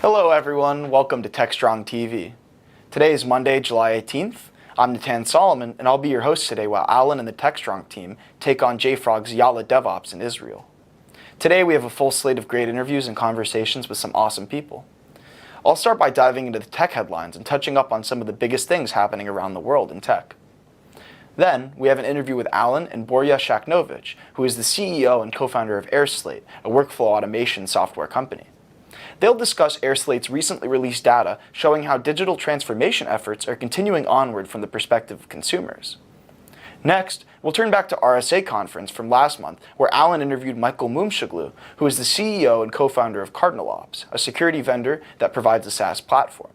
Hello everyone, welcome to Techstrong TV. Today is Monday, July 18th. I'm Natan Solomon, and I'll be your host today while Alan and the Techstrong team take on JFrog's Yalla DevOps in Israel. Today we have a full slate of great interviews and conversations with some awesome people. I'll start by diving into the tech headlines and touching up on some of the biggest things happening around the world in tech. Then, we have an interview with Alan and Borja Shaknovich, who is the CEO and co-founder of AirSlate, a workflow automation software company. They'll discuss AirSlate's recently released data showing how digital transformation efforts are continuing onward from the perspective of consumers. Next, we'll turn back to RSA Conference from last month, where Alan interviewed Michael Mumshaglu, who is the CEO and co-founder of CardinalOps, a security vendor that provides a SaaS platform.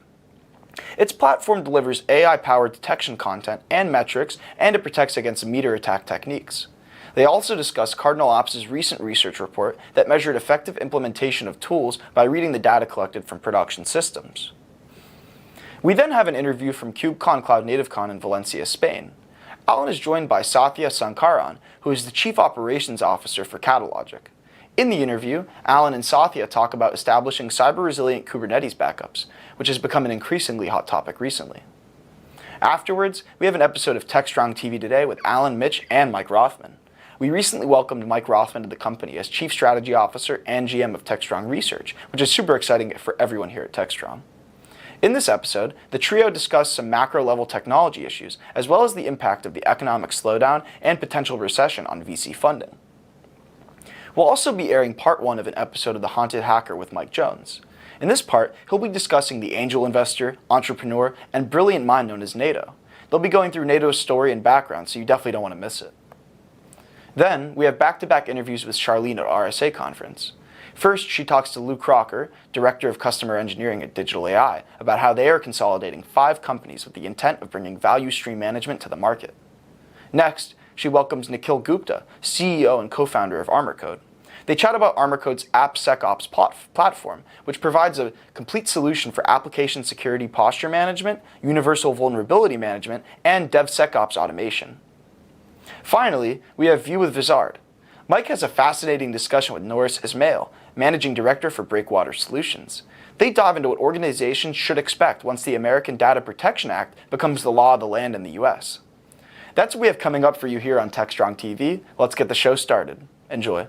Its platform delivers AI-powered detection content and metrics, and it protects against meter attack techniques. They also discuss CardinalOps' recent research report that measured effective implementation of tools by reading the data collected from production systems. We then have an interview from KubeCon Cloud NativeCon in Valencia, Spain. Alan is joined by Satya Sankaran, who is the Chief Operations Officer for Catalogic. In the interview, Alan and Satya talk about establishing cyber-resilient Kubernetes backups, which has become an increasingly hot topic recently. Afterwards, we have an episode of Techstrong TV Today with Alan, Mitch, and Mike Rothman. We recently welcomed Mike Rothman to the company as Chief Strategy Officer and GM of Techstrong Research, which is super exciting for everyone here at Techstrong. In this episode, the trio discussed some macro-level technology issues, as well as the impact of the economic slowdown and potential recession on VC funding. We'll also be airing part 1 of an episode of The Haunted Hacker with Mike Jones. In this part, he'll be discussing the angel investor, entrepreneur, and brilliant mind known as NATO. They'll be going through NATO's story and background, so you definitely don't want to miss it. Then, we have back-to-back interviews with Charlene at RSA Conference. First, she talks to Lou Crocker, Director of Customer Engineering at Digital AI, about how they are consolidating 5 companies with the intent of bringing value stream management to the market. Next, she welcomes Nikhil Gupta, CEO and co-founder of ArmorCode. They chat about ArmorCode's AppSecOps platform, which provides a complete solution for application security posture management, universal vulnerability management, and DevSecOps automation. Finally, we have View with Vizard. Mike has a fascinating discussion with Norris Ismail, Managing Director for Breakwater Solutions. They dive into what organizations should expect once the American Data Protection Act becomes the law of the land in the US. That's what we have coming up for you here on Techstrong TV. Let's get the show started. Enjoy.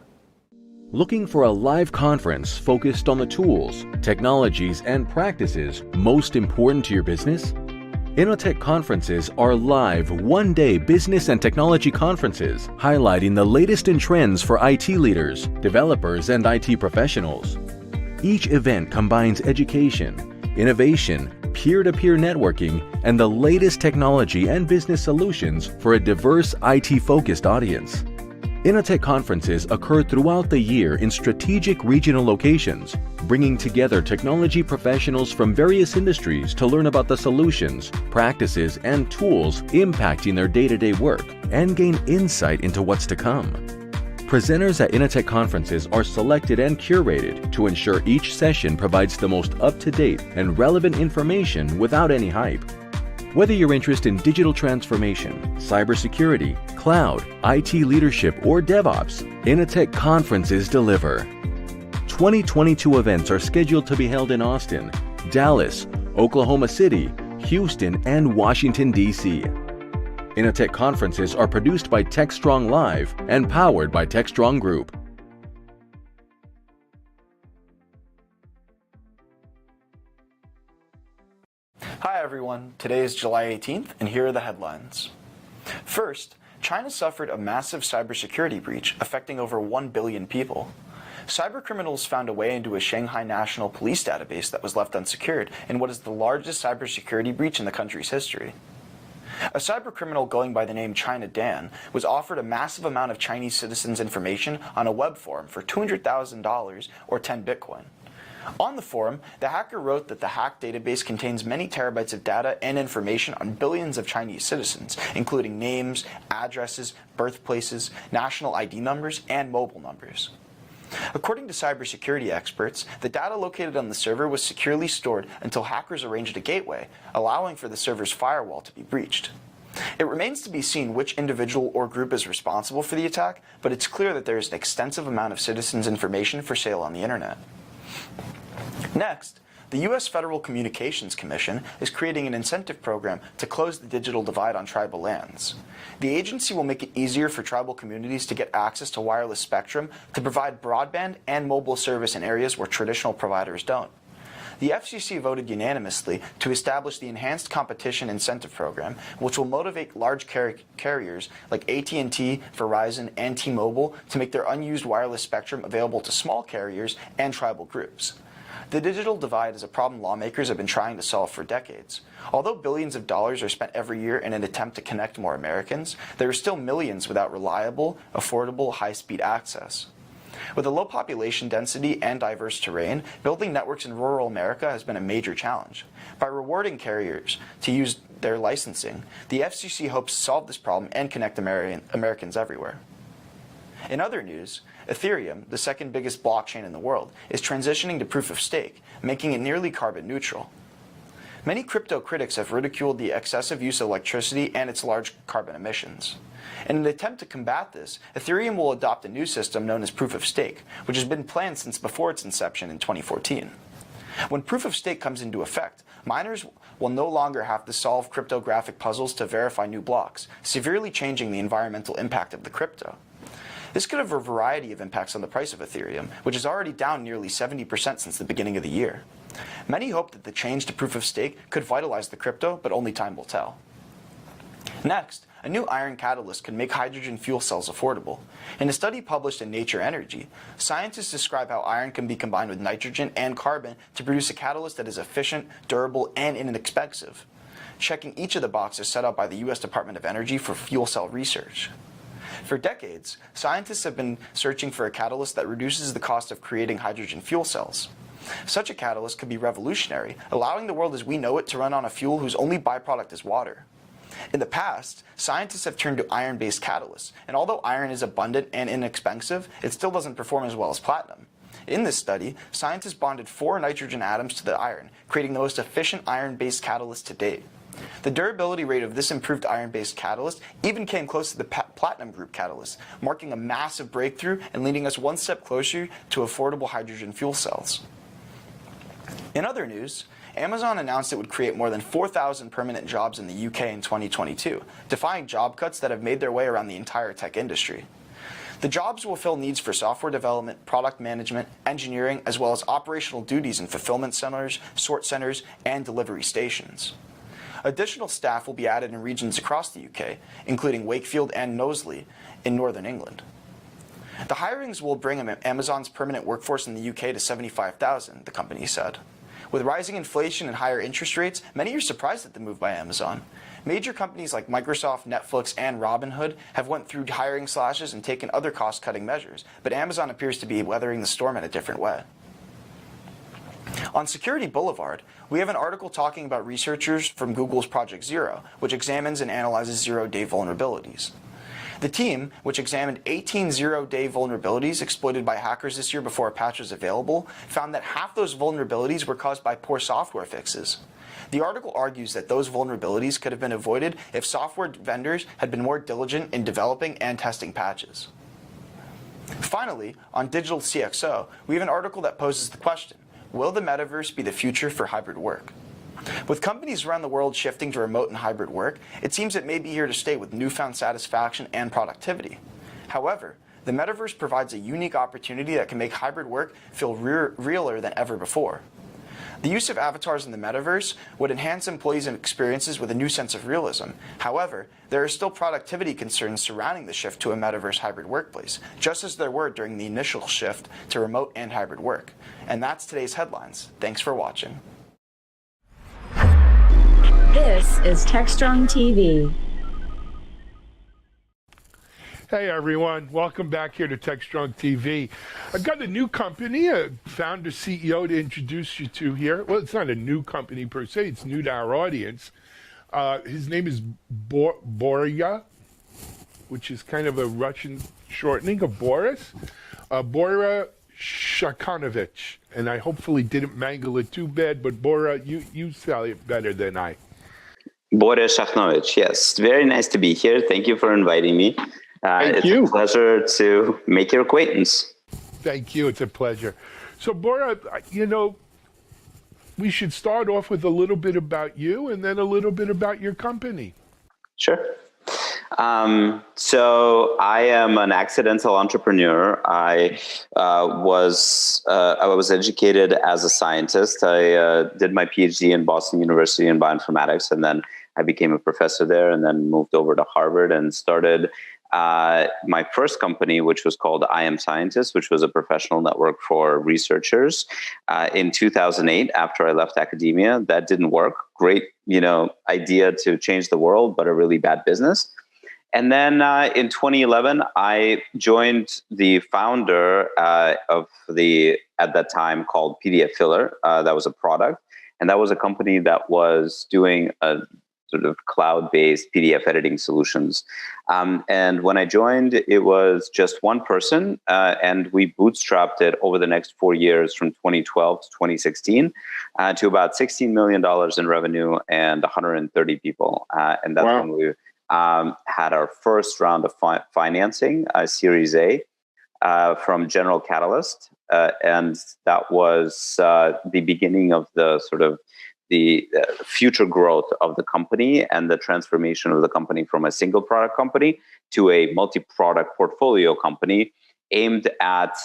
Looking for a live conference focused on the tools, technologies, and practices most important to your business? Innotech conferences are live one-day business and technology conferences highlighting the latest in trends for IT leaders, developers, and IT professionals. Each event combines education, innovation, peer-to-peer networking, and the latest technology and business solutions for a diverse IT-focused audience. Innotech conferences occur throughout the year in strategic regional locations, bringing together technology professionals from various industries to learn about the solutions, practices, and tools impacting their day-to-day work and gain insight into what's to come. Presenters at Innotech conferences are selected and curated to ensure each session provides the most up-to-date and relevant information without any hype. Whether you're interested in digital transformation, cybersecurity, cloud, IT leadership, or DevOps, Innotech conferences deliver. 2022 events are scheduled to be held in Austin, Dallas, Oklahoma City, Houston, and Washington, D.C. Innotech conferences are produced by Techstrong Live and powered by Techstrong Group. Hi everyone, today is July 18th, and here are the headlines. First, China suffered a massive cybersecurity breach affecting over 1 billion people. Cybercriminals found a way into a Shanghai National Police database that was left unsecured in what is the largest cybersecurity breach in the country's history. A cybercriminal going by the name China Dan was offered a massive amount of Chinese citizens' information on a web forum for $200,000 or 10 Bitcoin. On the forum, the hacker wrote that the hacked database contains many terabytes of data and information on billions of Chinese citizens, including names, addresses, birthplaces, national ID numbers, and mobile numbers. According to cybersecurity experts, the data located on the server was securely stored until hackers arranged a gateway, allowing for the server's firewall to be breached. It remains to be seen which individual or group is responsible for the attack, but it's clear that there is an extensive amount of citizens' information for sale on the internet. Next, The U.S. Federal Communications Commission is creating an incentive program to close the digital divide on tribal lands. The agency will make it easier for tribal communities to get access to wireless spectrum to provide broadband and mobile service in areas where traditional providers don't. The FCC voted unanimously to establish the Enhanced Competition Incentive Program, which will motivate large carriers like AT&T, Verizon, and T-Mobile to make their unused wireless spectrum available to small carriers and tribal groups. The digital divide is a problem lawmakers have been trying to solve for decades. Although billions of dollars are spent every year in an attempt to connect more Americans, there are still millions without reliable, affordable, high-speed access. With a low population density and diverse terrain, building networks in rural America has been a major challenge. By rewarding carriers to use their licensing, the FCC hopes to solve this problem and connect Americans everywhere. In other news, Ethereum, the second biggest blockchain in the world, is transitioning to proof of stake, making it nearly carbon neutral. Many crypto critics have ridiculed the excessive use of electricity and its large carbon emissions. In an attempt to combat this, Ethereum will adopt a new system known as proof of stake, which has been planned since before its inception in 2014. When proof of stake comes into effect, miners will no longer have to solve cryptographic puzzles to verify new blocks, severely changing the environmental impact of the crypto. This could have a variety of impacts on the price of Ethereum, which is already down nearly 70% since the beginning of the year. Many hope that the change to proof of stake could vitalize the crypto, but only time will tell. Next, a new iron catalyst could make hydrogen fuel cells affordable. In a study published in Nature Energy, scientists describe how iron can be combined with nitrogen and carbon to produce a catalyst that is efficient, durable, and inexpensive, checking each of the boxes set out by the U.S. Department of Energy for fuel cell research. For decades, scientists have been searching for a catalyst that reduces the cost of creating hydrogen fuel cells. Such a catalyst could be revolutionary, allowing the world as we know it to run on a fuel whose only byproduct is water. In the past, scientists have turned to iron-based catalysts, and although iron is abundant and inexpensive, it still doesn't perform as well as platinum. In this study, scientists bonded 4 nitrogen atoms to the iron, creating the most efficient iron-based catalyst to date. The durability rate of this improved iron-based catalyst even came close to the platinum group catalyst, marking a massive breakthrough and leading us one step closer to affordable hydrogen fuel cells. In other news, Amazon announced it would create more than 4,000 permanent jobs in the UK in 2022, defying job cuts that have made their way around the entire tech industry. The jobs will fill needs for software development, product management, engineering, as well as operational duties in fulfillment centers, sort centers, and delivery stations. Additional staff will be added in regions across the UK, including Wakefield and Knowsley in northern England. The hirings will bring Amazon's permanent workforce in the UK to 75,000, the company said. With rising inflation and higher interest rates, many are surprised at the move by Amazon. Major companies like Microsoft, Netflix, and Robinhood have went through hiring slashes and taken other cost-cutting measures, but Amazon appears to be weathering the storm in a different way. On Security Boulevard, we have an article talking about researchers from Google's Project Zero, which examines and analyzes zero-day vulnerabilities. The team, which examined 18 zero-day vulnerabilities exploited by hackers this year before a patch was available, found that half those vulnerabilities were caused by poor software fixes. The article argues that those vulnerabilities could have been avoided if software vendors had been more diligent in developing and testing patches. Finally, on Digital CXO, we have an article that poses the question: will the metaverse be the future for hybrid work? With companies around the world shifting to remote and hybrid work, it seems it may be here to stay with newfound satisfaction and productivity. However, the metaverse provides a unique opportunity that can make hybrid work feel realer than ever before. The use of avatars in the metaverse would enhance employees' experiences with a new sense of realism. However, there are still productivity concerns surrounding the shift to a metaverse hybrid workplace, just as there were during the initial shift to remote and hybrid work. And that's today's headlines. Thanks for watching. This is Techstrong TV. Hey everyone, welcome back here to Techstrong TV. I've got a new company, a founder CEO to introduce you to here. Well, it's not a new company per se, it's new to our audience. His name is Borya, which is kind of a Russian shortening of Boris. Borya Shakanovich, and I hopefully didn't mangle it too bad, but Borya, you sell it better than I. Boris Shakhnovich, yes. Very nice to be here. Thank you for inviting me. It's a pleasure to make your acquaintance. Thank you. It's a pleasure. So, Borya, you know, we should start off with a little bit about you and then a little bit about your company. Sure. So I am an accidental entrepreneur. I was educated as a scientist. I did my PhD in Boston University in bioinformatics, and then I became a professor there, and then moved over to Harvard and started my first company, which was called I Am Scientist, which was a professional network for researchers. In 2008, after I left academia, that didn't work. Great, idea to change the world, but a really bad business. And then in 2011, I joined the founder of at that time called PDF Filler. That was a product. And that was a company that was doing a sort of cloud-based PDF editing solutions. And when I joined, it was just one person, and we bootstrapped it over the next 4 years from 2012 to 2016 to about $16 million in revenue and 130 people. And that's when we had our first round of financing, Series A, from General Catalyst. And that was the beginning of the sort of the future growth of the company and the transformation of the company from a single product company to a multi-product portfolio company aimed at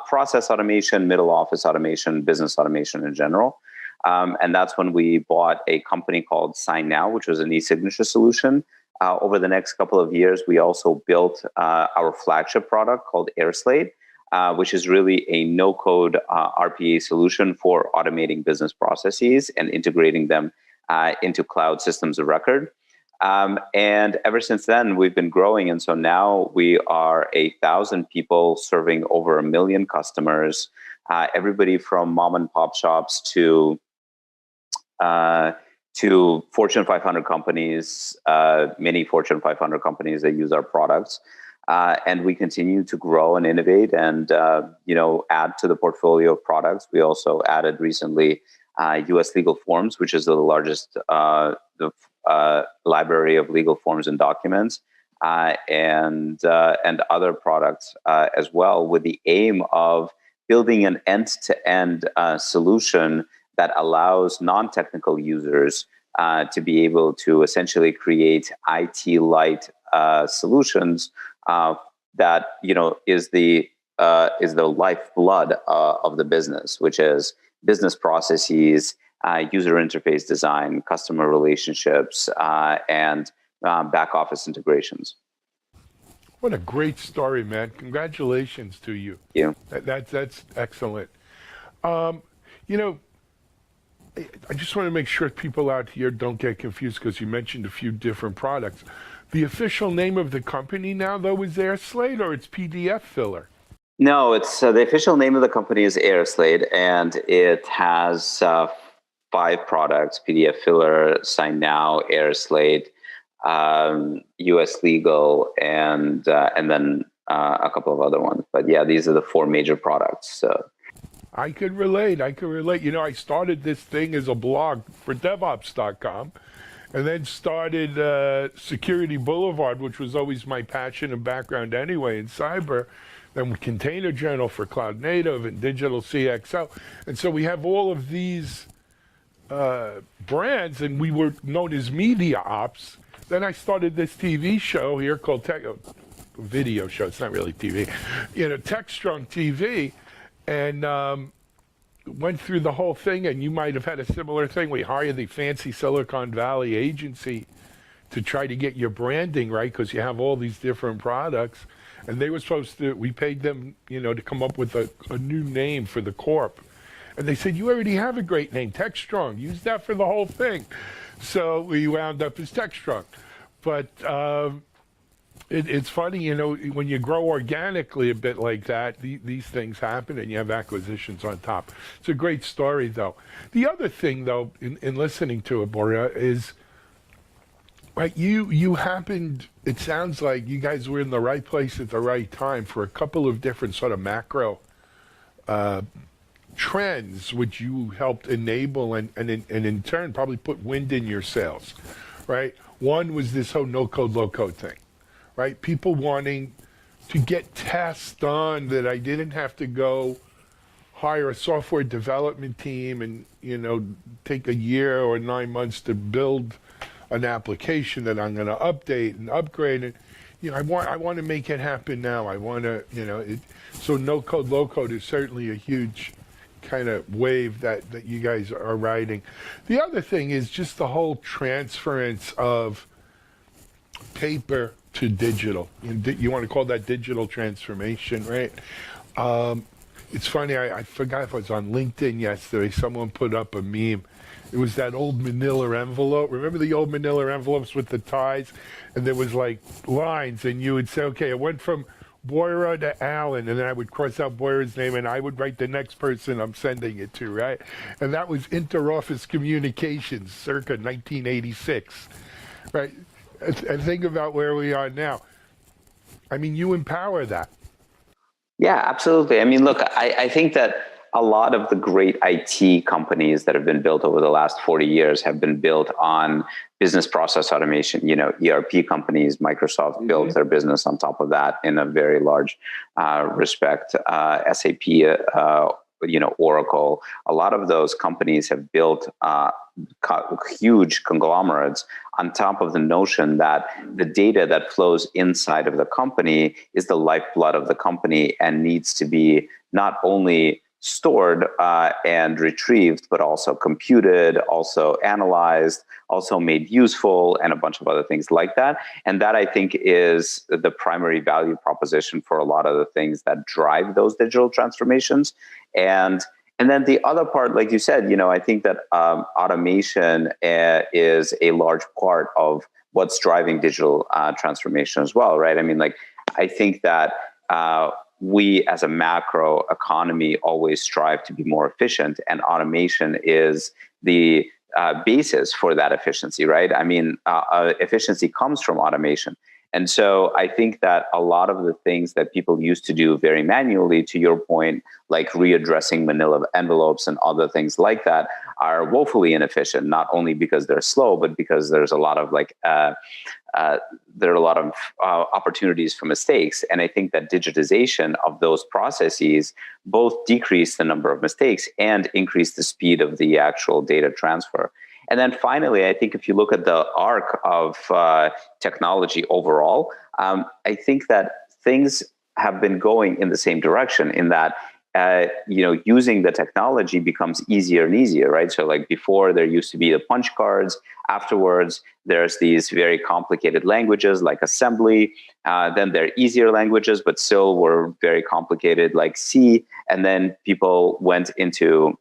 process automation, middle office automation, business automation in general. And that's when we bought a company called SignNow, which was an e-signature solution. Over the next couple of years, we also built our flagship product called AirSlate, which is really a no-code RPA solution for automating business processes and integrating them into cloud systems of record. And ever since then, we've been growing. And so now we are 1,000 people serving over 1 million customers, everybody from mom and pop shops to Fortune 500 companies, many Fortune 500 companies that use our products. And we continue to grow and innovate and, add to the portfolio of products. We also added recently U.S. legal forms, which is the largest library of legal forms and documents, and other products as well, with the aim of building an end-to-end solution that allows non-technical users to be able to essentially create IT-light solutions that is the lifeblood of the business, which is business processes, user interface design, customer relationships, and back office integrations. What a great story, man! Congratulations to you. Yeah, That's excellent. I just want to make sure people out here don't get confused because you mentioned a few different products. The official name of the company now, though, is AirSlate, or it's PDF Filler? No, it's the official name of the company is AirSlate, and it has 5 products: PDF Filler, SignNow, AirSlate, U.S. Legal, and then a couple of other ones. But yeah, these are the 4 major products. So. I could relate. I started this thing as a blog for DevOps.com, and then started Security Boulevard, which was always my passion and background anyway in cyber. Then Container Journal for Cloud Native and Digital CXO. And so we have all of these brands, and we were known as Media Ops. Then I started this TV show here called video show. It's not really TV. Techstrong TV. And went through the whole thing, and you might have had a similar thing. We hired the fancy Silicon Valley agency to try to get your branding right because you have all these different products. And they were supposed to, we paid them, to come up with a new name for the corp. And they said, you already have a great name, Techstrong. Use that for the whole thing. So we wound up as Techstrong. But it's funny, when you grow organically a bit like that, these things happen and you have acquisitions on top. It's a great story, though. The other thing, though, in listening to it, Boria, is, right, you happened, it sounds like you guys were in the right place at the right time for a couple of different sort of macro trends, which you helped enable and in turn probably put wind in your sails, right? One was this whole no-code, low-code thing. Right? People wanting to get tasks done that I didn't have to go hire a software development team and, take a year or 9 months to build an application that I'm going to update and upgrade it. I want to make it happen now. I want to, so no code, low code is certainly a huge kind of wave that you guys are riding. The other thing is just the whole transference of paper to digital. You want to call that digital transformation, right? It's funny, I forgot if I was on LinkedIn yesterday, someone put up a meme. It was that old manila envelope. Remember the old manila envelopes with the ties? And there was like lines, and you would say, okay, it went from Boyer to Allen, and then I would cross out Boyer's name, and I would write the next person I'm sending it to, right? And that was inter-office communications, circa 1986, right? And think about where we are now. I mean, you empower that. Yeah, absolutely. I mean, look, I think that a lot of the great IT companies that have been built over the last 40 years have been built on business process automation. ERP companies, Microsoft built their business on top of that in a very large respect. SAP, Oracle, a lot of those companies have built huge conglomerates on top of the notion that the data that flows inside of the company is the lifeblood of the company and needs to be not only stored and retrieved, but also computed, also analyzed, also made useful, and a bunch of other things like that. And that, I think, is the primary value proposition for a lot of the things that drive those digital transformations. And then the other part, like you said, I think that automation is a large part of what's driving digital transformation as well, right? I mean, I think that we as a macro economy always strive to be more efficient, and automation is the basis for that efficiency, right? I mean, efficiency comes from automation. And so I think that a lot of the things that people used to do very manually, to your point, like readdressing manila envelopes and other things like that, are woefully inefficient, not only because they're slow, but because there's a lot of opportunities for mistakes. And I think that digitization of those processes both decrease the number of mistakes and increase the speed of the actual data transfer. And then finally, I think if you look at the arc of technology overall, I think that things have been going in the same direction in that using the technology becomes easier and easier, right? So before, there used to be the punch cards. Afterwards, there's these very complicated languages like assembly. Then there are easier languages, but still were very complicated like C. And then people went into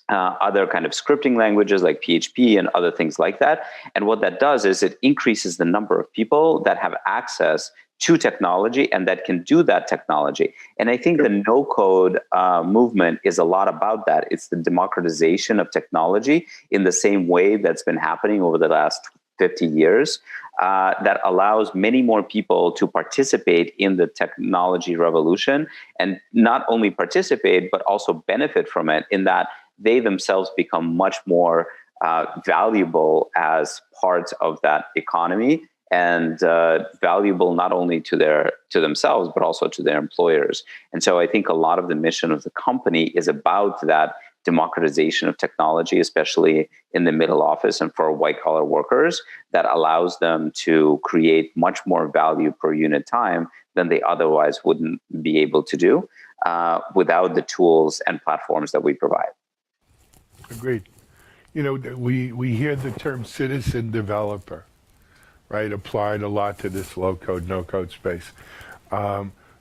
other kind of scripting languages like PHP and other things like that. And what that does is it increases the number of people that have access to technology and that can do that technology. And I think the no-code movement is a lot about that. It's the democratization of technology in the same way that's been happening over the last 50 years that allows many more people to participate in the technology revolution, and not only participate, but also benefit from it in that they themselves become much more valuable as parts of that economy, and valuable not only to themselves, but also to their employers. And so I think a lot of the mission of the company is about that democratization of technology, especially in the middle office and for white-collar workers, that allows them to create much more value per unit time than they otherwise wouldn't be able to do without the tools and platforms that we provide. Agreed. We hear the term citizen developer, right, applied a lot to this low-code, no-code space,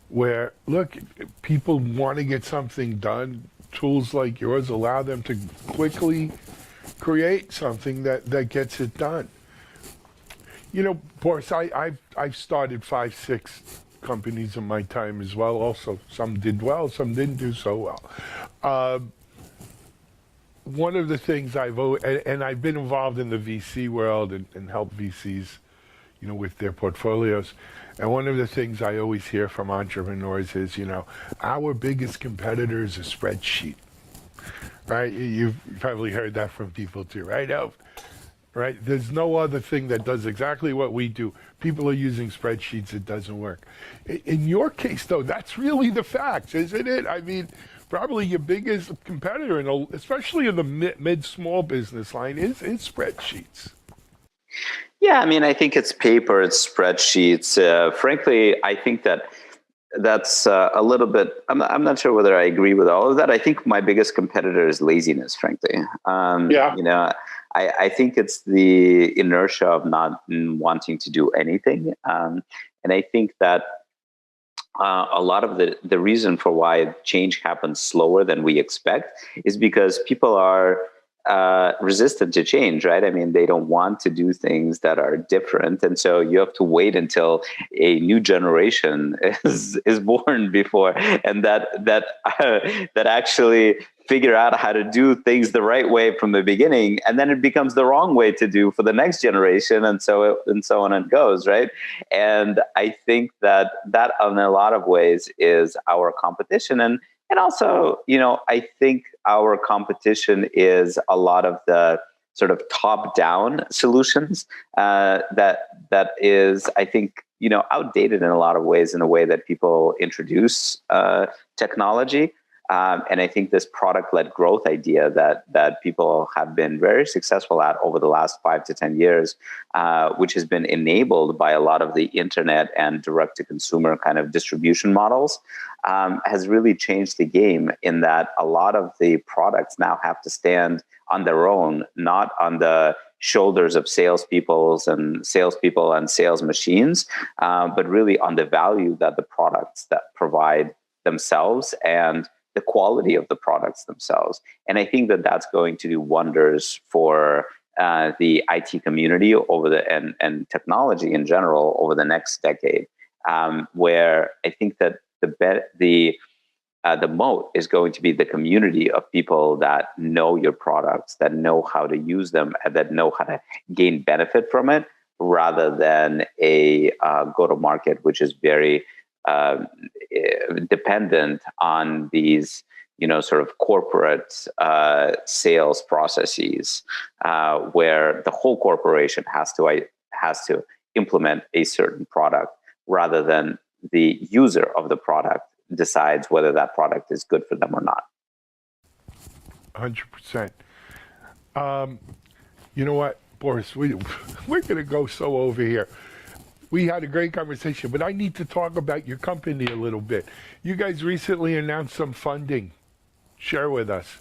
where, look, people want to get something done. Tools like yours allow them to quickly create something that gets it done. Boris, I've started 5, 6 companies in my time as well. Also, some did well, some didn't do so well. One of the things I've been involved in the VC world and helped VCs, with their portfolios. And one of the things I always hear from entrepreneurs is, our biggest competitor is a spreadsheet, right? You've probably heard that from people too, right? Right? There's no other thing that does exactly what we do. People are using spreadsheets, it doesn't work. In your case, though, that's really the facts, isn't it? I mean, probably your biggest competitor, especially in the mid-small business line, is spreadsheets. Yeah, I mean, I think it's paper, it's spreadsheets. Frankly, I think that's a little bit. I'm not sure whether I agree with all of that. I think my biggest competitor is laziness. Frankly, you know, I think it's the inertia of not wanting to do anything, and I think that a lot of the reason for why change happens slower than we expect is because people are resistant to change, right? I mean, they don't want to do things that are different, and so you have to wait until a new generation is born before, and that actually figure out how to do things the right way from the beginning, and then it becomes the wrong way to do for the next generation, and so on it goes, right? And I think that in a lot of ways is our competition, and also, you know, I think our competition is a lot of the sort of top-down solutions that is, I think, you know, outdated in a lot of ways in the way that people introduce technology. And I think this product-led growth idea that people have been very successful at over the last 5 to 10 years, which has been enabled by a lot of the internet and direct-to-consumer kind of distribution models, has really changed the game in that a lot of the products now have to stand on their own, not on the shoulders of salespeople and sales machines, but really on the value that the products that provide themselves and the quality of the products themselves. And I think that that's going to do wonders for the IT community and technology in general over the next decade, where I think that the moat is going to be the community of people that know your products, that know how to use them, and that know how to gain benefit from it, rather than a go-to-market, which is very dependent on these, you know, sort of corporate sales processes, where the whole corporation has to implement a certain product, rather than the user of the product decides whether that product is good for them or not. 100%. You know what, Boris, we're going to go so over here. We had a great conversation, but I need to talk about your company a little bit. You guys recently announced some funding. Share with us.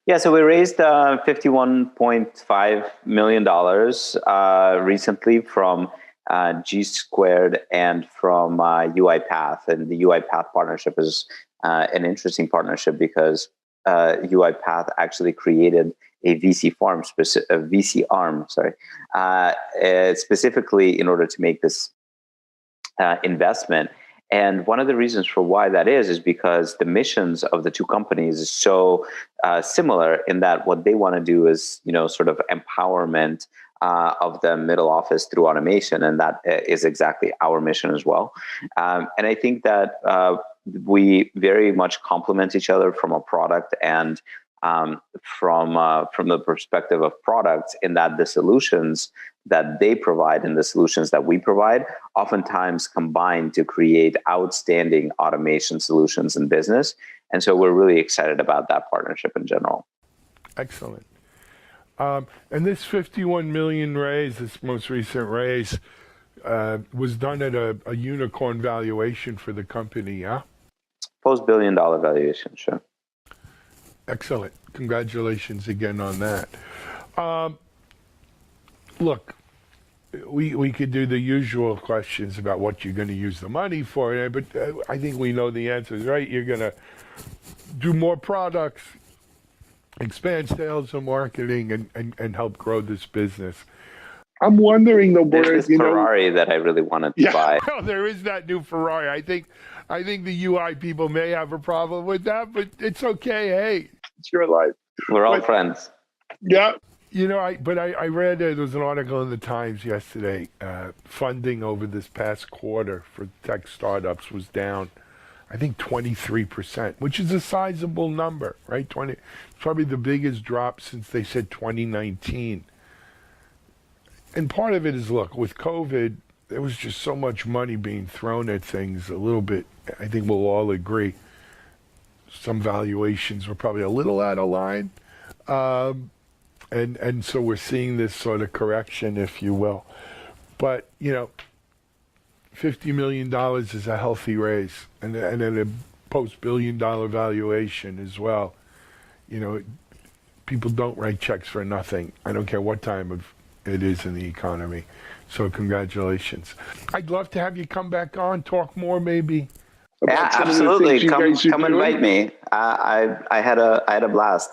Yeah, so we raised $51.5 million recently from G Squared and from UiPath. And the UiPath partnership is an interesting partnership because UiPath actually created a VC arm, specifically in order to make this investment. And one of the reasons for why that is because the missions of the two companies is so similar in that what they want to do is, you know, sort of empowerment of the middle office through automation, and that is exactly our mission as well. And I think that we very much complement each other from a product and from the perspective of products, in that the solutions that they provide and the solutions that we provide oftentimes combine to create outstanding automation solutions in business. And so we're really excited about that partnership in general. Excellent. And this 51 million raise, this most recent raise, was done at a unicorn valuation for the company, yeah? Post-billion-dollar valuation, sure. Excellent. Congratulations again on that. Look, we could do the usual questions about what you're going to use the money for, but I think we know the answers, right? You're going to do more products, expand sales and marketing, and help grow this business. I'm wondering, though, Boris, there's this Ferrari that I really wanted to buy. Well, there is that new Ferrari. I think the UI people may have a problem with that, but it's okay. Hey, it's your life. We're all friends. Yeah. You know, I read there was an article in the Times yesterday. Funding over this past quarter for tech startups was down, I think, 23%, which is a sizable number, right? It's probably the biggest drop since they said 2019. And part of it is, look, with COVID, there was just so much money being thrown at things a little bit. I think we'll all agree. some valuations were probably a little out of line. And so we're seeing this sort of correction, if you will. But, you know, $50 million is a healthy raise, and then a post-billion-dollar valuation as well. You know, people don't write checks for nothing. I don't care what time of it is in the economy. So congratulations. I'd love to have you come back on, talk more maybe. Yeah, absolutely. Come invite me. I had a blast.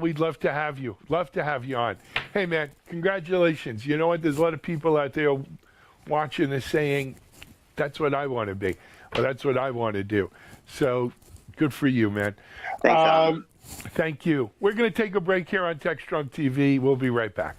We'd love to have you. Love to have you on. Hey, man, congratulations. You know what? There's a lot of people out there watching this saying, that's what I want to be, or that's what I want to do. So good for you, man. Thanks, Alan. Thank you. We're going to take a break here on Techstrong TV. We'll be right back.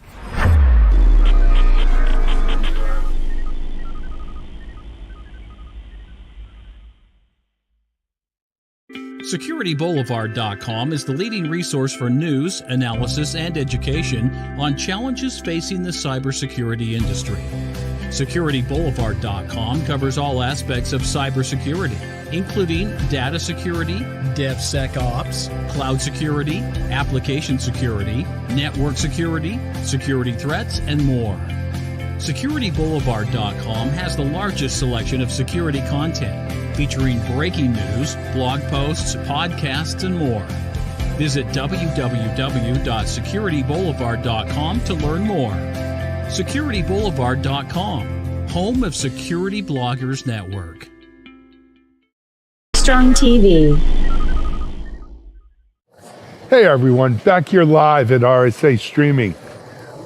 SecurityBoulevard.com is the leading resource for news, analysis, and education on challenges facing the cybersecurity industry. SecurityBoulevard.com covers all aspects of cybersecurity, including data security, DevSecOps, cloud security, application security, network security, security threats, and more. SecurityBoulevard.com has the largest selection of security content, featuring breaking news, blog posts, podcasts, and more. Visit www.securityboulevard.com to learn more. SecurityBoulevard.com, home of Security Bloggers Network. Techstrong TV. Hey everyone, back here live at RSA Streaming.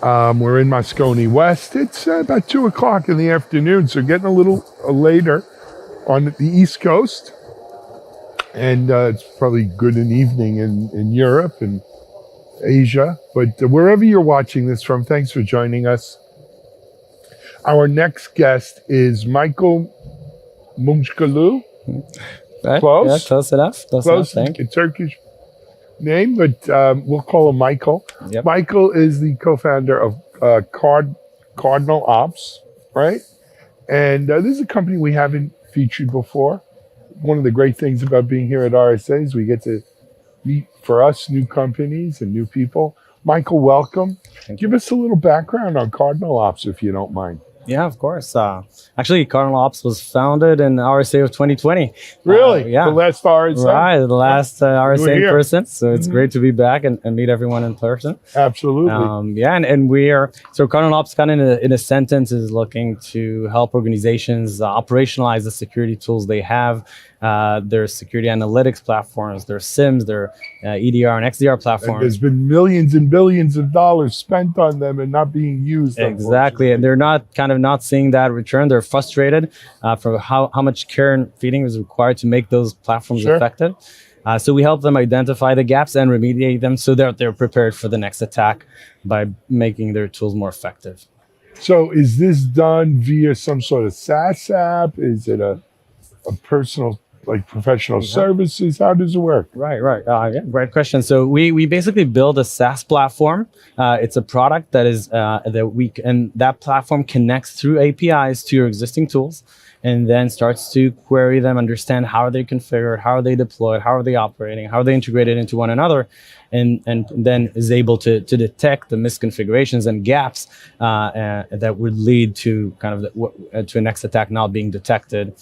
We're in Moscone West. It's about 2 o'clock in the afternoon, so getting a little later on the East Coast. And it's probably good in evening in Europe and Asia. But wherever you're watching this from, thanks for joining us. Our next guest is Michael Munchkalu. Close? Yeah, close enough. Close enough, thank you. A Turkish name, but we'll call him Michael. Yep. Michael is the co-founder of Cardinal Ops, right? And this is a company we haven't featured before. One of the great things about being here at RSA is we get to meet, for us, new companies and new people. Michael, welcome. Give us a little background on Cardinal Ops, if you don't mind. Yeah, of course. Actually, Cardinal Ops was founded in RSA of 2020. Really? Yeah. The last RSA? Right, the last RSA in here. person. So it's great to be back and meet everyone in person. Absolutely. Yeah, and we are, so Cardinal Ops kind of in a sentence is looking to help organizations operationalize the security tools they have, their security analytics platforms, their SIMs, their EDR and XDR And platforms. there's been millions and billions of dollars spent on them and not being used. Exactly, and they're not seeing that return. They're frustrated for how much care and feeding is required to make those platforms effective. So we help them identify the gaps and remediate them so that they're prepared for the next attack by making their tools more effective. So is this done via some sort of SaaS app? Is it a personal, like professional services? How does it work? Right. Yeah, great question. So we basically build a SaaS platform. It's a product that is that platform connects through APIs to your existing tools, and then starts to query them, understand how are they configured, how are they deployed, how are they operating, how are they integrated into one another, and then is able to detect the misconfigurations and gaps that would lead to to a next attack not being detected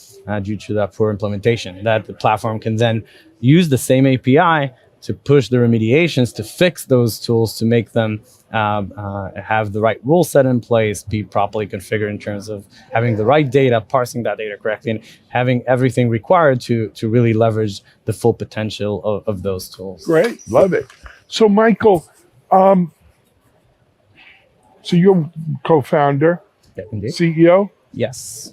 due to that poor implementation. That the platform can then use the same API to push the remediations, to fix those tools, to make them have the right rule set in place, be properly configured in terms of having the right data, parsing that data correctly, and having everything required to really leverage the full potential of those tools. Great, love it. So Michael, so you're co-founder, Yeah, indeed. CEO, Yes.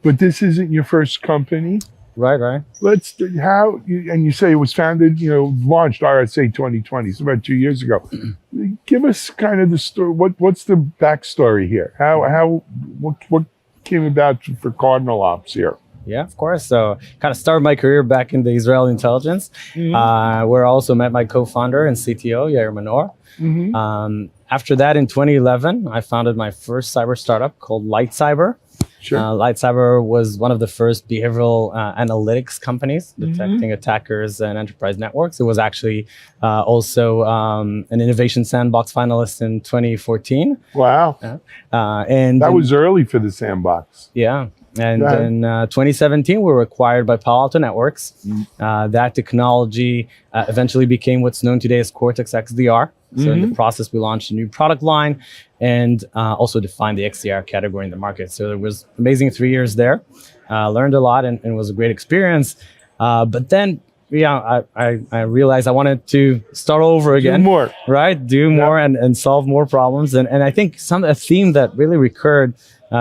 but this isn't your first company. Right. And you say it was founded, launched RSA 2020, so about 2 years ago. Give us kind of the story. What's the backstory here? What came about for Cardinal Ops here? Yeah, of course. So kind of started my career back in the Israeli intelligence, where I also met my co-founder and CTO, Yair Manor. After that, in 2011, I founded my first cyber startup called Light Cyber. Sure. LightCyber was one of the first behavioral analytics companies detecting attackers and enterprise networks. It was actually also an Innovation Sandbox finalist in 2014. Wow. And That was early for the sandbox. yeah. And Right. in 2017, we were acquired by Palo Alto Networks. That technology eventually became what's known today as Cortex XDR. So in the process, we launched a new product line and also defined the XDR category in the market. So it was amazing 3 years there. Learned a lot and it was a great experience. But then, I realized I wanted to start over again. Do more. Right? Do more and solve more problems. And I think a theme that really recurred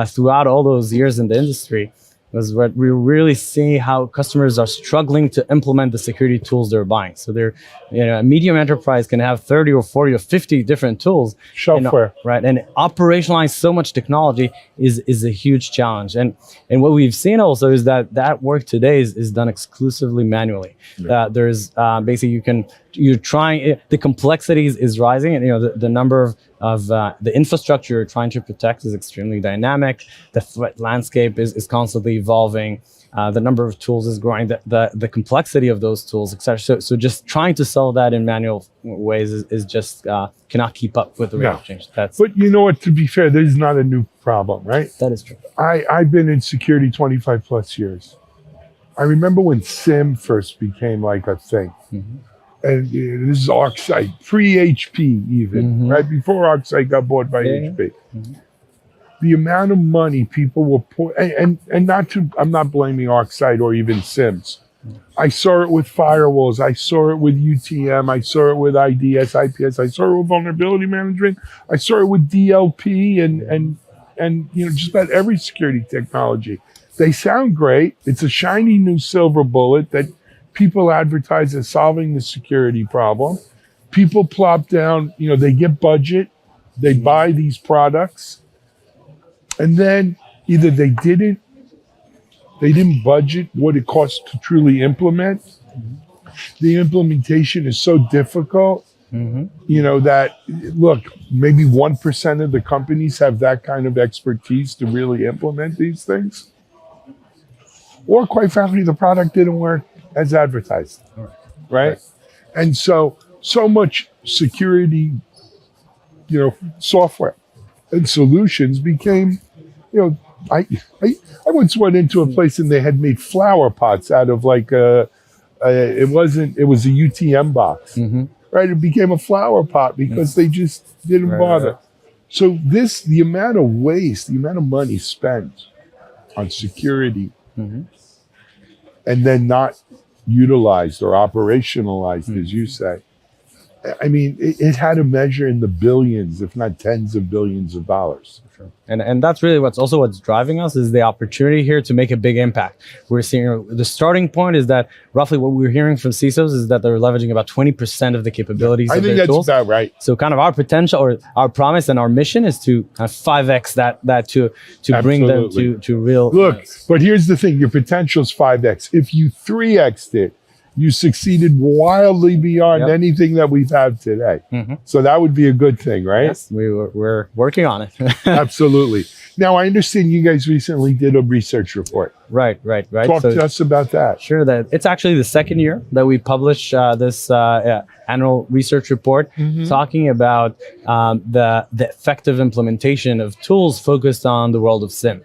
throughout all those years in the industry was what we really see how customers are struggling to implement the security tools they're buying. So they're, a medium enterprise can have 30 or 40 or 50 different tools. Shelfware. Right. And operationalize so much technology is a huge challenge. And what we've seen also is that work today is done exclusively manually. There's basically the complexity is rising, and the number of the infrastructure you're trying to protect is extremely dynamic. The threat landscape is constantly evolving. The number of tools is growing. The complexity of those tools, etc. So just trying to solve that in manual ways is just cannot keep up with the rate of change. But you know what? To be fair, this is not a new problem, right? That is true. I've been in security 25 plus years. I remember when SIM first became like a thing. And this is ArcSight, pre-HP even, right? Before ArcSight got bought by HP. The amount of money people were and I'm not blaming ArcSight or even SIMs. I saw it with firewalls. I saw it with UTM. I saw it with IDS, IPS. I saw it with vulnerability management. I saw it with DLP and just about every security technology. They sound great. It's a shiny new silver bullet that people advertise as solving the security problem. People plop down, they get budget, they buy these products, and then either they didn't budget what it costs to truly implement. The implementation is so difficult, that, look, maybe 1% of the companies have that kind of expertise to really implement these things. Or quite frankly, the product didn't work as advertised, right? And so much security, software and solutions became, I once went into a place and they had made flower pots out of it was a UTM box, right? It became a flower pot because they just didn't bother. So the amount of waste, the amount of money spent on security and then not utilized or operationalized, as you say. I mean, it had a measure in the billions, if not tens of billions of dollars. And that's really what's driving us is the opportunity here to make a big impact. We're seeing the starting point is that roughly what we're hearing from CISOs is that they're leveraging about 20% of the capabilities of their tools. I think that's about right. So kind of our potential or our promise and our mission is to kind of 5x that to bring them to real. Look, but here's the thing, your potential is 5x. If you 3x'd it, you succeeded wildly beyond anything that we've had today. So that would be a good thing, right? Yes, we're working on it. Absolutely. Now, I understand you guys recently did a research report. Right. Talk to us about that. Sure. That it's actually the second year that we publish this annual research report talking about the effective implementation of tools focused on the world of SIM.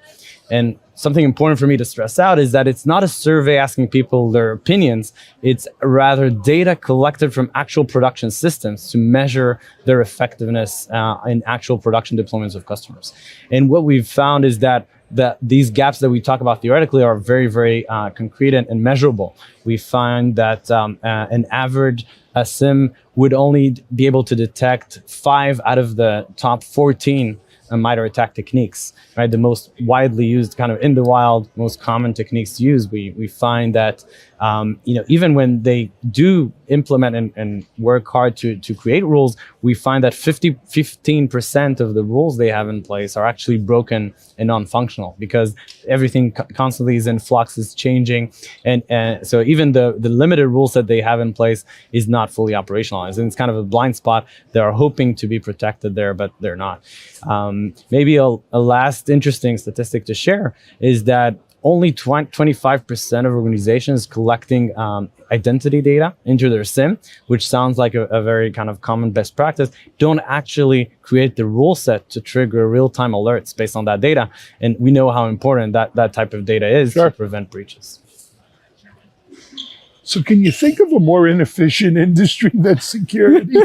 And something important for me to stress out is that it's not a survey asking people their opinions. It's rather data collected from actual production systems to measure their effectiveness in actual production deployments of customers. And what we've found is that these gaps that we talk about theoretically are very, very concrete and measurable. We find that an average SIM would only be able to detect 5 out of the top 14 MITRE attack techniques, right? The most widely used kind of in the wild, most common techniques to use. We find that even when they do implement and work hard to create rules, we find that 15% of the rules they have in place are actually broken and non-functional because everything constantly is in flux, is changing, and so even the limited rules that they have in place is not fully operationalized, and it's kind of a blind spot. They are hoping to be protected there, but they're not. Maybe a last interesting statistic to share is that only 25% of organizations collecting identity data into their SIM, which sounds like a very kind of common best practice, don't actually create the rule set to trigger real-time alerts based on that data. And we know how important that type of data is to prevent breaches. So can you think of a more inefficient industry than security?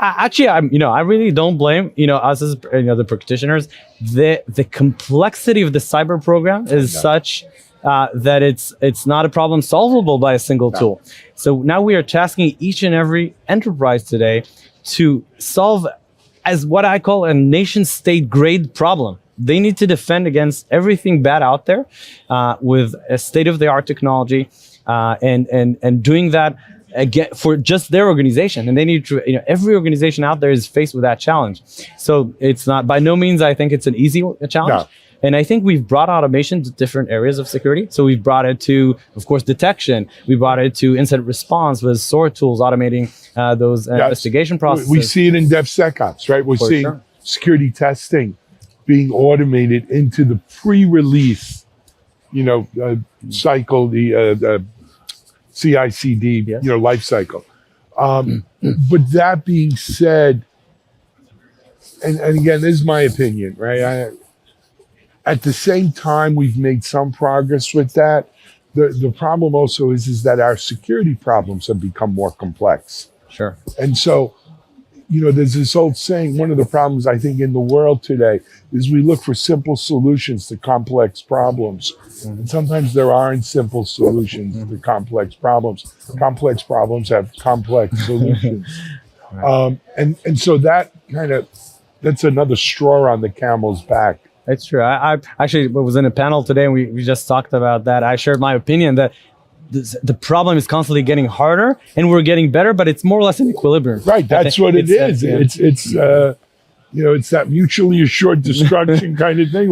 I really don't blame us as the practitioners. The complexity of the cyber program is such that it's not a problem solvable by a single tool. So now we are tasking each and every enterprise today to solve as what I call a nation state grade problem. They need to defend against everything bad out there with a state-of-the-art technology and doing that again for just their organization. And they need to, every organization out there is faced with that challenge. So it's not, by no means, I think it's an easy challenge. No. And I think we've brought automation to different areas of security. So we've brought it to, of course, detection. We brought it to incident response with SOAR tools, automating those investigation processes. We see it in DevSecOps, right? We're seeing security testing being automated into the pre-release, cycle, the CI/CD, life cycle. But that being said, and again, this is my opinion, right? At the same time, we've made some progress with that. The problem also is that our security problems have become more complex. Sure. And so, there's this old saying, one of the problems I think in the world today is we look for simple solutions to complex problems. And sometimes there aren't simple solutions to complex problems. Complex problems have complex solutions. And so that's another straw on the camel's back. It's true. I actually was in a panel today and we just talked about that. I shared my opinion that the problem is constantly getting harder and we're getting better, but it's more or less in equilibrium. Right. That's what it is. It's that mutually assured destruction kind of thing.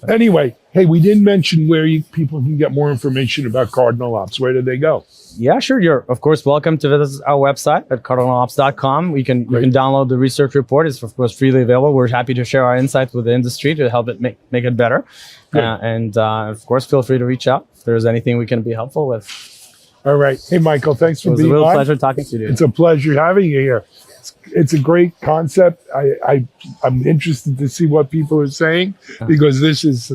Anyway, hey, we didn't mention where people can get more information about Cardinal Ops. Where do they go? Yeah, sure. You're, of course, welcome to visit our website at cardinalops.com. You can download the research report. It's, of course, freely available. We're happy to share our insights with the industry to help it make it better. Of course, feel free to reach out if there's anything we can be helpful with. All right. Hey, Michael, thanks for being on. It was a real pleasure talking to you. It's a pleasure having you here. It's a great concept. I'm interested to see what people are saying because this is,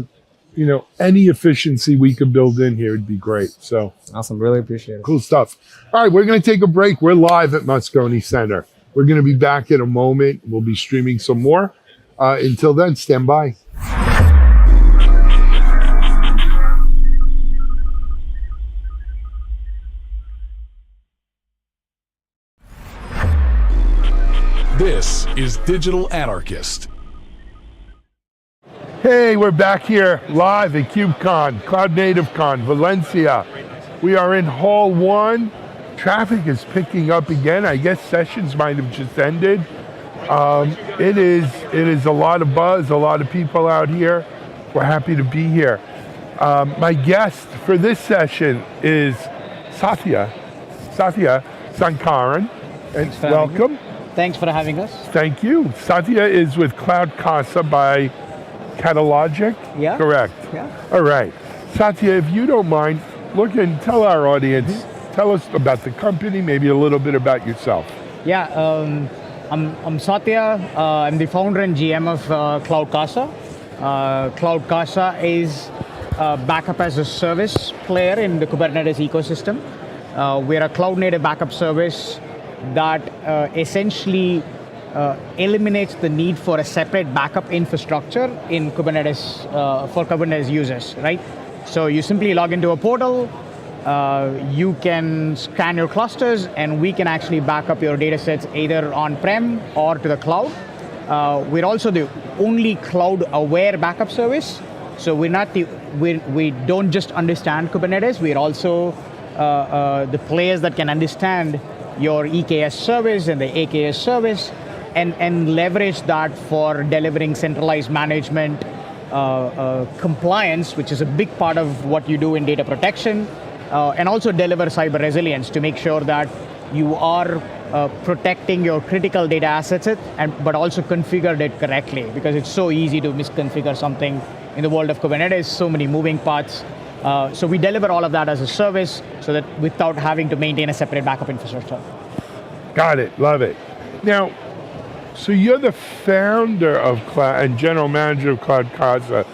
any efficiency we could build in here would be great. So awesome. Really appreciate it. Cool stuff. All right. We're going to take a break. We're live at Moscone Center. We're going to be back in a moment. We'll be streaming some more. Until then, stand by. This is Digital Anarchist. Hey, we're back here live at KubeCon, Cloud Native Con, Valencia. We are in Hall 1. Traffic is picking up again. I guess sessions might have just ended. It is a lot of buzz, a lot of people out here. We're happy to be here. My guest for this session is Satya Sankaran, and welcome. Thanks for having us. Thank you. Satya is with Cloud Casa by Catalogic? Yeah. Correct. Yeah. All right. Satya, if you don't mind, look and tell our audience, tell us about the company, maybe a little bit about yourself. Yeah, I'm Satya. I'm the founder and GM of Cloud Casa. Cloud Casa is a backup as a service player in the Kubernetes ecosystem. We're a cloud-native backup service that essentially eliminates the need for a separate backup infrastructure in Kubernetes for Kubernetes users, right? So you simply log into a portal, you can scan your clusters, and we can actually back up your data sets either on-prem or to the cloud. We're also the only cloud-aware backup service. So we don't just understand Kubernetes. We're also the players that can understand your EKS service and the AKS service, and leverage that for delivering centralized management, compliance, which is a big part of what you do in data protection, and also deliver cyber resilience to make sure that you are protecting your critical data assets, but also configured it correctly, because it's so easy to misconfigure something in the world of Kubernetes, so many moving parts. So we deliver all of that as a service so that without having to maintain a separate backup infrastructure. Got it, love it. Now, so you're the founder of Cloud and general manager of Cloud Casa.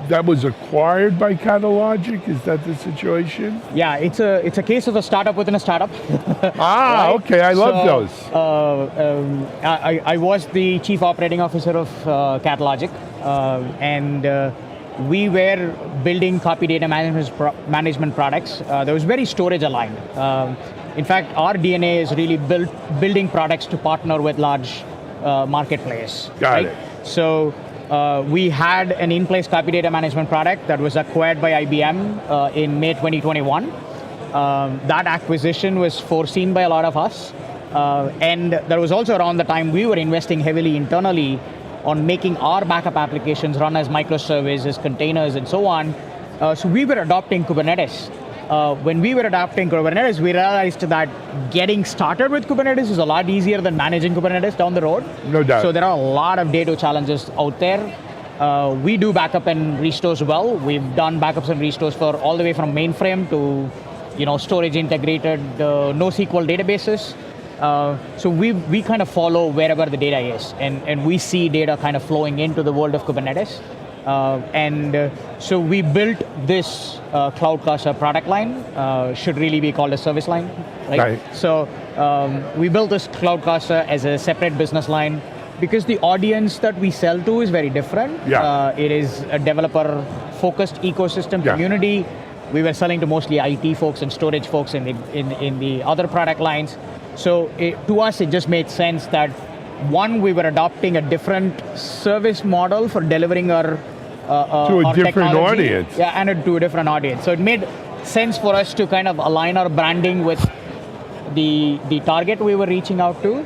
That was acquired by Catalogic? Is that the situation? Yeah, it's a case of a startup within a startup. Ah, right? Okay, I love those. I was the chief operating officer of Catalogic, and we were building copy data management products. That was very storage aligned. In fact, our DNA is really building products to partner with large marketplace. Got it. So we had an in-place copy data management product that was acquired by IBM in May 2021. That acquisition was foreseen by a lot of us. And that was also around the time we were investing heavily internally on making our backup applications run as microservices, containers, and so on. So we were adopting Kubernetes. When we were adopting Kubernetes, we realized that getting started with Kubernetes is a lot easier than managing Kubernetes down the road. No doubt. So there are a lot of data challenges out there. We do backup and restores well. We've done backups and restores for all the way from mainframe to storage integrated NoSQL databases. So we kind of follow wherever the data is, and we see data kind of flowing into the world of Kubernetes. So we built this Cloud Casa product line, should really be called a service line, right? So we built this Cloud Casa as a separate business line because the audience that we sell to is very different. Yeah. It is a developer-focused ecosystem community. We were selling to mostly IT folks and storage folks in the other product lines. So to us, it just made sense that one, we were adopting a different service model for delivering our to a different technology. audience. Yeah, and to a different audience. So it made sense for us to kind of align our branding with the target we were reaching out to.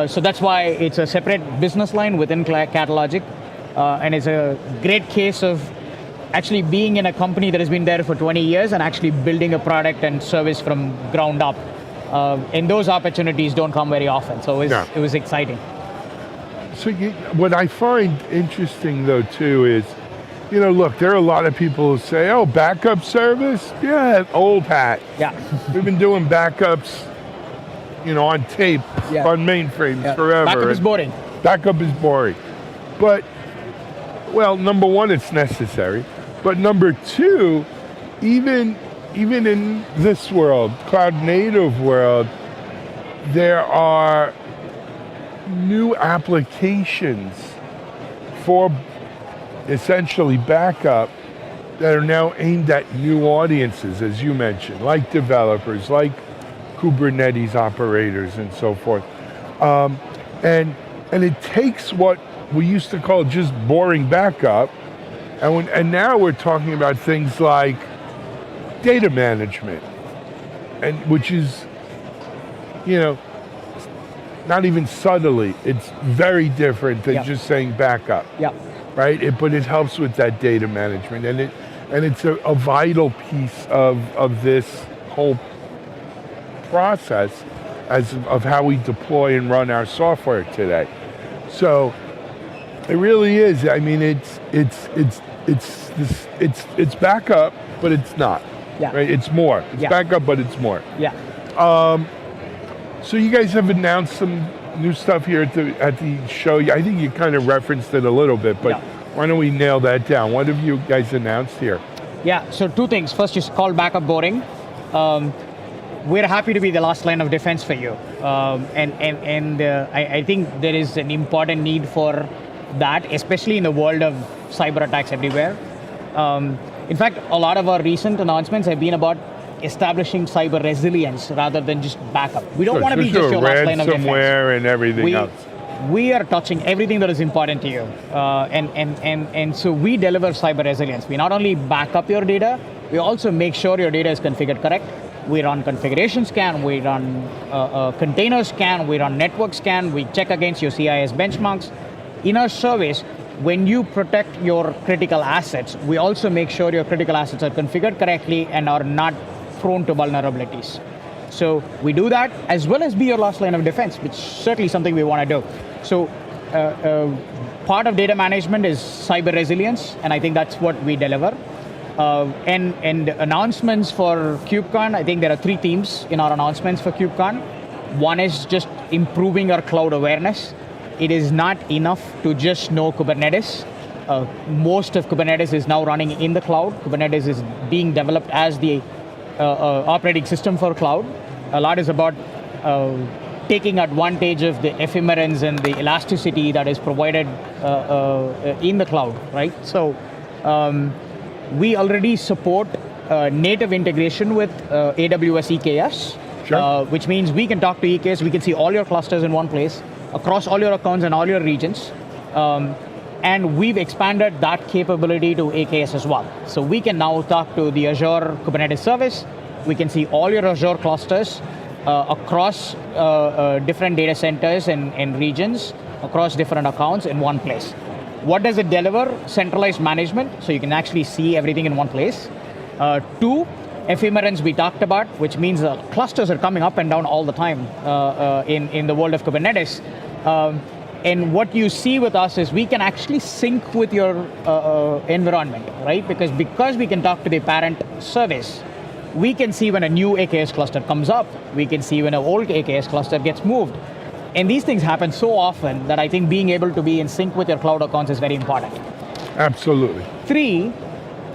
So that's why it's a separate business line within Catalogic, and it's a great case of actually being in a company that has been there for 20 years and actually building a product and service from ground up. And those opportunities don't come very often, so it was exciting. So what I find interesting though too is, look, there are a lot of people who say, oh, backup service? Yeah, old hat. Yeah. We've been doing backups, on tape, on mainframes forever. Backup is boring. Backup is boring. But, well, number one, it's necessary. But number two, even in this world, cloud native world, there are new applications for essentially backup that are now aimed at new audiences, as you mentioned, like developers, like Kubernetes operators and so forth. And it takes what we used to call just boring backup, and now we're talking about things like data management, and which is, not even subtly, it's very different than just saying backup. Yeah. Right? But it helps with that data management, and it's a vital piece of this whole process of how we deploy and run our software today. So it really is. I mean, it's backup, but it's not. Yeah. Right? It's more. It's backup, but it's more. Yeah. So you guys have announced some new stuff here at the show. I think you kind of referenced it a little bit, but why don't we nail that down? What have you guys announced here? Yeah, so two things. First, it's called backup boring. We're happy to be the last line of defense for you. I think there is an important need for that, especially in the world of cyber attacks everywhere. In fact, a lot of our recent announcements have been about establishing cyber resilience rather than just backup. We don't want to be just your last line of defense. Ransomware and everything else. we are touching everything that is important to you. And so we deliver cyber resilience. We not only back up your data, we also make sure your data is configured correct. We run configuration scan, we run container scan, we run network scan, we check against your CIS benchmarks. In our service, when you protect your critical assets, we also make sure your critical assets are configured correctly and are not prone to vulnerabilities. So we do that as well as be your last line of defense, which is certainly something we want to do. So part of data management is cyber resilience, and I think that's what we deliver. And announcements for KubeCon, I think there are 3 themes in our announcements for KubeCon. One is just improving our cloud awareness. It is not enough to just know Kubernetes. Most of Kubernetes is now running in the cloud. Kubernetes is being developed as the operating system for cloud. A lot is about taking advantage of the ephemerence and the elasticity that is provided in the cloud, right? So we already support native integration with AWS EKS, Sure. which means we can talk to EKS, we can see all your clusters in one place, across all your accounts and all your regions. And we've expanded that capability to AKS as well. So we can now talk to the Azure Kubernetes service. We can see all your Azure clusters across different data centers and regions, across different accounts in one place. What does it deliver? Centralized management, so you can actually see everything in one place. 2, ephemerence we talked about, which means clusters are coming up and down all the time in the world of Kubernetes. And what you see with us is we can actually sync with your environment, right? Because we can talk to the parent service, we can see when a new AKS cluster comes up, we can see when an old AKS cluster gets moved. And these things happen so often that I think being able to be in sync with your cloud accounts is very important. Absolutely. 3,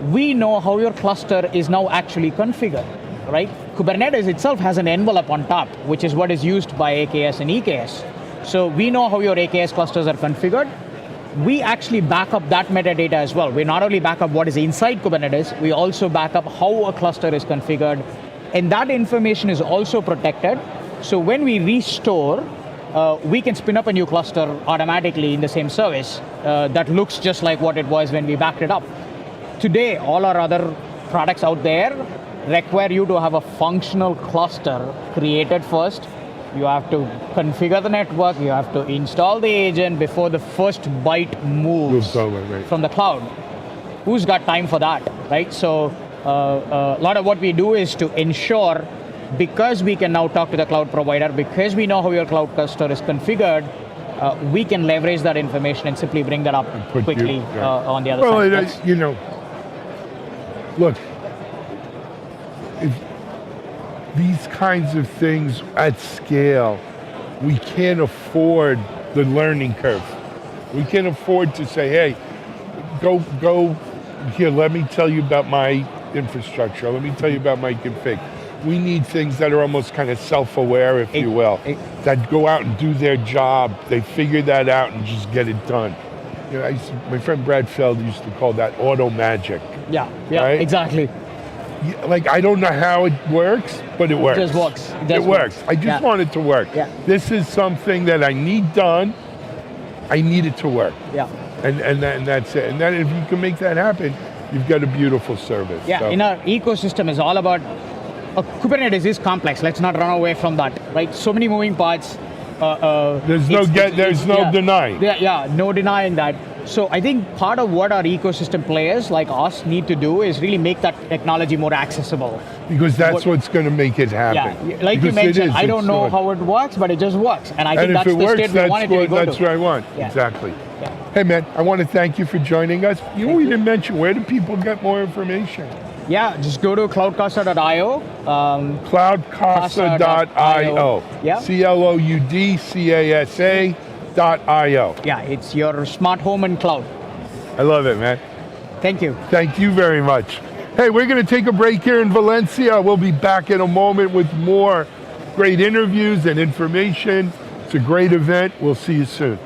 we know how your cluster is now actually configured, right? Kubernetes itself has an envelope on top, which is what is used by AKS and EKS. So we know how your AKS clusters are configured. We actually back up that metadata as well. We not only back up what is inside Kubernetes, we also back up how a cluster is configured. And that information is also protected. So when we restore, we can spin up a new cluster automatically in the same service that looks just like what it was when we backed it up. Today, all our other products out there require you to have a functional cluster created first. You have to configure the network, you have to install the agent before the first byte moves from the cloud. Who's got time for that, right? So a lot of what we do is to ensure, because we can now talk to the cloud provider, because we know how your cloud cluster is configured, we can leverage that information and simply bring that up quickly on the other side. Well, you know, look, if these kinds of things at scale, we can't afford the learning curve. We can't afford to say, hey, go here, let me tell you about my infrastructure, let me tell you about my config. We need things that are almost kind of self-aware, if you will, that go out and do their job. They figure that out and just get it done. You know, my friend Brad Feld used to call that auto magic. Yeah, right? Exactly. Like, I don't know how it works, but it works. It just works. It works. I just want it to work. Yeah. This is something that I need done. I need it to work. Yeah. And that's it. And then if you can make that happen, you've got a beautiful service. Yeah, So, in our ecosystem is all about, Kubernetes is complex. Let's not run away from that, right? So many moving parts. there's no denying. Yeah, no denying that. So I think part of what our ecosystem players like us need to do is really make that technology more accessible. Because that's what's going to make it happen. Yeah, like because you mentioned, I it's don't know not. how it works, but it just works. And I think that's the state we wanted to go That's to. what I want. Yeah. Exactly. Yeah. Hey, man, I want to thank you for joining us. You know, we didn't mention, where do people get more information? Yeah, just go to cloudcasa.io. Cloudcasa.io. Yeah. CLOUDCASA.io. Yeah, it's your smart home and cloud. I love it, man. Thank you. Thank you very much. Hey, we're going to take a break here in Valencia. We'll be back in a moment with more great interviews and information. It's a great event. We'll see you soon.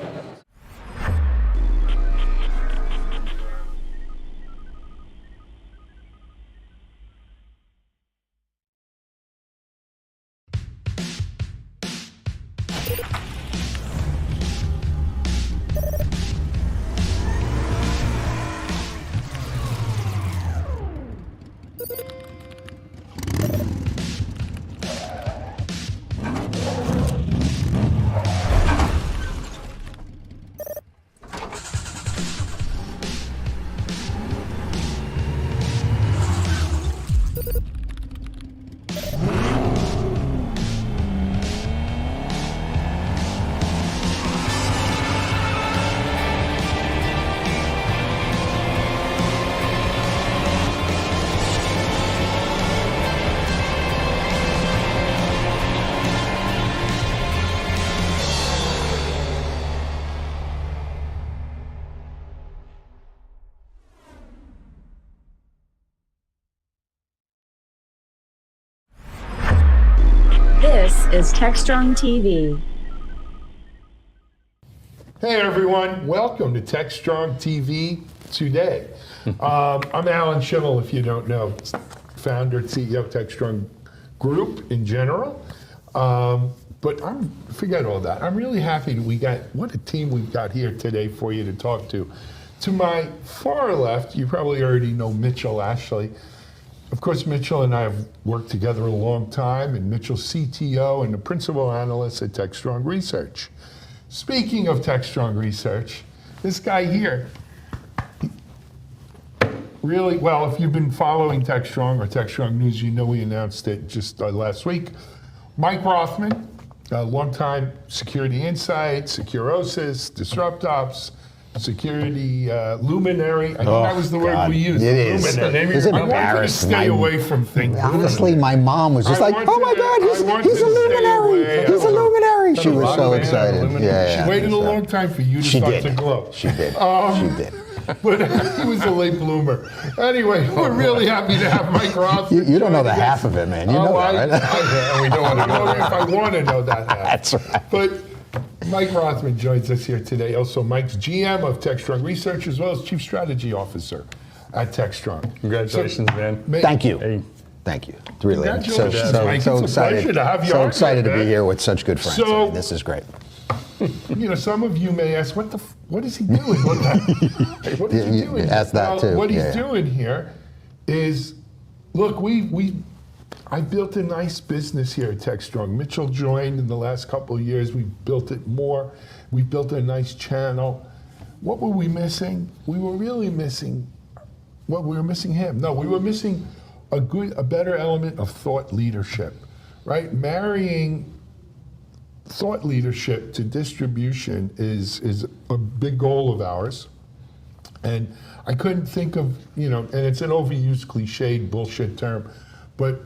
is Techstrong TV. Hey everyone, welcome to Techstrong TV today. I'm Alan Schimmel, if you don't know, founder and CEO of Techstrong Group in general. But forget all that. I'm really happy that what a team we've got here today for you to talk to. To my far left, you probably already know Mitchell Ashley. Of course, Mitchell and I have worked together a long time, and Mitchell's CTO and the principal analyst at Techstrong Research. Speaking of Techstrong Research, this guy here, really, well, if you've been following Techstrong or Techstrong News, you know we announced it just last week. Mike Rothman, a longtime security insight, Securosis, Disrupt Ops, security luminary. I think that was the word we used. It is. Luminary. It's I wanted to embarrassing. stay away from things. Honestly, my mom was just like, "Oh my God, he's a luminary! He's a luminary!" She was so excited. She waited a long time for you to start to glow. She did. She did. But he was a late bloomer. Anyway, we're really happy to have Mike Rothman. You don't know the half of it, man. You know that, right? We don't want to know if I want to know that half. That's right. But Mike Rothman joins us here today. Also, Mike's GM of Techstrong Research, as well as Chief Strategy Officer at Techstrong. Congratulations, man. Thank you. Hey. Thank you. It's really Congratulations, Mike. so It's a pleasure to have you so on excited here, to be man. here with such good friends. So- I mean, this is great. You know, some of you may ask, what is he doing? What is he doing? Ask that too. What he's Yeah. doing here is, look, I built a nice business here at Techstrong. Mitchell joined in the last couple of years. We built it more. We built a nice channel. What were we missing? We were really missing, we were missing him. No, we were missing a better element of thought leadership, right? Marrying thought leadership to distribution is a big goal of ours. And I couldn't think of, and it's an overused, cliched, bullshit term, but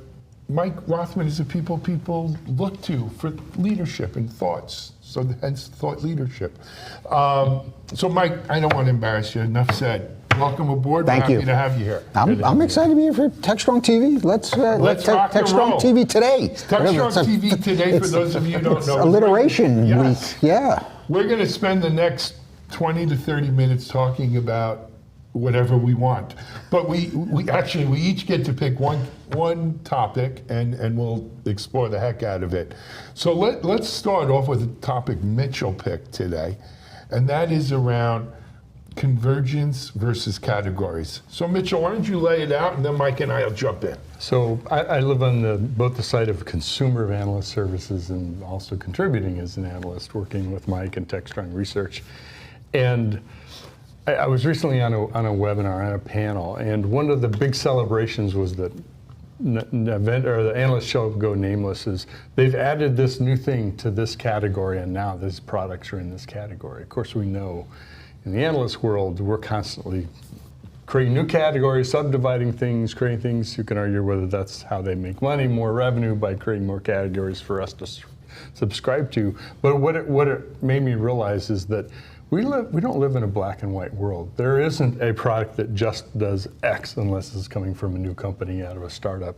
Mike Rothman is a people look to for leadership and thoughts. So hence thought leadership. So Mike, I don't want to embarrass you. Enough said. Welcome aboard. Thank We're you. happy to have you here. I'm excited to be here for Techstrong TV. Let's rock and Techstrong roll. TV today. Techstrong TV today, for those of you who don't It's know. alliteration Yes. week. Yeah. We're going to spend the next 20 to 30 minutes talking about whatever we want. But we each get to pick one topic and we'll explore the heck out of it. So let's start off with a topic Mitchell picked today, and that is around convergence versus categories. So Mitchell, why don't you lay it out, and then Mike and I will jump in. So I live on both the side of consumer of analyst services and also contributing as an analyst, working with Mike and Techstrong Research. And I was recently on a webinar, on a panel, and one of the big celebrations was that the analyst shall go nameless, is they've added this new thing to this category, and now these products are in this category. Of course, we know in the analyst world, we're constantly creating new categories, subdividing things, creating things. You can argue whether that's how they make money, more revenue by creating more categories for us to subscribe to. But what it made me realize is that we don't live in a black and white world. There isn't a product that just does X unless it's coming from a new company out of a startup.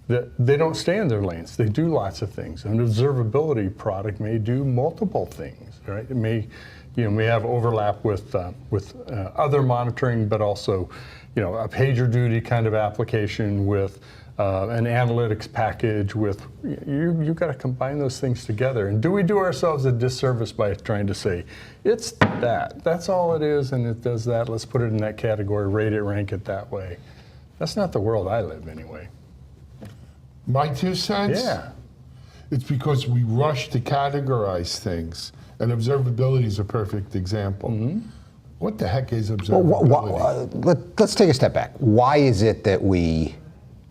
They don't stay in their lanes. They do lots of things. An observability product may do multiple things, right? It may have overlap with other monitoring, but also, a PagerDuty kind of application with an analytics package with, you've got to combine those things together. And do we do ourselves a disservice by trying to say, it's that's all it is, and it does that, let's put it in that category, rate it, rank it that way. That's not the world I live anyway. My 2 cents? Yeah. It's because we rush to categorize things, and observability is a perfect example. Mm-hmm. What the heck is observability? Let's take a step back. Why is it that we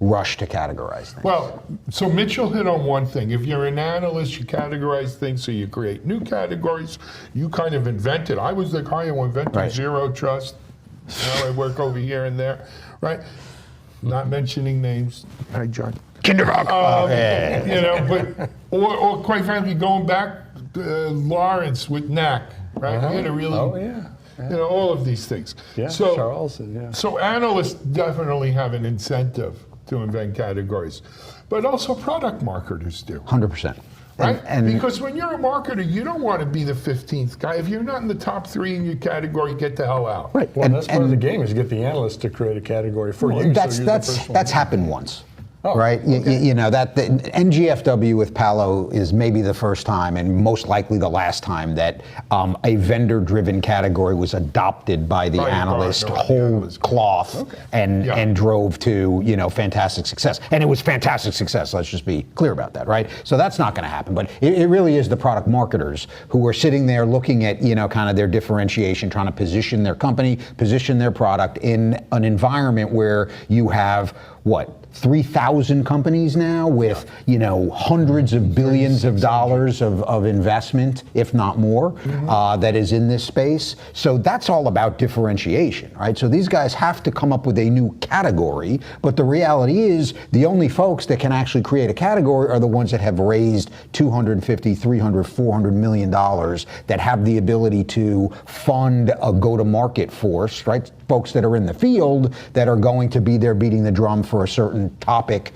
rush to categorize things? Well, so Mitchell hit on one thing. If you're an analyst, you categorize things, so you create new categories. You kind of invented. I was the guy who invented Zero Trust. Now I work over here and there, right? Not mentioning names. Hi, John. Kindergarten. But or quite frankly, going back, Lawrence with NAC, right? We had a really, all of these things. Yeah, so, Charles, yeah. So analysts definitely have an incentive to invent categories, but also product marketers do. 100%. Right? And because when you're a marketer, you don't want to be the 15th guy. If you're not in the top 3 in your category, get the hell out. right. Well, that's part of the game is get the analyst to create a category for you. That's happened once. Oh, right? okay. You know, that the NGFW with Palo is maybe the first time and most likely the last time that a vendor-driven category was adopted by the analyst whole cloth and drove to, you know, fantastic success. And it was fantastic success, let's just be clear about that, right? So that's not going to happen. But it really is the product marketers who are sitting there looking at, you know, kind of their differentiation, trying to position their company, position their product in an environment where you have, what, 3,000 companies now with, you know, hundreds of billions of dollars of investment, if not more, that is in this space. So that's all about differentiation, right? So these guys have to come up with a new category, but the reality is the only folks that can actually create a category are the ones that have raised $250, $300, $400 million that have the ability to fund a go-to-market force, right? Folks that are in the field that are going to be there beating the drum for a certain topic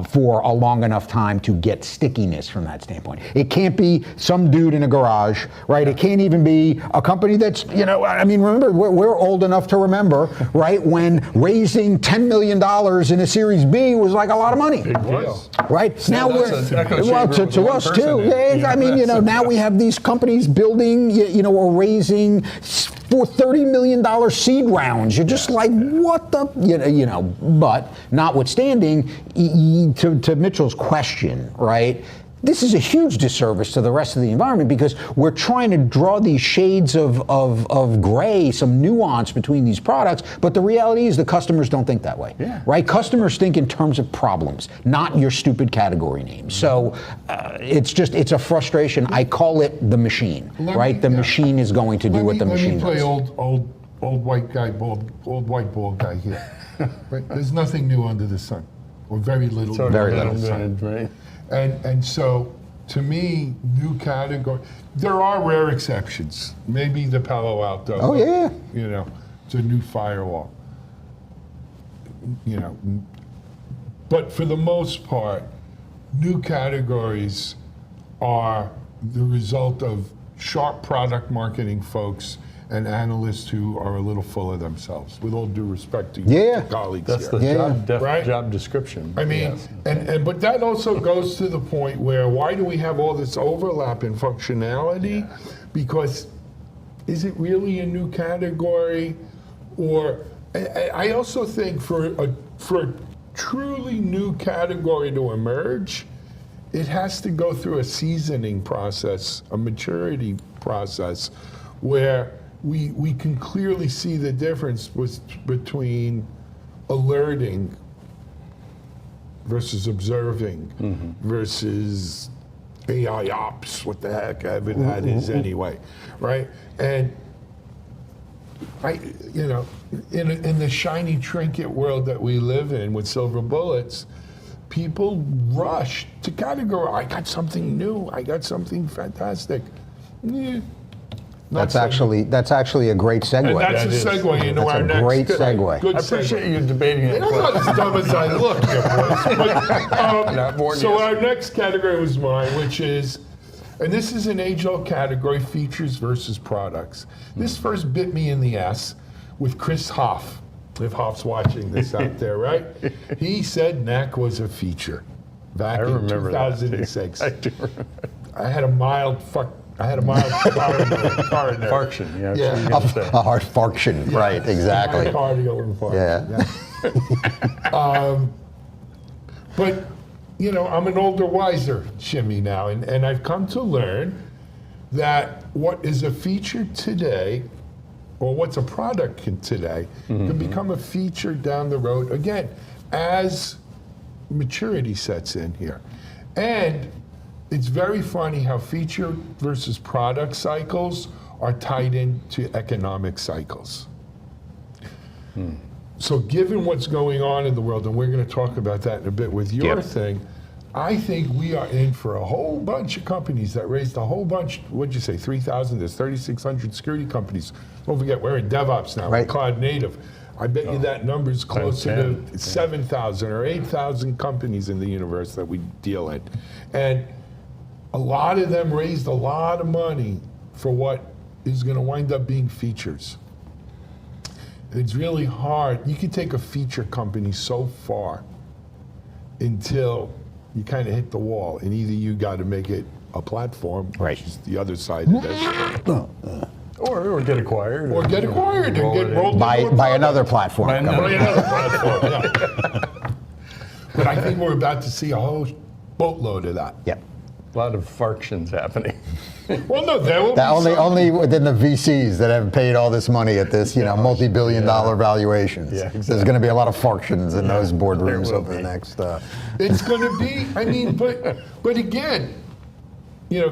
for a long enough time to get stickiness from that standpoint. It can't be some dude in a garage, right? It can't even be a company that's, you know, I mean, remember, we're old enough to remember, right, when raising $10 million in a Series B was like a lot of money. Big deal. Right? So now to us too. Yeah, I mean, you know, now we have these companies building, you know, or raising for $30 million seed rounds. You're just like, what the, you know, but notwithstanding, to Mitchell's question, right? This is a huge disservice to the rest of the environment because we're trying to draw these shades of gray, some nuance between these products, but the reality is the customers don't think that way, right? Customers think in terms of problems, not your stupid category names. So it's a frustration. I call it the machine, right? The machine is going to do what the machine does. Let me play old white guy, old white bald guy here. Right? There's nothing new under the sun, or very little. Very little. Right? And so, to me, new category. There are rare exceptions. Maybe the Palo Alto. Oh yeah. You know, it's a new firewall. You know, but for the most part, new categories are the result of sharp product marketing folks and analysts who are a little full of themselves, with all due respect to your colleagues That's here. the job description. I mean, but that also goes to the point where why do we have all this overlap in functionality? Because is it really a new category? Or I also think for a truly new category to emerge, it has to go through a seasoning process, a maturity process, where we can clearly see the difference between alerting versus observing versus AI ops, what the heck ever that is anyway, right? And you know, in the shiny trinket world that we live in with silver bullets, people rush to categorize. I got something new. I got something fantastic. That's actually a great segue. And that's a segue into our next. Great segue. Good I appreciate you debating it. I'm not as dumb as I look, boys. So our next category was mine, which is, and this is an age-old category: features versus products. This first bit me in the ass with Chris Hoff. If Hoff's watching this out there, right? He said NAC was a feature back in 2006. I do remember. I had a mild car in there. Farction, A hard farction, right, exactly. Cardio infarction. But, you know, I'm an older, wiser shimmy now, and I've come to learn that what is a feature today, or what's a product today, can become a feature down the road, again, as maturity sets in here. And it's very funny how feature versus product cycles are tied into economic cycles. So given what's going on in the world, and we're going to talk about that in a bit with your thing, I think we are in for a whole bunch of companies that raised a whole bunch, what'd you say, 3,000, there's 3,600 security companies. Don't forget, we're in DevOps now, we're cloud native. I bet you that number's closer to 7,000 or 8,000 companies in the universe that we deal in. And a lot of them raised a lot of money for what is going to wind up being features. It's really hard. You can take a feature company so far until you kind of hit the wall, and either you got to make it a platform, right, which is the other side of that. Or get acquired. Or get acquired and get rolled by another platform. By another platform, yeah. But I think we're about to see a whole boatload of that. Yep. A lot of functions happening. Well, no, there will be only within the VCs that have paid all this money at this, multi-billion-dollar valuations. Yeah, exactly. There's going to be a lot of functions in those boardrooms over the next. It's going to be. I mean, but again,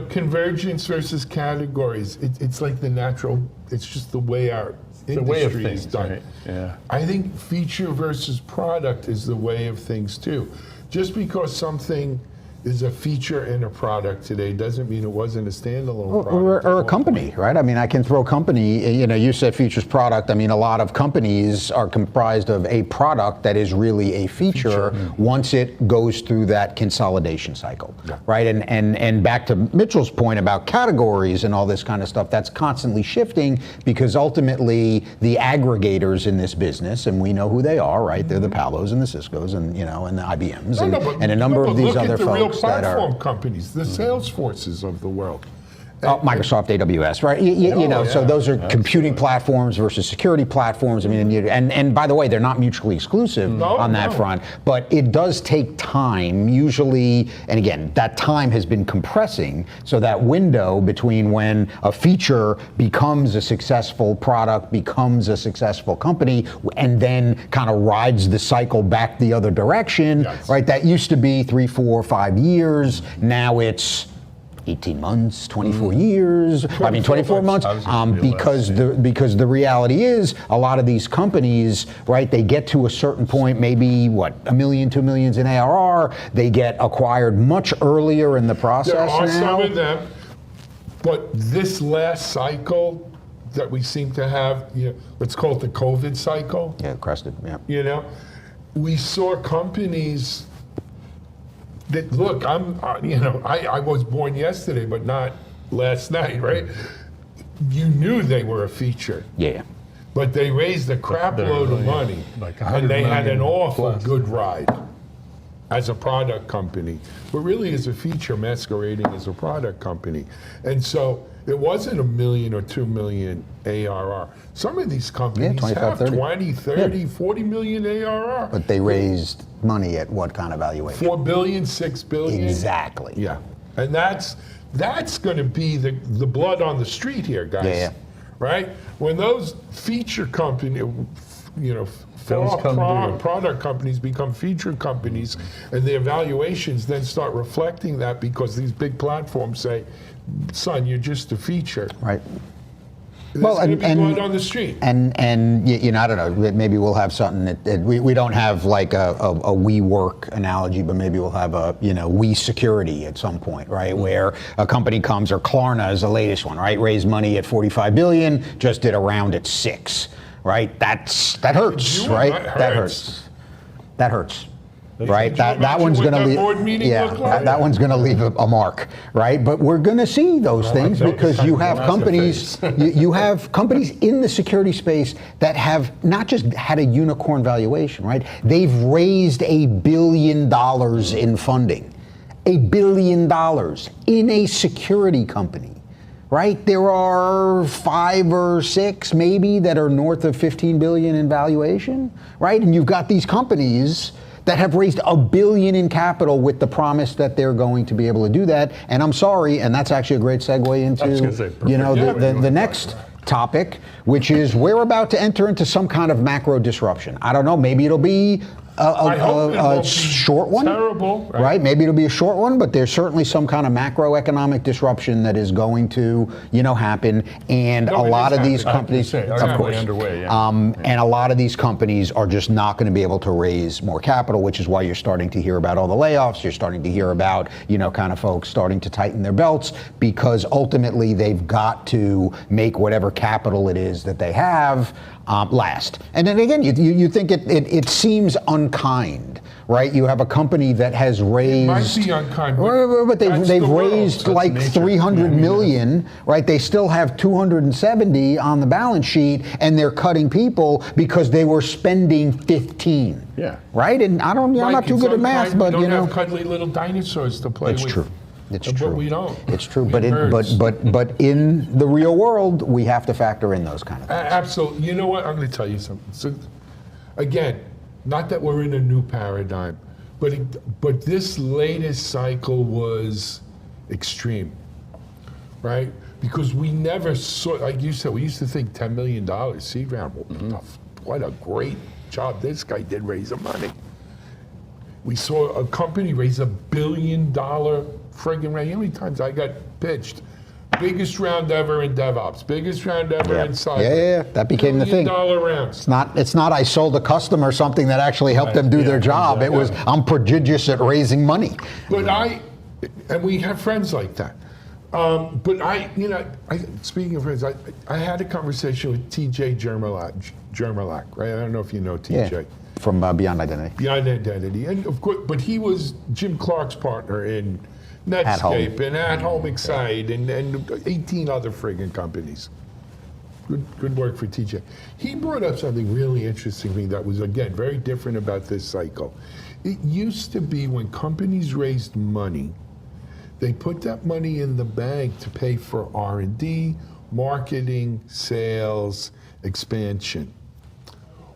convergence versus categories. It's like the natural. It's just the way our industry is done. Right? Yeah. I think feature versus product is the way of things too. Just because something is a feature in a product today doesn't mean it wasn't a standalone product. Or a company, right? I mean, I can throw company, you said features product. I mean, a lot of companies are comprised of a product that is really a feature once it goes through that consolidation cycle, right? And back to Mitchell's point about categories and all this kind of stuff, that's constantly shifting because ultimately the aggregators in this business, and we know who they are, right? They're the Palos and the Ciscos and, and the IBMs and a number of these other folks that are companies, the Salesforces of the world. Microsoft, AWS, right? So those are computing platforms versus security platforms. I mean, and by the way, they're not mutually exclusive on that front, but it does take time, usually, and again, that time has been compressing, so that window between when a feature becomes a successful product, becomes a successful company, and then kind of rides the cycle back the other direction, right? That used to be 3, 4, 5 years. Now it's 18 months, 24 years, 24 months, because the reality is a lot of these companies, right, they get to a certain point, maybe $1 million, $2 million in ARR, they get acquired much earlier in the process. There are now. some of them, but this last cycle that we seem to have, let's call it the COVID cycle. Yeah, crested, yeah. We saw companies that, look, I was born yesterday, but not last night, right? You knew they were a feature. Yeah. But they raised a crap load of money, and they had an awful good ride as a product company, but really as a feature masquerading as a product company. And so it wasn't $1 million or $2 million ARR. Some of these companies 25, have 30. 20, 30, 40 million ARR. But they raised money at what kind of valuation? 4 billion, 6 billion. Exactly. Yeah. And that's going to be the blood on the street here, guys. Yeah. Right? When those feature companies, product companies become feature companies, and their valuations then start reflecting that because these big platforms say, son, you're just a feature. Right. Well, and blood on the street. And I don't know, maybe we'll have something that we don't have like a WeWork analogy, but maybe we'll have a WeSecurity at some point, right? Where a company comes, or Klarna is the latest one, right? Raised money at 45 billion, just did a round at 6, right? That hurts, right? That hurts. Right, that one's going to leave. That one's going to leave a mark, right? But we're going to see those things because you have companies. You have companies in the security space that have not just had a unicorn valuation, right? They've raised $1 billion in funding, $1 billion in a security company. Right, there are 5 or 6 maybe that are north of 15 billion in valuation, right? And you've got these companies that have raised $1 billion in capital with the promise that they're going to be able to do that. And I'm sorry, and that's actually a great segue into the next topic, which is we're about to enter into some kind of macro disruption. I don't know, maybe it'll be a short one, terrible, right? Maybe it'll be a short one, but there's certainly some kind of macroeconomic disruption that is going to, happen. And a lot of these companies, of course, and a lot of these companies are just not going to be able to raise more capital, which is why you're starting to hear about all the layoffs. You're starting to hear about, kind of folks starting to tighten their belts because ultimately they've got to make whatever capital it is that they have last. And then again, you think it seems unkind, right? You have a company that has raised. Might be unkind, but they've the world. raised That's like nature. 300 million, right? They still have 270 on the balance sheet, and they're cutting people because they were spending 15. Yeah. Right? And I'm not too good at math, but we don't have cuddly little dinosaurs to play with. it's true. It's But true. we don't. It's true. We nerds. But in the real world, we have to factor in those kind of things. Absolutely. You know what? I'm going to tell you something. So, again, not that we're in a new paradigm, but this latest cycle was extreme, right? Because we never saw, like you said, we used to think $10 million seed round. What a great job this guy did raising money. We saw a company raise $1 billion friggin' round. How many times I got pitched? Biggest round ever in DevOps. Biggest round ever in cyber. Yeah. That became the thing. $1 billion rounds. It's not I sold a customer something that actually helped them do their job. It was I'm prodigious at raising money. But and we have friends like that. Speaking of friends, I had a conversation with TJ Jermalack, right? I don't know if you know TJ. Yeah. From Beyond Identity. Beyond Identity, and of course, but he was Jim Clark's partner in At Home. Netscape and At Home Excite and 18 other friggin' companies. Good work for TJ. He brought up something really interesting to me that was, again, very different about this cycle. It used to be when companies raised money, they put that money in the bank to pay for R&D, marketing, sales, expansion.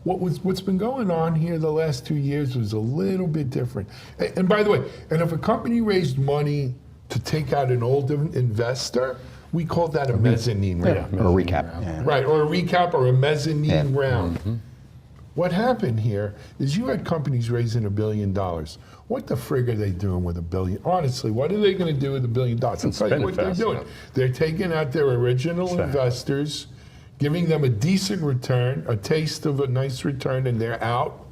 What's been going on here the last 2 years was a little bit different. And by the way, and if a company raised money to take out an old investor, we call that a mezzanine round. Or a recap. Yeah. Right, or a recap or a mezzanine round. What happened here is you had companies raising $1 billion. What the frig are they doing with $1 billion? Honestly, what are they going to do with $1 billion? I'll tell you what they're doing. They're taking out their original investors, giving them a decent return, a taste of a nice return, and they're out,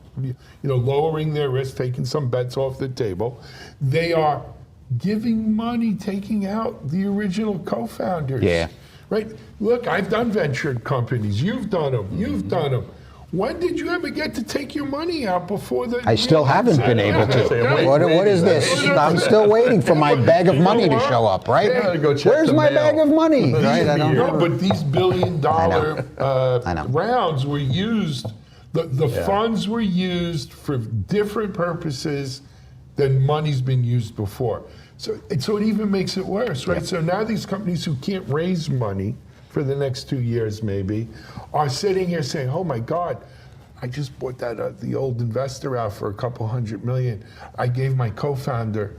lowering their risk, taking some bets off the table. They are giving money, taking out the original co-founders. Yeah. Right? Look, I've done venture companies. You've done them. You've done them. When did you ever get to take your money out before the... I still haven't been able to. What is this? I'm still waiting for my bag of money to show up, right? Where's my bag of money? Right? I don't know. But these $1 billion rounds were used, the funds were used for different purposes than money's been used before. So it even makes it worse, right? So now these companies who can't raise money for the next 2 years maybe, are sitting here saying, oh my God, I just bought that the old investor out for $200 million. I gave my co-founder,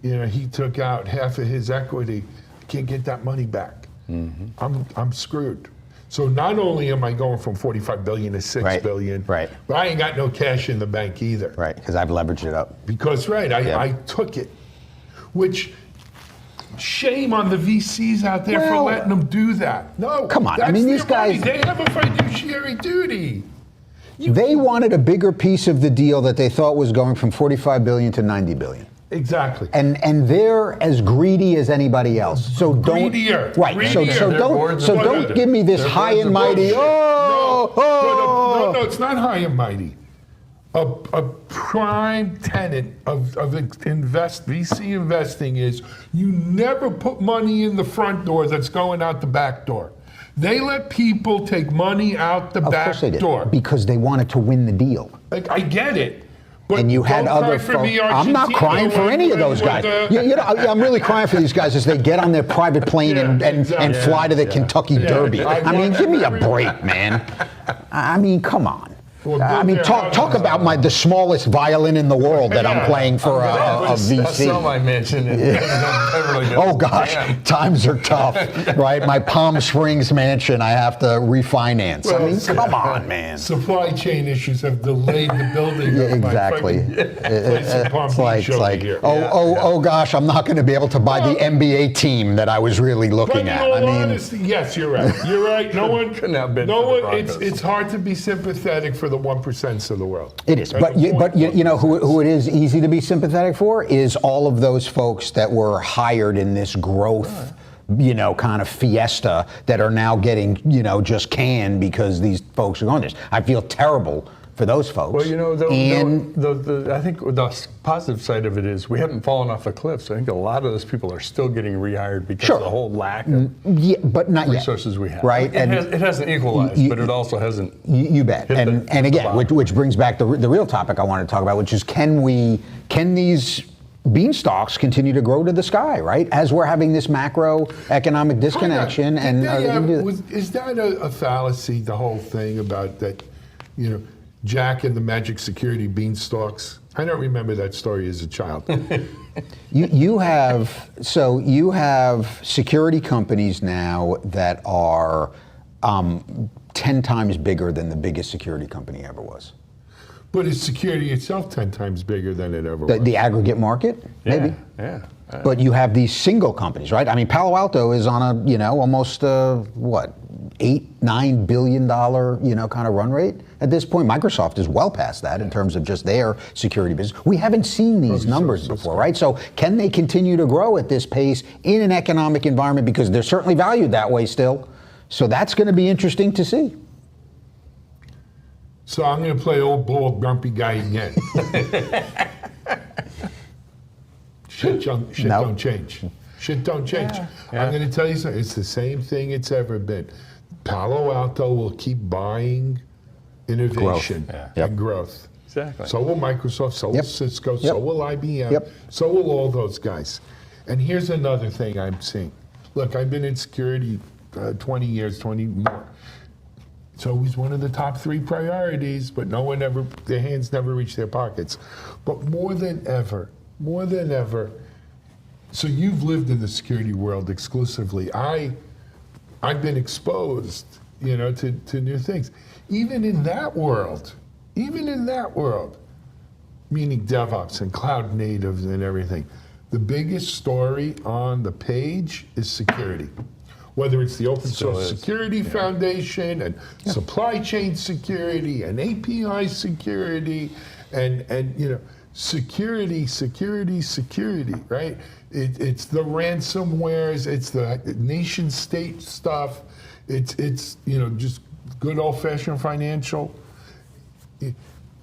he took out half of his equity. I can't get that money back. I'm screwed. So not only am I going from 45 billion to 6 billion, but I ain't got no cash in the bank either. Right, because I've leveraged it up. Because I took it, which shame on the VCs out there for letting them do that. No, come on. That's I mean, these guys, money. They have a fiduciary duty. They wanted a bigger piece of the deal that they thought was going from 45 billion to 90 billion. Exactly. And they're as greedy as anybody else. So don't greedier. Right. Greedier. So don't give me this high and mighty. No, it's not high and mighty. A prime tenet of VC investing is you never put money in the front door that's going out the back door. They let people take money out the back door. Because they wanted to win the deal. Like, I get it. But and you had other folks. I'm not crying for any of those guys. I'm really crying for these guys as they get on their private plane and fly to the Kentucky Derby. I mean, give me a break, man. I mean, come on. I mean, talk about the smallest violin in the world that I'm playing for a VC. I saw my mansion in Beverly Hills. Oh gosh, times are tough, right? My Palm Springs mansion, I have to refinance. Well, I mean, come on, man. Supply chain issues have delayed the building. Yeah, exactly. It's like, oh gosh, I'm not going to be able to buy the NBA team that I was really looking at. I mean, honesty, yes, you're right. You're right. No one. It's hard to be sympathetic for the 1% of the world. It is, but you know who it is easy to be sympathetic for is all of those folks that were hired in this growth, kind of fiesta that are now getting, just canned because these folks are going this. I feel terrible for those folks. Well, you know, and I think the positive side of it is we haven't fallen off a cliff. So I think a lot of those people are still getting rehired because of the whole lack of but not resources we have. Right? It hasn't equalized, but it also hasn't. You bet. And again, which brings back the real topic I wanted to talk about, which is can these beanstalks continue to grow to the sky, right? As we're having this macroeconomic disconnection, is that a fallacy? The whole thing about that, Jack and the magic security beanstalks. I don't remember that story as a child. you have security companies now that are 10 times bigger than the biggest security company ever was. But is security itself 10 times bigger than it ever was? The aggregate market, maybe. Yeah. But you have these single companies, right? I mean, Palo Alto is on a, almost $8-9 billion, kind of run rate at this point. Microsoft is well past that in terms of just their security business. We haven't seen these numbers before, right? So can they continue to grow at this pace in an economic environment? Because they're certainly valued that way still. So that's going to be interesting to see. So I'm going to play old bald grumpy guy again. Shit don't change. Shit don't change. Yeah. I'm going to tell you something. It's the same thing it's ever been. Palo Alto will keep buying innovation and growth. Exactly. So will Microsoft, so will Cisco, so will IBM, so will all those guys. And here's another thing I'm seeing. Look, I've been in security 20 years, 20 more. It's always one of the top 3 priorities, but their hands never reach their pockets. But more than ever, so you've lived in the security world exclusively. I've been exposed, to new things. Even in that world, meaning DevOps and cloud natives and everything, the biggest story on the page is security. Whether it's the Open Source Security Foundation and supply chain security and API security and security, right? It's the ransomwares, it's the nation state stuff, it's just good old-fashioned financial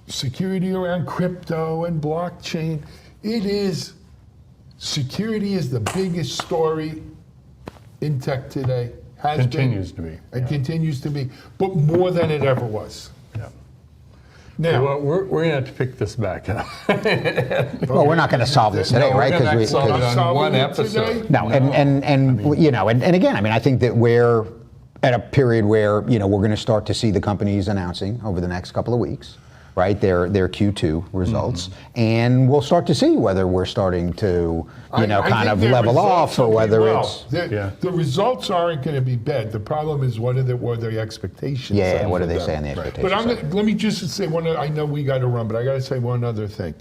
security around crypto and blockchain. Security is the biggest story in tech today. Continues to be. And continues to be, but more than it ever was. Yeah. Now, well, we're going to have to pick this back up. Well, we're not going to solve this today, right? We're going to solve it on one episode. No, and again, I mean, I think that we're at a period where, we're going to start to see the companies announcing over the next couple of weeks, right, their Q2 results, and we'll start to see whether we're starting to, kind of level off, or whether it's the results aren't going to be bad. The problem is what are the expectations? Yeah, what are they saying the expectations? But let me just say I know we got to run, but I got to say one other thing.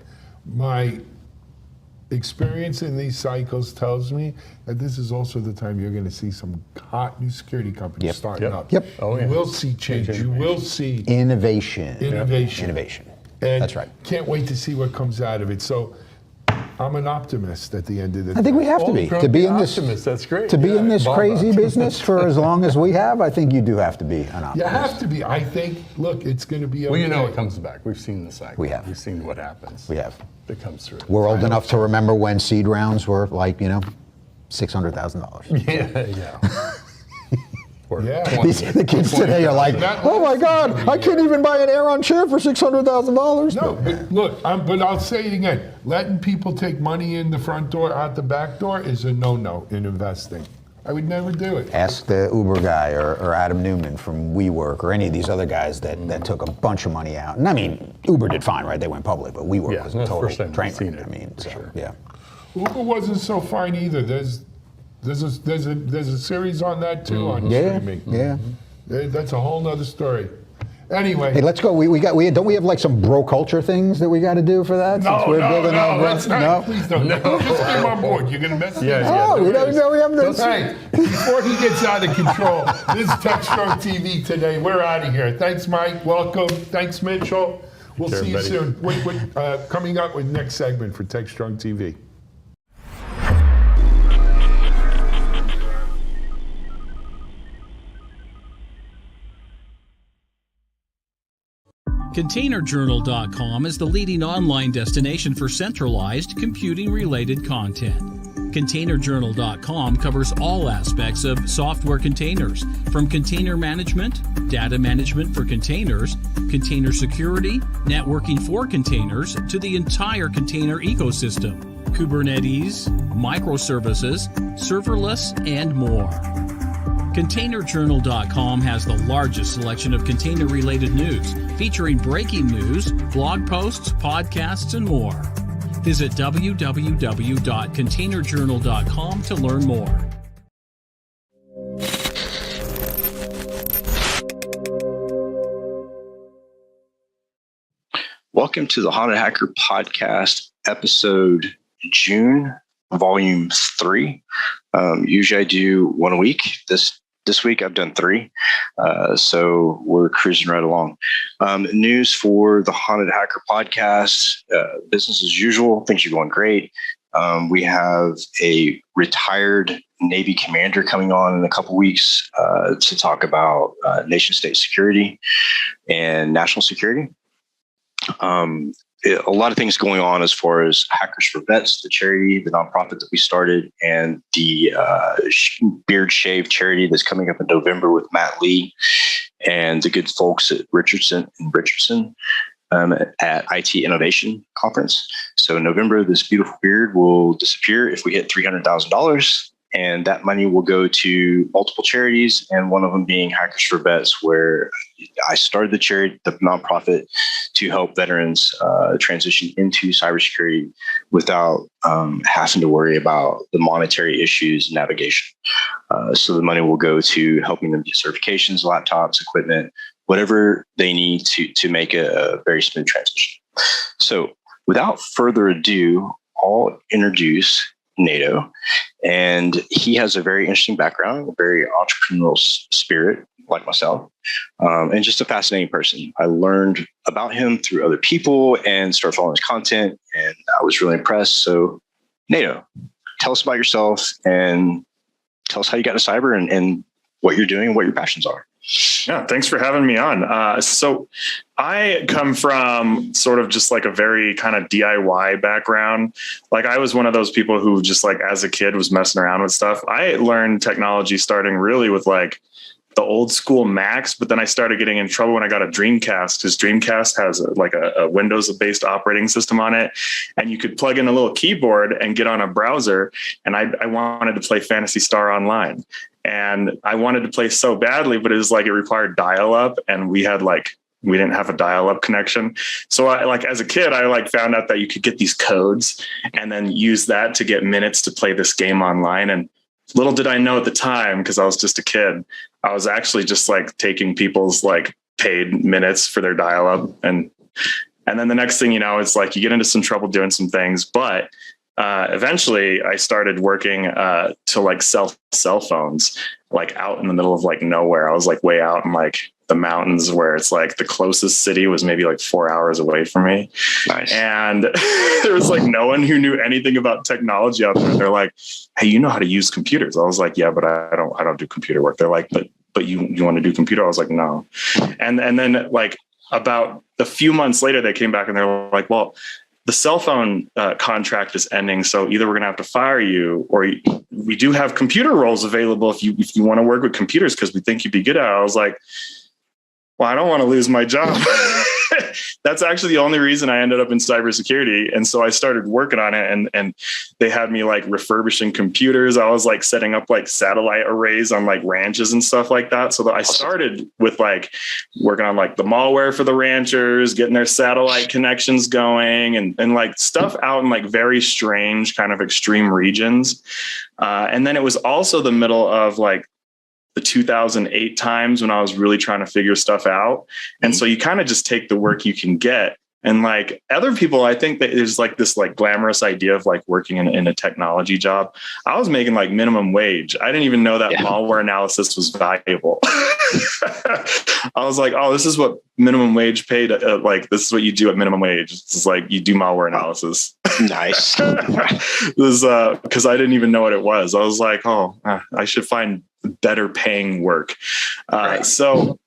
My experience in these cycles tells me that this is also the time you're going to see some hot new security companies starting up. Yep. You will see change. You will see innovation. And that's right. Can't wait to see what comes out of it. So I'm an optimist at the end of the day. I think we have to be. To be in this, that's great. To be in this crazy business for as long as we have, I think you do have to be an optimist. You have to be. I think, look, it's going to be okay. Well, it comes back. We've seen the cycle. We have. We've seen what happens. We have. That comes through. We're old enough to remember when seed rounds were like, $600,000. Yeah. The kids today are like, oh my God, I can't even buy an Aeron chair for $600,000. No, but look, but I'll say it again. Letting people take money in the front door, out the back door is a no-no in investing. I would never do it. Ask the Uber guy or Adam Newman from WeWork or any of these other guys that took a bunch of money out. And I mean, Uber did fine, right? They went public, but WeWork was a total train wreck. I mean, Uber wasn't so fine either. There's a series on that too on streaming. Yeah. That's a whole nother story. Anyway. Hey, let's go. Don't we have like some bro culture things that we got to do for that? No, let's not. Please don't. No. Just came on board. You're going to mess me up. We don't know we have this. Hey, before he gets out of control, this is Techstrong TV today. We're out of here. Thanks, Mike. Welcome. Thanks, Mitchell. We'll see you soon. Coming up with next segment for Techstrong TV. ContainerJournal.com is the leading online destination for centralized computing-related content. ContainerJournal.com covers all aspects of software containers, from container management, data management for containers, container security, networking for containers, to the entire container ecosystem, Kubernetes, microservices, serverless, and more. ContainerJournal.com has the largest selection of container-related news, featuring breaking news, blog posts, podcasts, and more. Visit www.containerjournal.com to learn more. Welcome to the Haunted Hacker Podcast, episode June, volume 3. Usually I do one a week. This week I've done 3, so we're cruising right along. News for the Haunted Hacker Podcast, business as usual. Things are going great. We have a retired Navy commander coming on in a couple weeks to talk about nation-state security and national security. A lot of things going on as far as Hackers for Vets, the charity, the nonprofit that we started, and the Beard Shave charity that's coming up in November with Matt Lee and the good folks at Richardson at IT Innovation Conference. So in November, this beautiful beard will disappear if we hit $300,000. And that money will go to multiple charities, and one of them being Hackers for Vets, where I started the charity, the nonprofit, to help veterans transition into cybersecurity without having to worry about the monetary issues and navigation. So the money will go to helping them get certifications, laptops, equipment, whatever they need to make a very smooth transition. So without further ado, I'll introduce NATO, and he has a very interesting background, a very entrepreneurial spirit, like myself, and just a fascinating person. I learned about him through other people and started following his content, and I was really impressed. So, NATO, tell us about yourself and tell us how you got into cyber and what you're doing and what your passions are. Yeah, thanks for having me on. So I come from sort of just like a very kind of DIY background. Like I was one of those people who just like as a kid was messing around with stuff. I learned technology starting really with like the old school Macs, but then I started getting in trouble when I got a Dreamcast, because Dreamcast has a Windows-based operating system on it, and you could plug in a little keyboard and get on a browser. And I wanted to play Phantasy Star Online, and I wanted to play so badly, but it was like it required dial-up, and we didn't have a dial-up connection. So I as a kid, I found out that you could get these codes and then use that to get minutes to play this game online. And little did I know at the time, because I was just a kid, I was actually just taking people's paid minutes for their dial-up. And then the next thing you know, it's you get into some trouble doing some things. But eventually I started working to sell cell phones out in the middle of nowhere. I was way out in the mountains, where it's the closest city was maybe 4 hours away from me. Nice. And there was no one who knew anything about technology out there. They're like, "Hey, you know how to use computers?" I was like, "Yeah, but I don't do computer work." They're like, but you want to do computer? I was like, "No." And then about a few months later, they came back and they're like, "Well, the cell phone contract is ending, so either we're going to have to fire you, or we do have computer roles available if you want to work with computers, because we think you'd be good at it." I was like, well, I don't want to lose my job. That's actually the only reason I ended up in cybersecurity. And so I started working on it, and they had me refurbishing computers. I was setting up satellite arrays on ranches and stuff like that. So that I started with working on the malware for the ranchers, getting their satellite connections going, and stuff out in very strange kind of extreme regions. And then it was also the middle of the 2008 times when I was really trying to figure stuff out. And so you kind of just take the work you can get. And other people, I think that there's this glamorous idea of working in a technology job. I was making minimum wage. I didn't even know that malware analysis was valuable. I was like, oh, this is what minimum wage paid. This is what you do at minimum wage. It's you do malware analysis. Nice. It was because I didn't even know what it was. I was like, oh, I should find better paying work. Right. So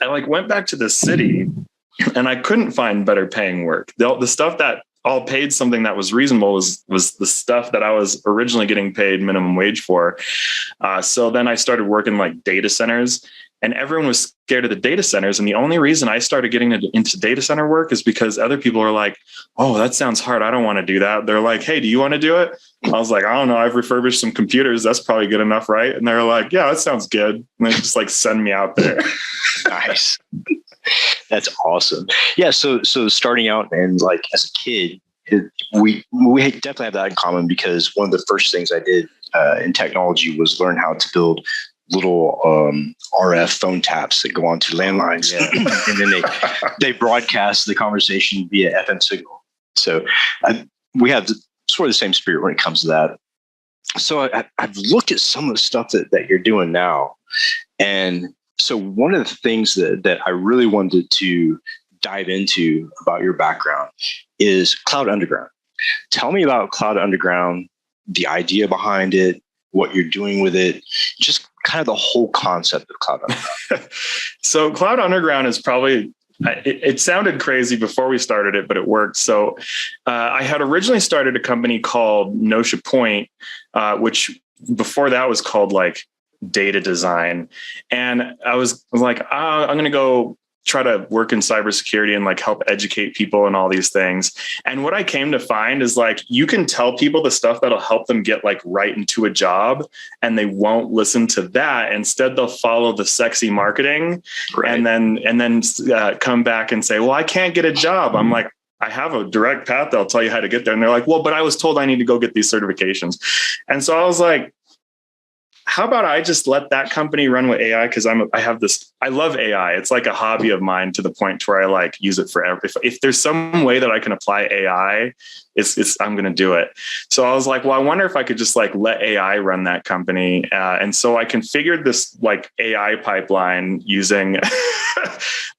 I went back to the city, and I couldn't find better paying work. The stuff that all paid something that was reasonable was the stuff that I was originally getting paid minimum wage for. So then I started working like data centers, and everyone was scared of the data centers. And the only reason I started getting into data center work is because other people are like, oh, that sounds hard. I don't want to do that. They're like, hey, do you want to do it? I was like, I don't know. I've refurbished some computers. That's probably good enough, right? And they're like, yeah, that sounds good. And they just like send me out there. Nice. That's awesome. Yeah. So starting out and like as a kid, we definitely have that in common, because one of the first things I did in technology was learn how to build little RF phone taps that go onto landlines, and then they broadcast the conversation via FM signal. So we have sort of the same spirit when it comes to that. So I've looked at some of the stuff that you're doing now, and so one of the things that I really wanted to dive into about your background is Cloud Underground. Tell me about Cloud Underground, the idea behind it, what you're doing with it, just kind of the whole concept of Cloud Underground. So Cloud Underground is probably, it sounded crazy before we started it, but it worked. So I had originally started a company called Notia Point, which before that was called like Data Design. And I was like, I'm going to go try to work in cybersecurity and like help educate people and all these things. And what I came to find is like, you can tell people the stuff that'll help them get like right into a job, and they won't listen to that. Instead, they'll follow the sexy marketing, right, and then come back and say, well, I can't get a job. I'm like, I have a direct path that'll tell you how to get there. And they're like, well, but I was told I need to go get these certifications. And so I was like, how about I just let that company run with AI? Because I love AI. It's like a hobby of mine, to the point to where I like use it for if there's some way that I can apply AI, I'm going to do it. So I was like, well, I wonder if I could just like let AI run that company. And so I configured this like AI pipeline using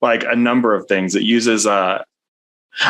like a number of things. It uses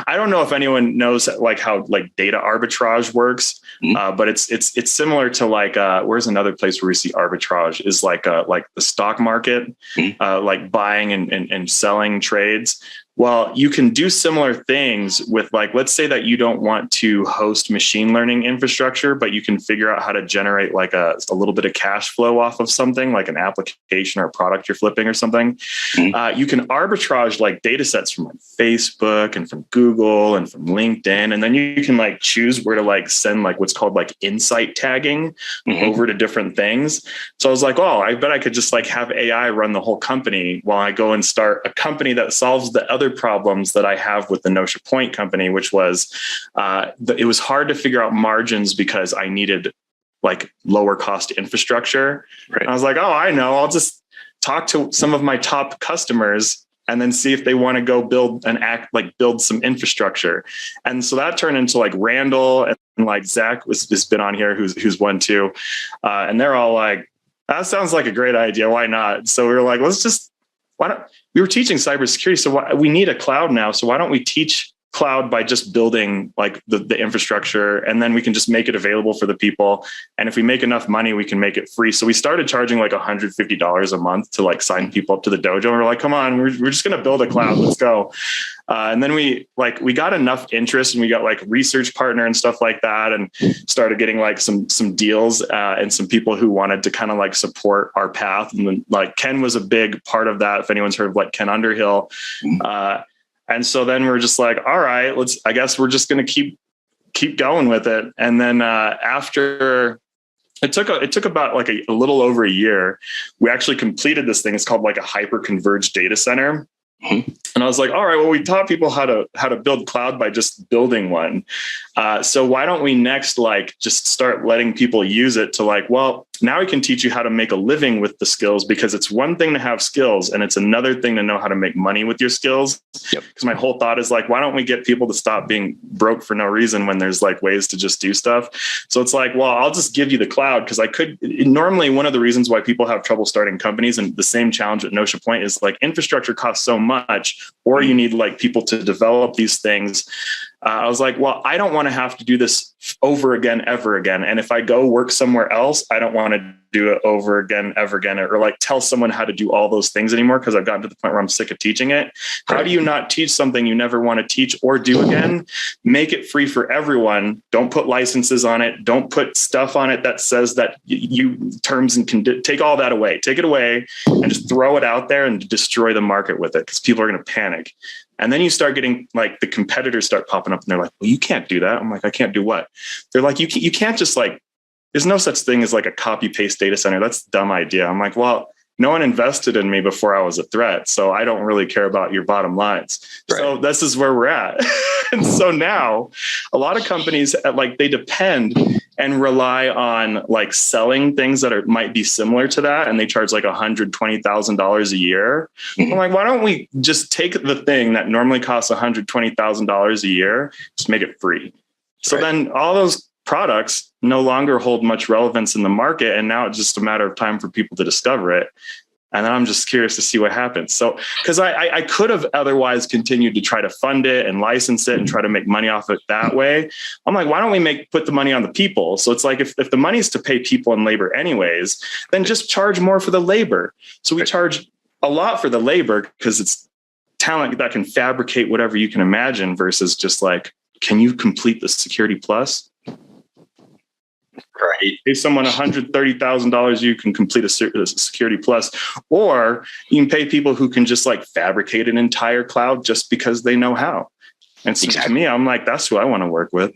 I don't know if anyone knows like how like data arbitrage works, but it's similar to like where's another place where we see arbitrage is like the stock market, like buying and selling trades. Well, you can do similar things with like, let's say that you don't want to host machine learning infrastructure, but you can figure out how to generate like a little bit of cash flow off of something like an application or a product you're flipping or something. You can arbitrage like data sets from like Facebook and from Google and from LinkedIn. And then you can like choose where to like send like what's called like insight tagging over to different things. So I was like, oh, I bet I could just like have AI run the whole company while I go and start a company that solves the other problems that I have with the Notia Point company, which was it was hard to figure out margins because I needed like lower cost infrastructure. Right. And I was like, oh, I know, I'll just talk to some of my top customers and then see if they want to go build some infrastructure. And so that turned into like Randall and like Zach has been on here, who's one too. And they're all like, that sounds like a great idea. Why not? So we were like, we were teaching cybersecurity. So we need a cloud now. So why don't we teach cloud by just building like the infrastructure, and then we can just make it available for the people. And if we make enough money, we can make it free. So we started charging like $150 a month to like sign people up to the dojo. And we're like, come on, we're just going to build a cloud. Let's go. And then we got enough interest, and we got like research partner and stuff like that, and started getting like some deals and some people who wanted to kind of like support our path. And then like Ken was a big part of that. If anyone's heard of like Ken Underhill. And so then we're just like, all right, I guess we're just going to keep going with it. And then after it took about like a little over a year, we actually completed this thing. It's called like a hyper-converged data center. And I was like, all right, well, we taught people how to build cloud by just building one. So why don't we next like just start letting people use it to like, well, now we can teach you how to make a living with the skills, because it's one thing to have skills and it's another thing to know how to make money with your skills. Because my whole thought is like, why don't we get people to stop being broke for no reason when there's like ways to just do stuff? So it's like, well, I'll just give you the cloud, because normally one of the reasons why people have trouble starting companies, and the same challenge at Notia Point, is like infrastructure costs so much, or you need like people to develop these things. I was like, well, I don't want to have to do this over again, ever again. And if I go work somewhere else, I don't want to do it over again, ever again, or like tell someone how to do all those things anymore, because I've gotten to the point where I'm sick of teaching it. How do you not teach something you never want to teach or do again? Make it free for everyone. Don't put licenses on it. Don't put stuff on it that says that you terms and take all that away. Take it away and just throw it out there and destroy the market with it, because people are going to panic. And then you start getting like the competitors start popping up and they're like, well, you can't do that. I'm like, I can't do what? They're like, you can't just like, there's no such thing as like a copy paste data center. That's a dumb idea. I'm like, well, no one invested in me before I was a threat, so I don't really care about your bottom lines. Right. So this is where we're at. And so now a lot of companies like they depend and rely on like selling things that might be similar to that. And they charge like $120,000 a year. I'm like, why don't we just take the thing that normally costs $120,000 a year, just make it free. So then all those products no longer hold much relevance in the market. And now it's just a matter of time for people to discover it. And then I'm just curious to see what happens. So, because I could have otherwise continued to try to fund it and license it and try to make money off it that way. I'm like, why don't we put the money on the people? So it's like, if the money is to pay people and labor anyways, then just charge more for the labor. So we charge a lot for the labor because it's talent that can fabricate whatever you can imagine versus just like, can you complete the Security Plus? Right. Pay someone $130,000, you can complete a Security Plus, or you can pay people who can just like fabricate an entire cloud just because they know how. And so to me, I'm like, that's who I want to work with.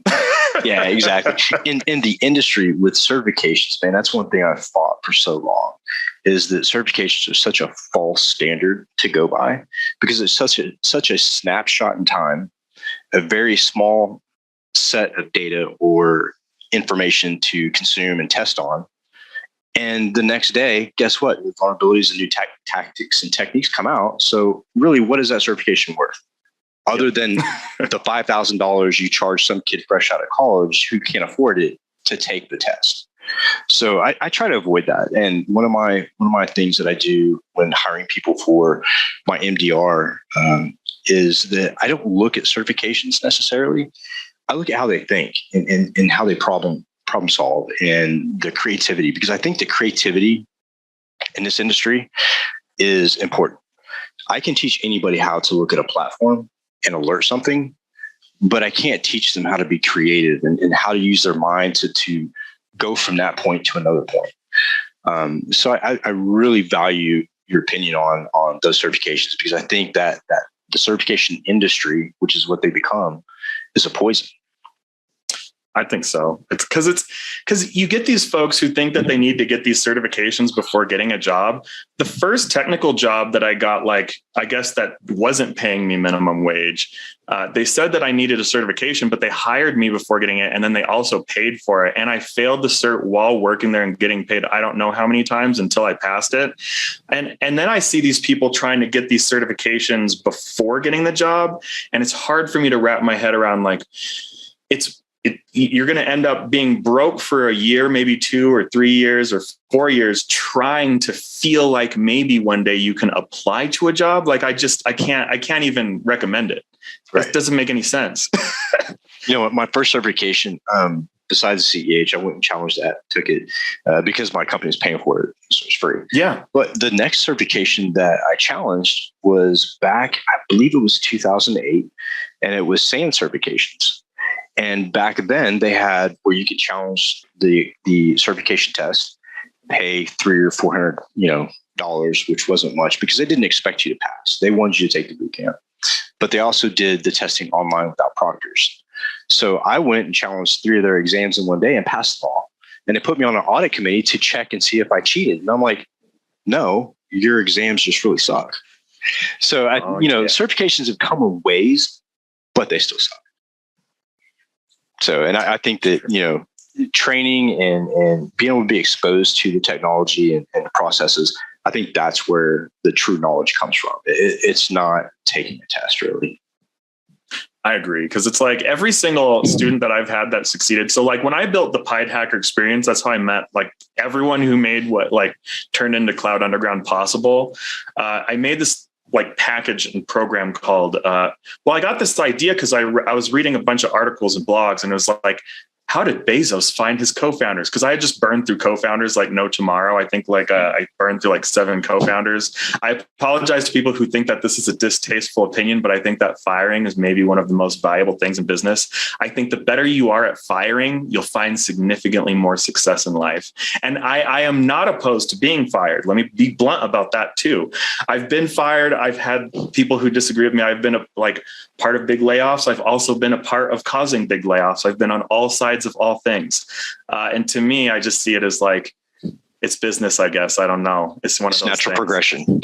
Yeah, exactly. In the industry with certifications, man, that's one thing I've fought for so long, is that certifications are such a false standard to go by, because it's such a snapshot in time, a very small set of data or information to consume and test on. And the next day, guess what? New vulnerabilities and new tactics and techniques come out. So really, what is that certification worth? Other than the $5,000 you charge some kid fresh out of college who can't afford it to take the test. So I try to avoid that. And one of my things that I do when hiring people for my MDR is that I don't look at certifications necessarily. I look at how they think and how they problem solve and the creativity, because I think the creativity in this industry is important. I can teach anybody how to look at a platform and alert something, but I can't teach them how to be creative and how to use their mind to go from that point to another point. So I really value your opinion on those certifications, because I think that the certification industry, which is what they become, is a poison. I think so. It's because you get these folks who think that they need to get these certifications before getting a job. The first technical job that I got, like, I guess that wasn't paying me minimum wage. They said that I needed a certification, but they hired me before getting it. And then they also paid for it. And I failed the cert while working there and getting paid. I don't know how many times until I passed it. And then I see these people trying to get these certifications before getting the job. And it's hard for me to wrap my head around, like, you're going to end up being broke for a year, maybe 2 or 3 years or 4 years, trying to feel like maybe one day you can apply to a job. Like I can't even recommend it. Right. It doesn't make any sense. You know, my first certification, besides the CEH, I went and challenged that, took it because my company was paying for it. So it's free. Yeah. But the next certification that I challenged was back, I believe it was 2008, and it was SAN certifications. And back then they had where you could challenge the certification test, pay $300 or $400, which wasn't much because they didn't expect you to pass. They wanted you to take the boot camp, but they also did the testing online without proctors. So I went and challenged 3 of their exams in one day and passed them all. And they put me on an audit committee to check and see if I cheated. And I'm like, no, your exams just really suck. So certifications have come in ways, but they still suck. So, and I think that, training and being able to be exposed to the technology and the processes, I think that's where the true knowledge comes from. It's not taking a test, really. I agree, because it's like every single student that I've had that succeeded. So like when I built the Pied Hacker experience, that's how I met like everyone who made what like turned into Cloud Underground possible. I made this like package and program called, well, I got this idea because I was reading a bunch of articles and blogs, and it was like, how did Bezos find his co-founders? Because I had just burned through co-founders like no tomorrow. I think I burned through like 7 co-founders. I apologize to people who think that this is a distasteful opinion, but I think that firing is maybe one of the most valuable things in business. I think the better you are at firing, you'll find significantly more success in life. And I am not opposed to being fired. Let me be blunt about that too. I've been fired. I've had people who disagree with me. I've been part of big layoffs. I've also been a part of causing big layoffs. I've been on all sides of all things. And to me, I just see it as like, it's business, I guess. I don't know. It's one of those natural things. progression.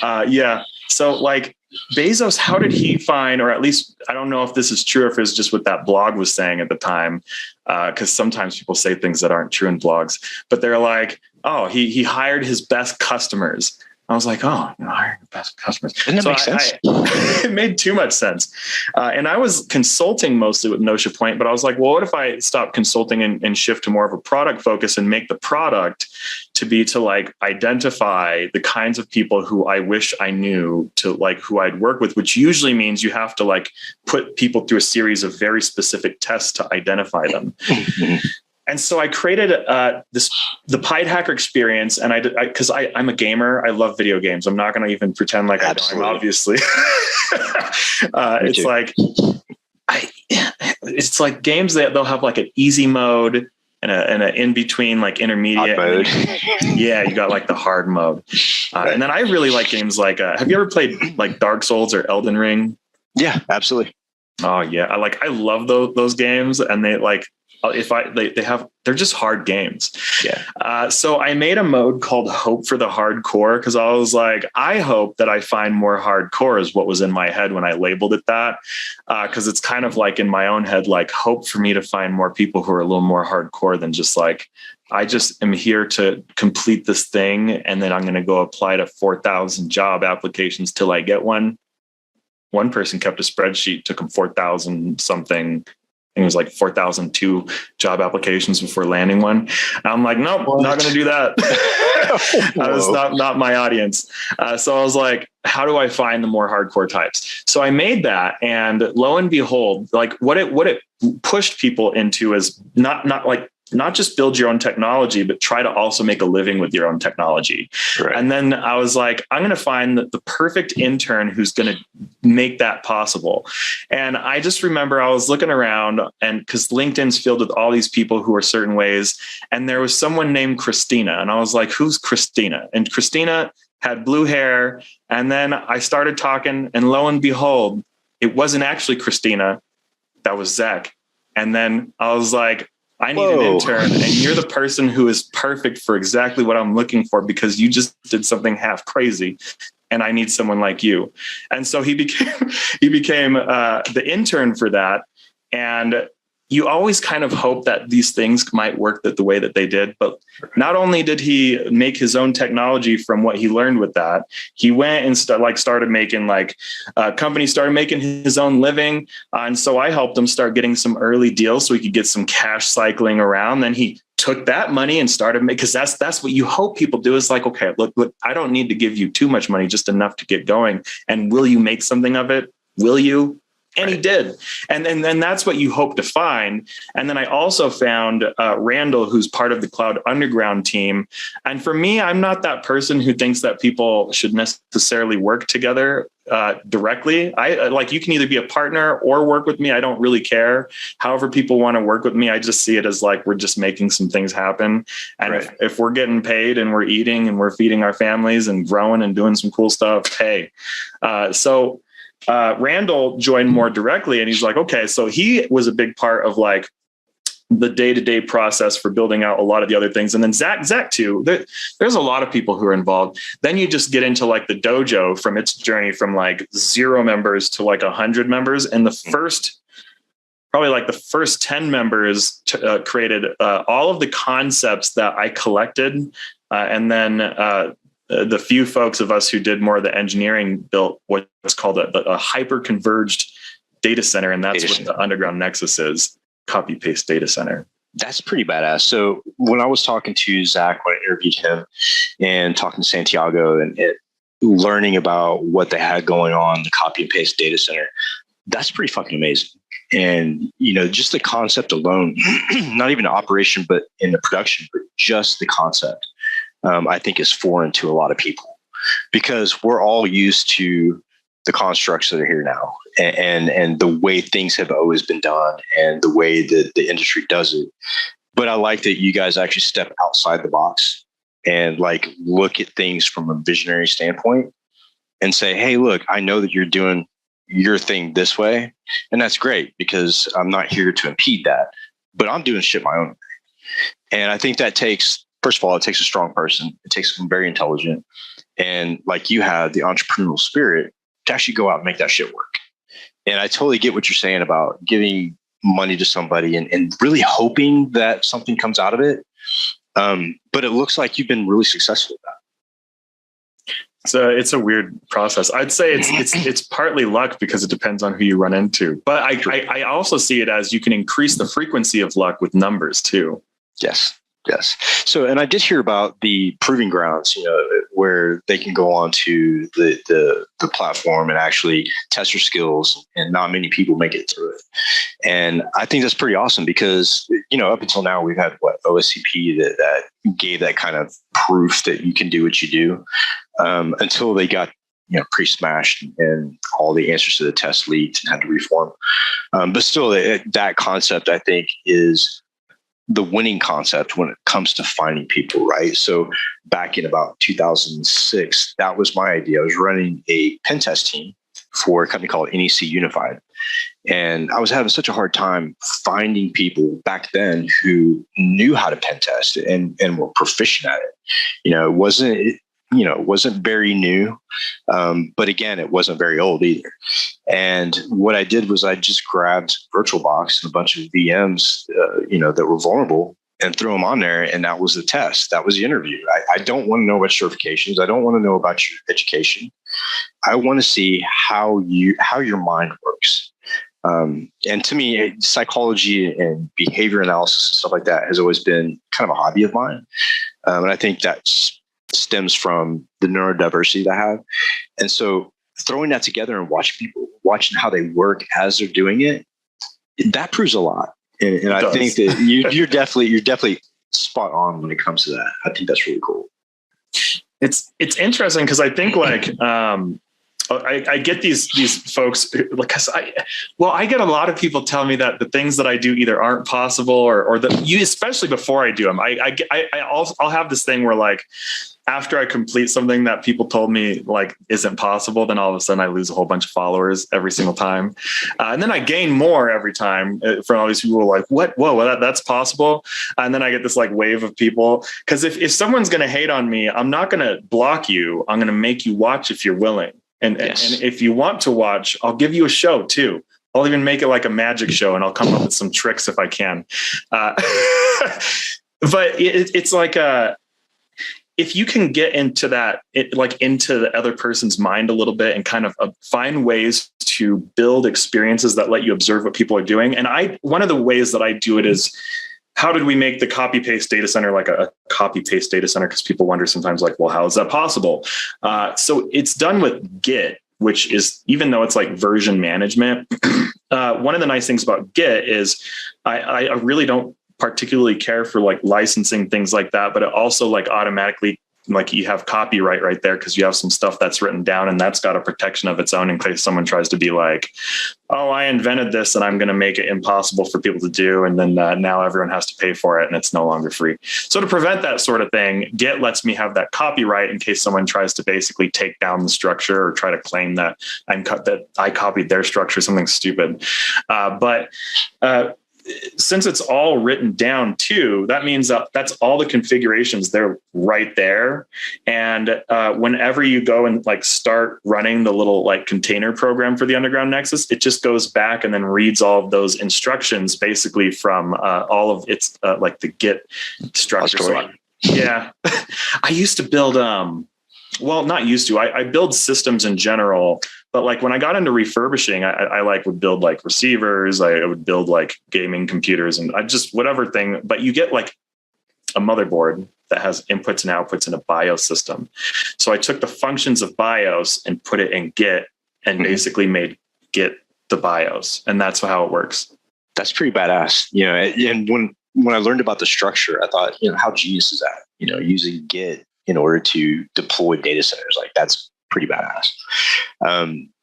Yeah. Yeah. So like Bezos, how did he find, or at least I don't know if this is true or if it's just what that blog was saying at the time. Because sometimes people say things that aren't true in blogs, but they're like, oh, he hired his best customers. I was like, oh, hiring the best customers. Didn't that make sense? It made too much sense. And I was consulting mostly with Notia Point, but I was like, well, what if I stop consulting and shift to more of a product focus and make the product to like identify the kinds of people who I wish I knew, to like who I'd work with, which usually means you have to like put people through a series of very specific tests to identify them. And so I created the Pied Hacker experience, and because I'm a gamer, I love video games. I'm not going to even pretend like I don't, obviously. It's like games that they'll have like an easy mode and an in between, like intermediate mode. Yeah, you got like the hard mode, and then I really like games like have you ever played like Dark Souls or Elden Ring? Yeah, absolutely. Oh yeah, I love those games, and they like. They're just hard games. Yeah. So I made a mode called Hope for the Hardcore, because I was like, I hope that I find more hardcore is what was in my head when I labeled it that. Because it's kind of like in my own head, like hope for me to find more people who are a little more hardcore than just like, I just am here to complete this thing, and then I'm going to go apply to 4,000 job applications till I get one. One person kept a spreadsheet, took him 4,000 something. It was like 4,002 job applications before landing one. And I'm like, nope, not going to do that. That was not my audience. So I was like, how do I find the more hardcore types? So I made that, and lo and behold, like what it pushed people into is not just build your own technology, but try to also make a living with your own technology. Right. And then I was like, I'm going to find the perfect intern who's going to make that possible. And I just remember I was looking around, and because LinkedIn's filled with all these people who are certain ways. And there was someone named Christina. And I was like, who's Christina? And Christina had blue hair. And then I started talking, and lo and behold, it wasn't actually Christina. That was Zach. And then I was like, I need an intern, and you're the person who is perfect for exactly what I'm looking for, because you just did something half crazy, and I need someone like you. And so he became the intern for that. And you always kind of hope that these things might work the way that they did. But not only did he make his own technology from what he learned with that, he went and started making companies started making his own living. And so I helped him start getting some early deals so he could get some cash cycling around. Then he took that money and started making, because that's what you hope people do, is like, okay, look, I don't need to give you too much money, just enough to get going. And will you make something of it? Will you? And he did. And then that's what you hope to find. And then I also found Randall, who's part of the Cloud Underground team. And for me, I'm not that person who thinks that people should necessarily work together directly. You can either be a partner or work with me. I don't really care. However people want to work with me, I just see it as like we're just making some things happen. And if we're getting paid and we're eating and we're feeding our families and growing and doing some cool stuff, hey. Randall joined more directly, and he's like, okay, so he was a big part of like the day-to-day process for building out a lot of the other things. And then Zach too, there's a lot of people who are involved. Then you just get into like the dojo from its journey from like 0 members to like 100 members. And the first 10 members created all of the concepts that I collected. And then the few folks of us who did more of the engineering built what's called a hyper-converged data center. And that's what the Underground Nexus is. Copy-paste data center. That's pretty badass. So when I was talking to Zach, when I interviewed him, and talking to Santiago, and learning about what they had going on, the copy and paste data center, that's pretty fucking amazing. And, just the concept alone, not even the operation, but in the production, but just the concept, I think is foreign to a lot of people, because we're all used to the constructs that are here now and the way things have always been done and the way that the industry does it. But I like that you guys actually step outside the box and like look at things from a visionary standpoint and say, hey, look, I know that you're doing your thing this way. And that's great, because I'm not here to impede that, but I'm doing shit my own way. And I think that takes, first of all, it takes a strong person. It takes someone very intelligent. And like you have the entrepreneurial spirit to actually go out and make that shit work. And I totally get what you're saying about giving money to somebody and really hoping that something comes out of it. But it looks like you've been really successful at that. So it's a weird process. I'd say it's partly luck, because it depends on who you run into. But I also see it as you can increase the frequency of luck with numbers too. Yes. So, and I did hear about the proving grounds, where they can go on to the platform and actually test your skills, and not many people make it through it. And I think that's pretty awesome, because, up until now we've had OSCP that gave that kind of proof that you can do what you do, until they got, pre-smashed and all the answers to the test leaked and had to reform. But still, that concept, I think, is the winning concept when it comes to finding people, right? So back in about 2006, that was my idea. I was running a pen test team for a company called NEC Unified. And I was having such a hard time finding people back then who knew how to pen test and were proficient at it. It wasn't very new, but again, it wasn't very old either. And what I did was I just grabbed VirtualBox and a bunch of VMs, that were vulnerable, and threw them on there. And that was the test. That was the interview. I don't want to know about certifications. I don't want to know about your education. I want to see how your mind works. And to me, psychology and behavior analysis and stuff like that has always been kind of a hobby of mine. And I think that's stems from the neurodiversity that I have. And so throwing that together and watching how they work as they're doing it, that proves a lot. And I think that you're definitely spot on when it comes to that. I think that's really cool. It's interesting, because I think I get these folks, because I get a lot of people tell me that the things that I do either aren't possible or that especially before I do them, I'll have this thing where after I complete something that people told me isn't possible, then all of a sudden I lose a whole bunch of followers every single time. And then I gain more every time from all these people who are like, what? Whoa, that's possible. And then I get this wave of people, because if someone's going to hate on me, I'm not going to block you. I'm going to make you watch if you're willing. And if you want to watch, I'll give you a show too. I'll even make it like a magic show, and I'll come up with some tricks if I can. But it's like if you can get into that, into the other person's mind a little bit and kind of find ways to build experiences that let you observe what people are doing. And one of the ways that I do it is, how did we make the copy paste data center like a copy paste data center? Because people wonder sometimes well, how is that possible? So it's done with Git, which is, even though it's version management, one of the nice things about Git is I really don't particularly care for licensing things like that, but it also automatically you have copyright right there, because you have some stuff that's written down and that's got a protection of its own in case someone tries to be oh, I invented this and I'm going to make it impossible for people to do. And then now everyone has to pay for it and it's no longer free. So to prevent that sort of thing, Git lets me have that copyright in case someone tries to basically take down the structure or try to claim that I copied their structure, something stupid. But since it's all written down too, that means that's all the configurations. They're right there. And whenever you go and start running the little container program for the Underground Nexus, it just goes back and then reads all of those instructions basically from all of its the Git structure. So yeah, I used to build not used to. I build systems in general, but when I got into refurbishing, I would build receivers. I would build gaming computers and I just whatever thing. But you get a motherboard that has inputs and outputs in a BIOS system. So I took the functions of BIOS and put it in Git and basically made Git the BIOS. And that's how it works. That's pretty badass. You know, and when I learned about the structure, I thought, you know, how genius is that? You know, using Git in order to deploy data centers, like that's pretty badass.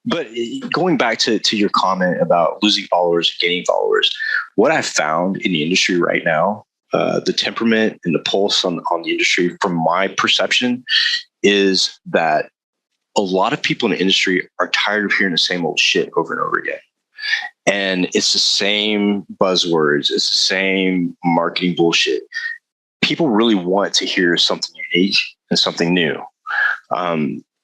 But going back to your comment about losing followers, gaining followers, what I've found in the industry right now, the temperament and the pulse on the industry, from my perception, is that a lot of people in the industry are tired of hearing the same old shit over and over again. And it's the same buzzwords. It's the same marketing bullshit. People really want to hear something unique and something new.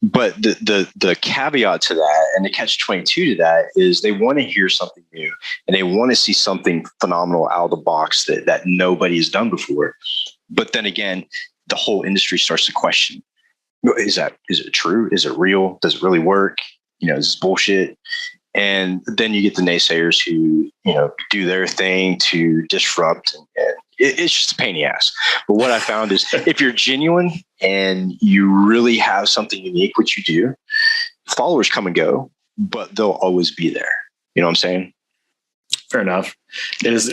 But the caveat to that, and the catch-22 to that, is they want to hear something new and they want to see something phenomenal out of the box that nobody has done before. But then again, the whole industry starts to question: is it true? Is it real? Does it really work? You know, is this bullshit? And then you get the naysayers who, you know, do their thing to disrupt, and it's just a pain in the ass. But what I found is, if you're genuine and you really have something unique, which you do, followers come and go, but they'll always be there. You know what I'm saying? Fair enough. It is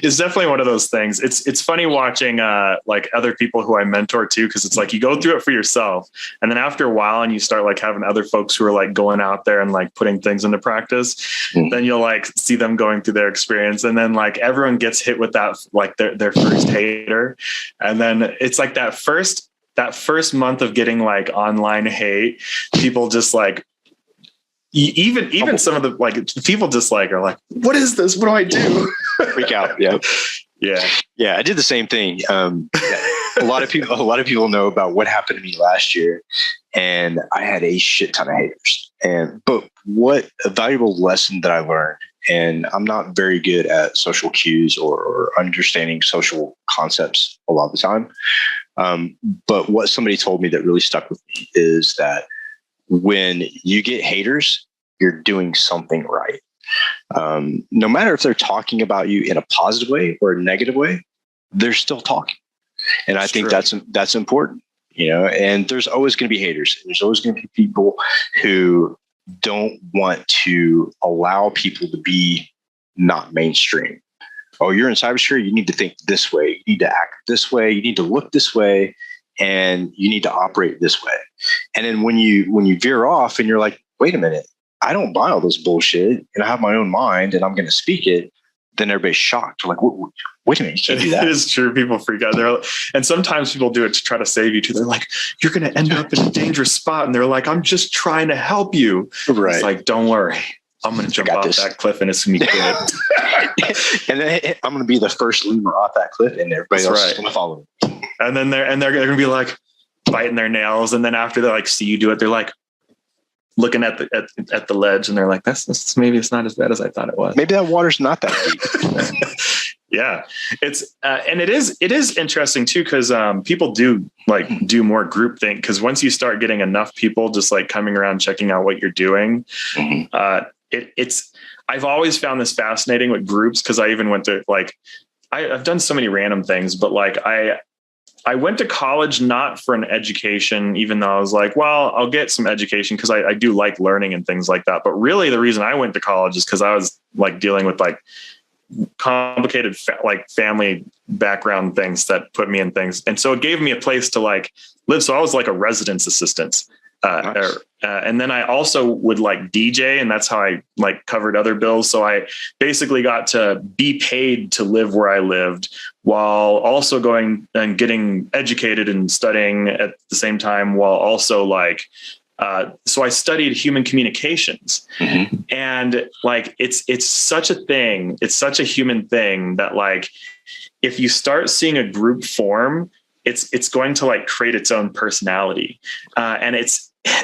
it's definitely one of those things. It's funny watching like other people who I mentor too, because it's like you go through it for yourself, and then after a while, and you start like having other folks who are like going out there and like putting things into practice, then you'll like see them going through their experience, and then like everyone gets hit with that, like their first hater, and then it's like that first month of getting like online hate, people just like, even some of the like people just like are like, what is this? What do I do? Freak out. Yeah. I did the same thing. A lot of people know about what happened to me last year, and I had a shit ton of haters. But what a valuable lesson that I learned, and I'm not very good at social cues or understanding social concepts a lot of the time. But what somebody told me that really stuck with me is that when you get haters, you're doing something right. No matter if they're talking about you in a positive way or a negative way, they're still talking. And I think that's important, you know, and there's always going to be haters. There's always going to be people who don't want to allow people to be not mainstream. Oh, you're in cybersecurity, you need to think this way. You need to act this way. You need to look this way. And you need to operate this way. And then when you veer off and you're like, wait a minute, I don't buy all this bullshit, and I have my own mind, and I'm going to speak it, then everybody's shocked. They're like, wait a minute, you can't do that. It is true. People freak out. And sometimes people do it to try to save you too. They're like, you're going to end up in a dangerous spot. And they're like, I'm just trying to help you. Right. It's like, don't worry. I'm going to jump off that cliff and it's going to be good. And then I'm going to be the first lemur off that cliff, and everybody else is going to follow me. And then they're going to be like biting their nails. And then after they like see you do it, they're like looking at the ledge, and they're like, that's maybe it's not as bad as I thought it was. Maybe that water's not that deep. Yeah, it's and it is interesting too, because people do more group think, because once you start getting enough people just like coming around checking out what you're doing, it's I've always found this fascinating with groups, because I even went to like I've done so many random things, but like I went to college not for an education, even though I was like, well, I'll get some education because I do like learning and things like that. But really the reason I went to college is because I was like dealing with like complicated family background things that put me in things. And so it gave me a place to like live. So I was like a residence assistant. Nice. And then I also would like DJ, and that's how I like covered other bills. So I basically got to be paid to live where I lived while also going and getting educated and studying at the same time, while also like, so I studied human communications, and like, it's such a thing. It's such a human thing that like, if you start seeing a group form, it's going to like create its own personality. And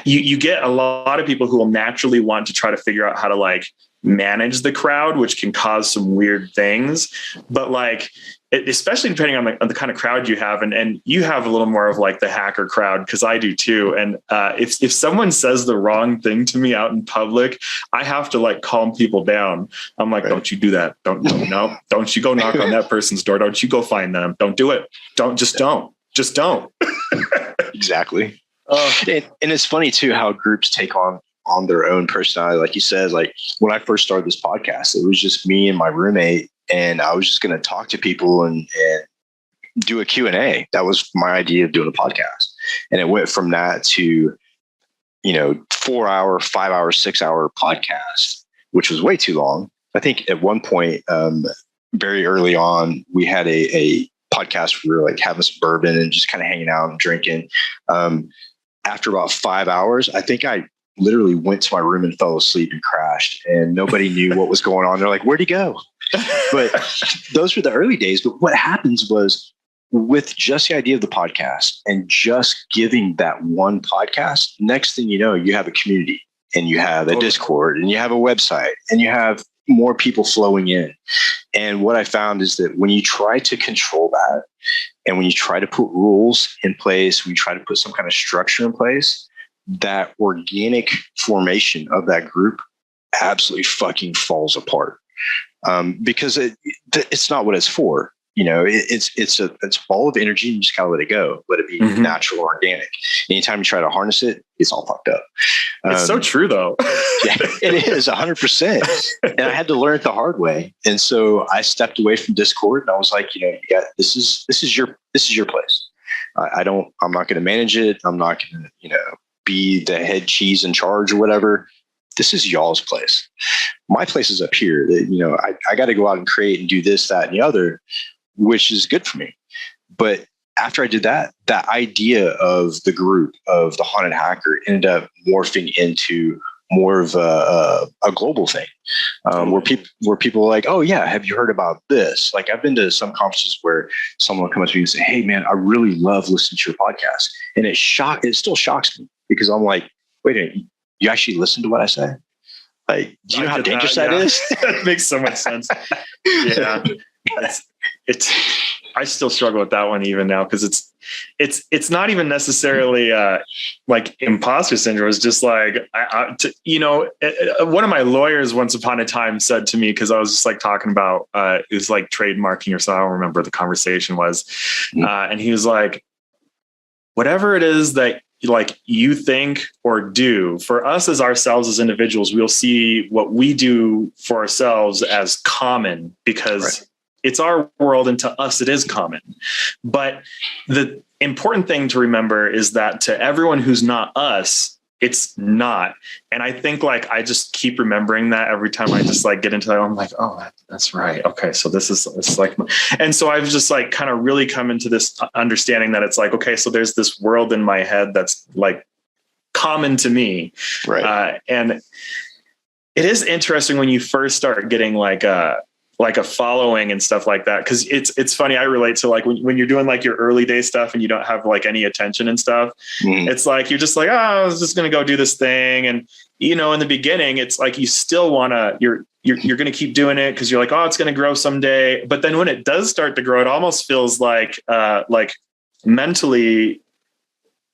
you get a lot of people who will naturally want to try to figure out how to like manage the crowd, which can cause some weird things. But like, especially depending on the kind of crowd you have, and you have a little more of like the hacker crowd, because I do too. And if someone says the wrong thing to me out in public, I have to like calm people down. I'm like, don't you do that. Don't you go knock on that person's door. Don't you go find them. Don't do it. Don't. just don't. Exactly. And it's funny too how groups take on their own personality. Like you said, like when I first started this podcast, it was just me and my roommate, and I was just going to talk to people and do a Q&A. That was my idea of doing a podcast. And it went from that to, 4-hour, 5-hour, 6-hour podcast, which was way too long. I think at one point, very early on, we had a podcast where we were like having some bourbon and just kind of hanging out and drinking. After about 5 hours, I think I literally went to my room and fell asleep and crashed, and nobody knew what was going on. They're like, where'd he go? But those were the early days. But what happens was, with just the idea of the podcast and just giving that one podcast, next thing you know, you have a community, and you have a Discord, and you have a website, and you have more people flowing in. And what I found is that when you try to control that, and when you try to put rules in place, when you try to put some kind of structure in place, that organic formation of that group absolutely fucking falls apart. Because it's not what it's for. It's a ball of energy, and you just gotta let it go. Let it be natural, organic. Anytime you try to harness it, it's all fucked up. It's so true, though. Yeah, it is 100%. And I had to learn it the hard way. And so I stepped away from Discord, and I was like, this is your place. I'm not going to manage it. I'm not going to, be the head cheese in charge or whatever. This is y'all's place. My place is up here. I got to go out and create and do this, that, and the other, which is good for me. But after I did that, that idea of the group of the Haunted Hacker ended up morphing into more of a global thing, where people are like, oh yeah, have you heard about this? Like, I've been to some conferences where someone will come up to me and say, hey man, I really love listening to your podcast. And it still shocks me, because I'm like, wait a minute, you actually listen to what I say? Like, do you know how dangerous that is? That makes so much sense. Yeah. It's I still struggle with that one even now, because it's not even necessarily like imposter syndrome. It's just like one of my lawyers once upon a time said to me, because I was just like talking about it was like trademarking or so, I don't remember the conversation was, and he was like, whatever it is that like you think or do, for us as ourselves as individuals, we'll see what we do for ourselves as common, because it's our world, and to us it is common. But the important thing to remember is that to everyone who's not us, it's not. And I think like I just keep remembering that every time I just like get into that. I'm like, oh, that's right. Okay, so it's like, and so I've just like kind of really come into this understanding that it's like, okay, so there's this world in my head that's like common to me, right? And it is interesting when you first start getting like a following and stuff like that. Cause it's funny. I relate to like when you're doing like your early day stuff and you don't have like any attention and stuff, it's like, you're just like, oh, I was just going to go do this thing. And, in the beginning, it's like, you still want to, you're going to keep doing it, cause you're like, oh, it's going to grow someday. But then when it does start to grow, it almost feels like mentally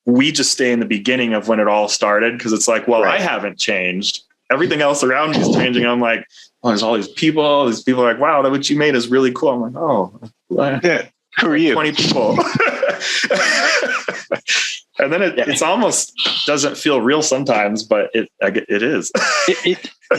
we just stay in the beginning of when it all started. Cause it's like, well, I haven't changed. Everything else around me is changing. I'm like, oh, there's all these people. These people are like, wow, that what you made is really cool. I'm like, oh, yeah. Who are you? 20 people. And then it's almost doesn't feel real sometimes, but it is.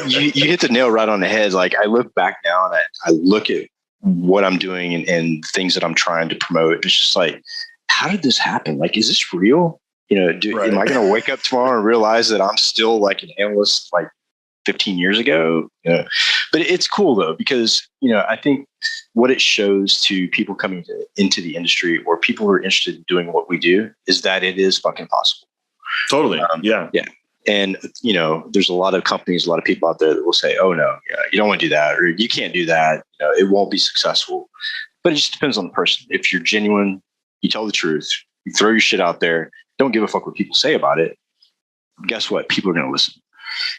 You hit the nail right on the head. Like, I look back now and I look at what I'm doing and things that I'm trying to promote. It's just like, how did this happen? Like, is this real? Am I going to wake up tomorrow and realize that I'm still like an analyst like 15 years ago? But it's cool though, because, I think what it shows to people coming into the industry, or people who are interested in doing what we do, is that it is fucking possible. Totally. Yeah. And, there's a lot of companies, a lot of people out there that will say, oh no, you don't want to do that, or you can't do that. It won't be successful. But it just depends on the person. If you're genuine, you tell the truth, you throw your shit out there, don't give a fuck what people say about it. Guess what? People are going to listen.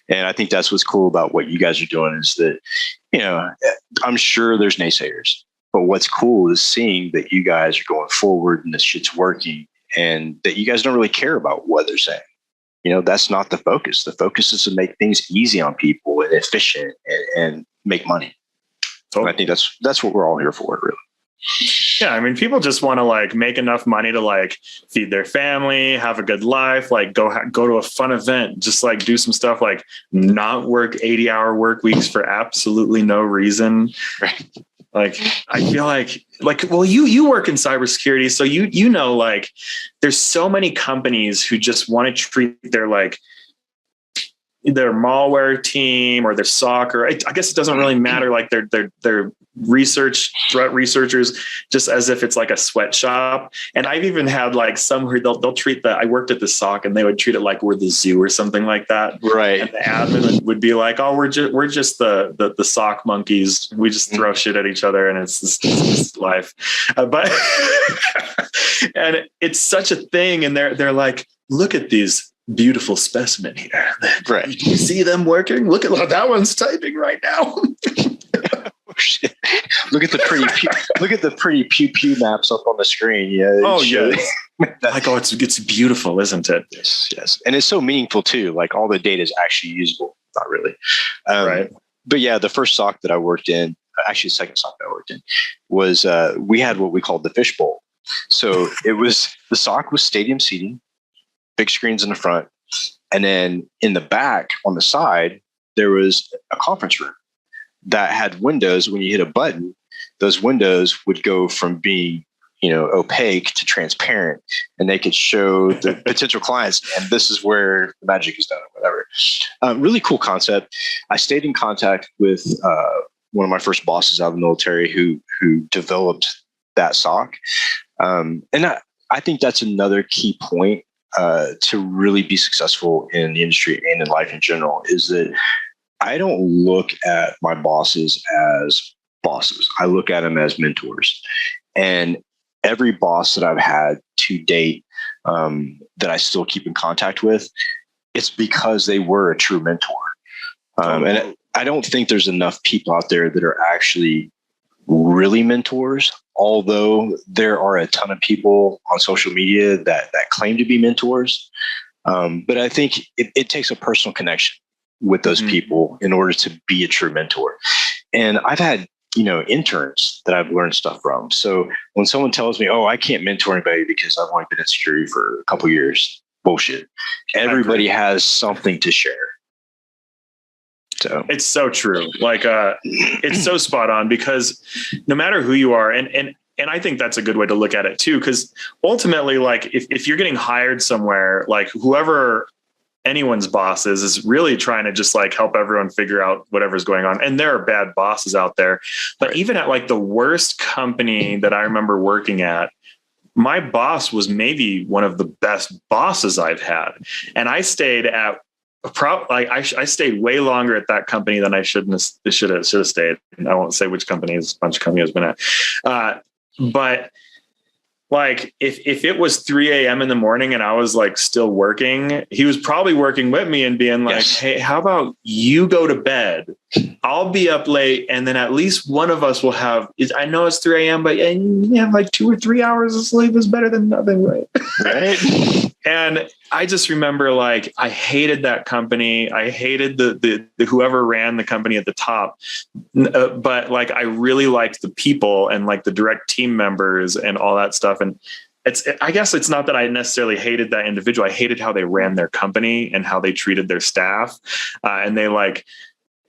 And I think that's what's cool about what you guys are doing, is that, I'm sure there's naysayers, but what's cool is seeing that you guys are going forward and this shit's working, and that you guys don't really care about what they're saying. That's not the focus. The focus is to make things easy on people and efficient and make money. So I think that's what we're all here for, really. Yeah, I mean, people just want to like make enough money to like feed their family, have a good life, like go to a fun event, just like do some stuff, like not work 80-hour work weeks for absolutely no reason. Right. Like, I feel like, well, you work in cybersecurity, so you know, like, there's so many companies who just want to treat their like their malware team or their SOC, or I guess it doesn't really matter, like their threat researchers, just as if it's like a sweatshop. And I've even had like some who they'll treat I worked at the SOC and they would treat it like we're the zoo or something like that. Right. And the admin would be like, oh, we're just the SOC monkeys. We just throw shit at each other and it's this life. But and it's such a thing. And they're like, look at these beautiful specimen here. Right. Do you see them working? Look at that one's typing right now. Look at the pretty pew pew maps up on the screen. Yeah. Oh yeah. Like, oh, it's beautiful, isn't it? Yes. And it's so meaningful too. Like all the data is actually usable. Not really. Right. But yeah, the first SOC that I worked in, actually the second SOC that I worked in, was we had what we called the fishbowl. So it was, the SOC was stadium seating, big screens in the front. And then in the back on the side, there was a conference room that had windows. When you hit a button, those windows would go from being, opaque to transparent, and they could show the potential clients, and this is where the magic is done, or whatever. Really cool concept. I stayed in contact with one of my first bosses out of the military who developed that SOC. And I think that's another key point to really be successful in the industry and in life in general, is that I don't look at my bosses as bosses. I look at them as mentors. And every boss that I've had to date that I still keep in contact with, it's because they were a true mentor. And I don't think there's enough people out there that are actually really mentors, although there are a ton of people on social media that claim to be mentors. But I think it takes a personal connection with those people in order to be a true mentor. And I've had, interns that I've learned stuff from. So when someone tells me, oh, I can't mentor anybody because I've only been in security for a couple of years, bullshit. Everybody has something to share. So it's so true. Like, it's so spot on, because no matter who you are, and I think that's a good way to look at it too, because ultimately, like, if you're getting hired somewhere, like whoever anyone's boss is really trying to just like help everyone figure out whatever's going on. And there are bad bosses out there, but even at like the worst company that I remember working at, my boss was maybe one of the best bosses I've had. And I stayed at I stayed way longer at that company than I should have stayed. I won't say which company, it's a bunch of companies I've been at. But like, if it was 3 a.m. in the morning and I was like still working, he was probably working with me and being like, yes, hey, how about you go to bed? I'll be up late. And then at least one of us will have, I know it's 3 a.m., but you have like 2 or 3 hours of sleep is better than nothing, right? Right. And I just remember, like, I hated that company. I hated the whoever ran the company at the top. But like, I really liked the people and like the direct team members and all that stuff. And I guess it's not that I necessarily hated that individual. I hated how they ran their company and how they treated their staff. And they like,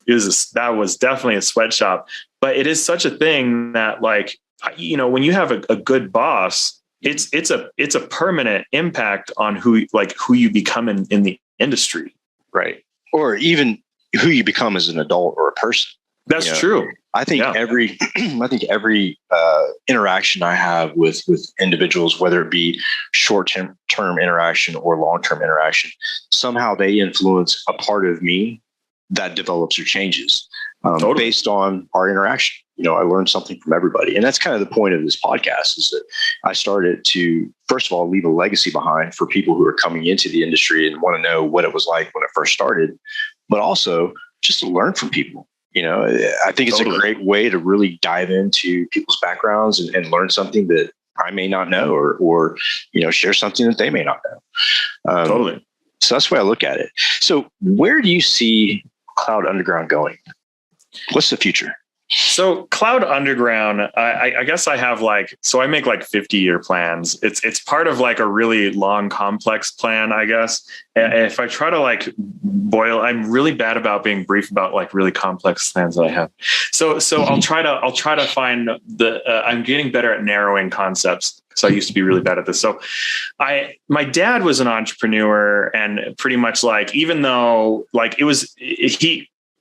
that was definitely a sweatshop. But it is such a thing that, like, when you have a good boss, it's a permanent impact on who you become in the industry. Right. Or even who you become as an adult or a person. That's true. I think every interaction I have with individuals, whether it be short-term interaction or long-term interaction, somehow they influence a part of me that develops or changes based on our interaction. I learned something from everybody. And that's kind of the point of this podcast, is that I started to, first of all, leave a legacy behind for people who are coming into the industry and want to know what it was like when it first started, but also just to learn from people. I think it's a great way to really dive into people's backgrounds and learn something that I may not know, or share something that they may not know. Totally. So that's the way I look at it. So where do you see Cloud Underground going? What's the future? So Cloud Underground, I guess I have so I make 50-year plans. It's part of a really long, complex plan, I guess. And if I try to boil, I'm really bad about being brief about really complex plans that I have. So I'll try to find I'm getting better at narrowing concepts. So I used to be really bad at this. So my dad was an entrepreneur, and pretty much even though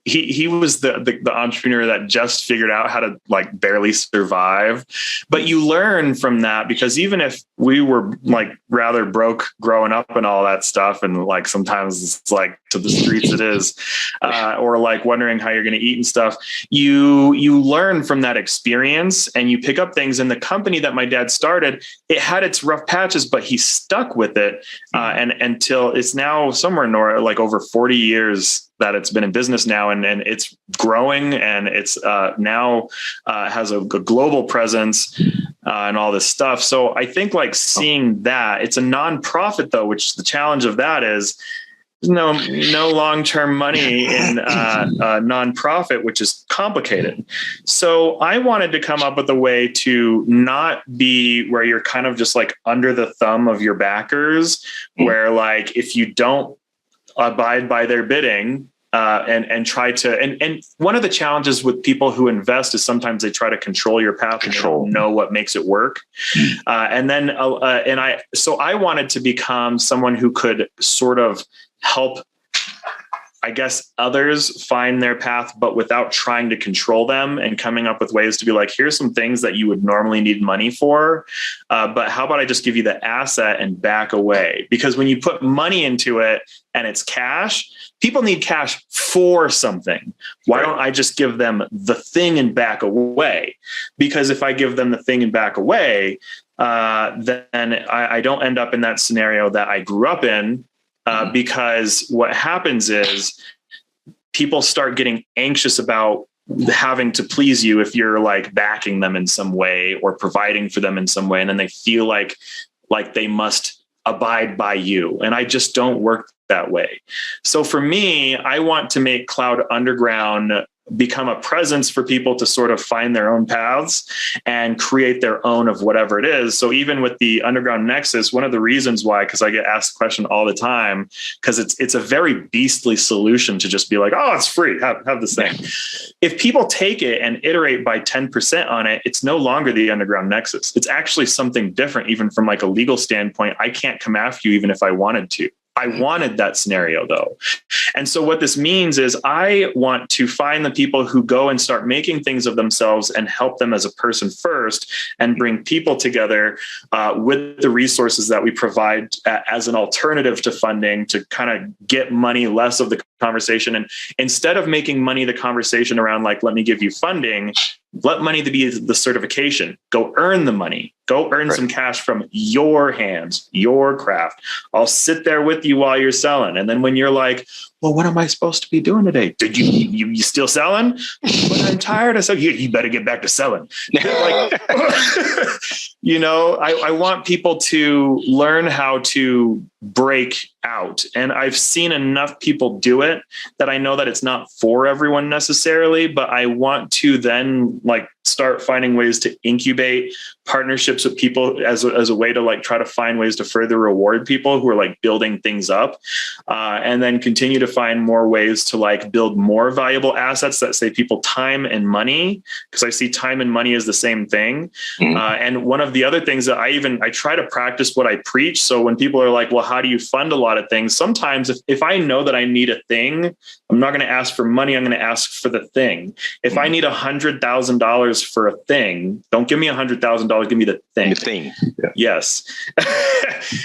he was the entrepreneur that just figured out how to barely survive. But you learn from that, because even if we were rather broke growing up and all that stuff, and sometimes it's to the streets it is, or wondering how you're going to eat and stuff, you learn from that experience, and you pick up things. And the company that my dad started, it had its rough patches, but he stuck with it, and until it's now somewhere north, over 40 years that it's been in business now, and it's growing, and it's now has a global presence and all this stuff. So I think seeing that, it's a nonprofit though, which the challenge of that is no long-term money in a nonprofit, which is complicated. So I wanted to come up with a way to not be where you're kind of just under the thumb of your backers, where if you don't abide by their bidding, and try to, and one of the challenges with people who invest is sometimes they try to control your path and they don't know what makes it work. So I wanted to become someone who could sort of help, I guess, others find their path, but without trying to control them, and coming up with ways to be here's some things that you would normally need money for. But how about I just give you the asset and back away? Because when you put money into it and it's cash, people need cash for something. Why don't I just give them the thing and back away? Because if I give them the thing and back away, then I don't end up in that scenario that I grew up in. Because what happens is people start getting anxious about having to please you if you're backing them in some way or providing for them in some way. And then they feel like they must abide by you. And I just don't work that way. So for me, I want to make Cloud Underground become a presence for people to sort of find their own paths and create their own of whatever it is. So even with the Underground Nexus, one of the reasons why, because I get asked the question all the time, because it's a very beastly solution to just be oh, it's free, have this thing. If people take it and iterate by 10% on it, it's no longer the Underground Nexus. It's actually something different, even from a legal standpoint. I can't come after you even if I wanted to. I wanted that scenario though. And so what this means is I want to find the people who go and start making things of themselves and help them as a person first, and bring people together with the resources that we provide as an alternative to funding, to kind of get money less of the conversation. And instead of making money the conversation around let me give you funding, let money to be the certification. Go earn the money. Go earn some cash from your hands, your craft. I'll sit there with you while you're selling. And then when you're well, what am I supposed to be doing today? Did you still selling? But I'm tired of selling. You better get back to selling. I want people to learn how to break out. And I've seen enough people do it that I know that it's not for everyone necessarily, but I want to then start finding ways to incubate partnerships with people as a way to try to find ways to further reward people who are building things up, and then continue to find more ways to build more valuable assets that save people time and money, because I see time and money as the same thing. And one of the other things that I try to practice what I preach. So when people are well, how do you fund a lot of things? Sometimes if I know that I need a thing, I'm not going to ask for money. I'm going to ask for the thing. If I need $100,000 for a thing, don't give me $100,000. Give me the thing. The thing. Yeah. Yes.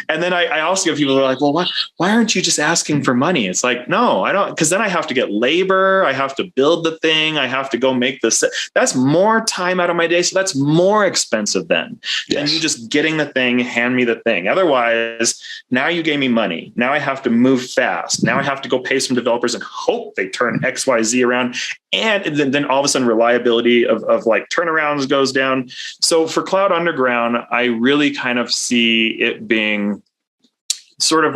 And then I also get people who are well, why aren't you just asking for money? It's no, I don't, because then I have to get labor. I have to build the thing. I have to go make this. That's more time out of my day. So that's more expensive then. Yes. And you just getting the thing, hand me the thing. Otherwise, now you gave me money. Now I have to move fast. Now I have to go pay some developers and hope they turn XYZ around. And then all of a sudden reliability of turnarounds goes down. So for Cloud Underground, I really kind of see it being sort of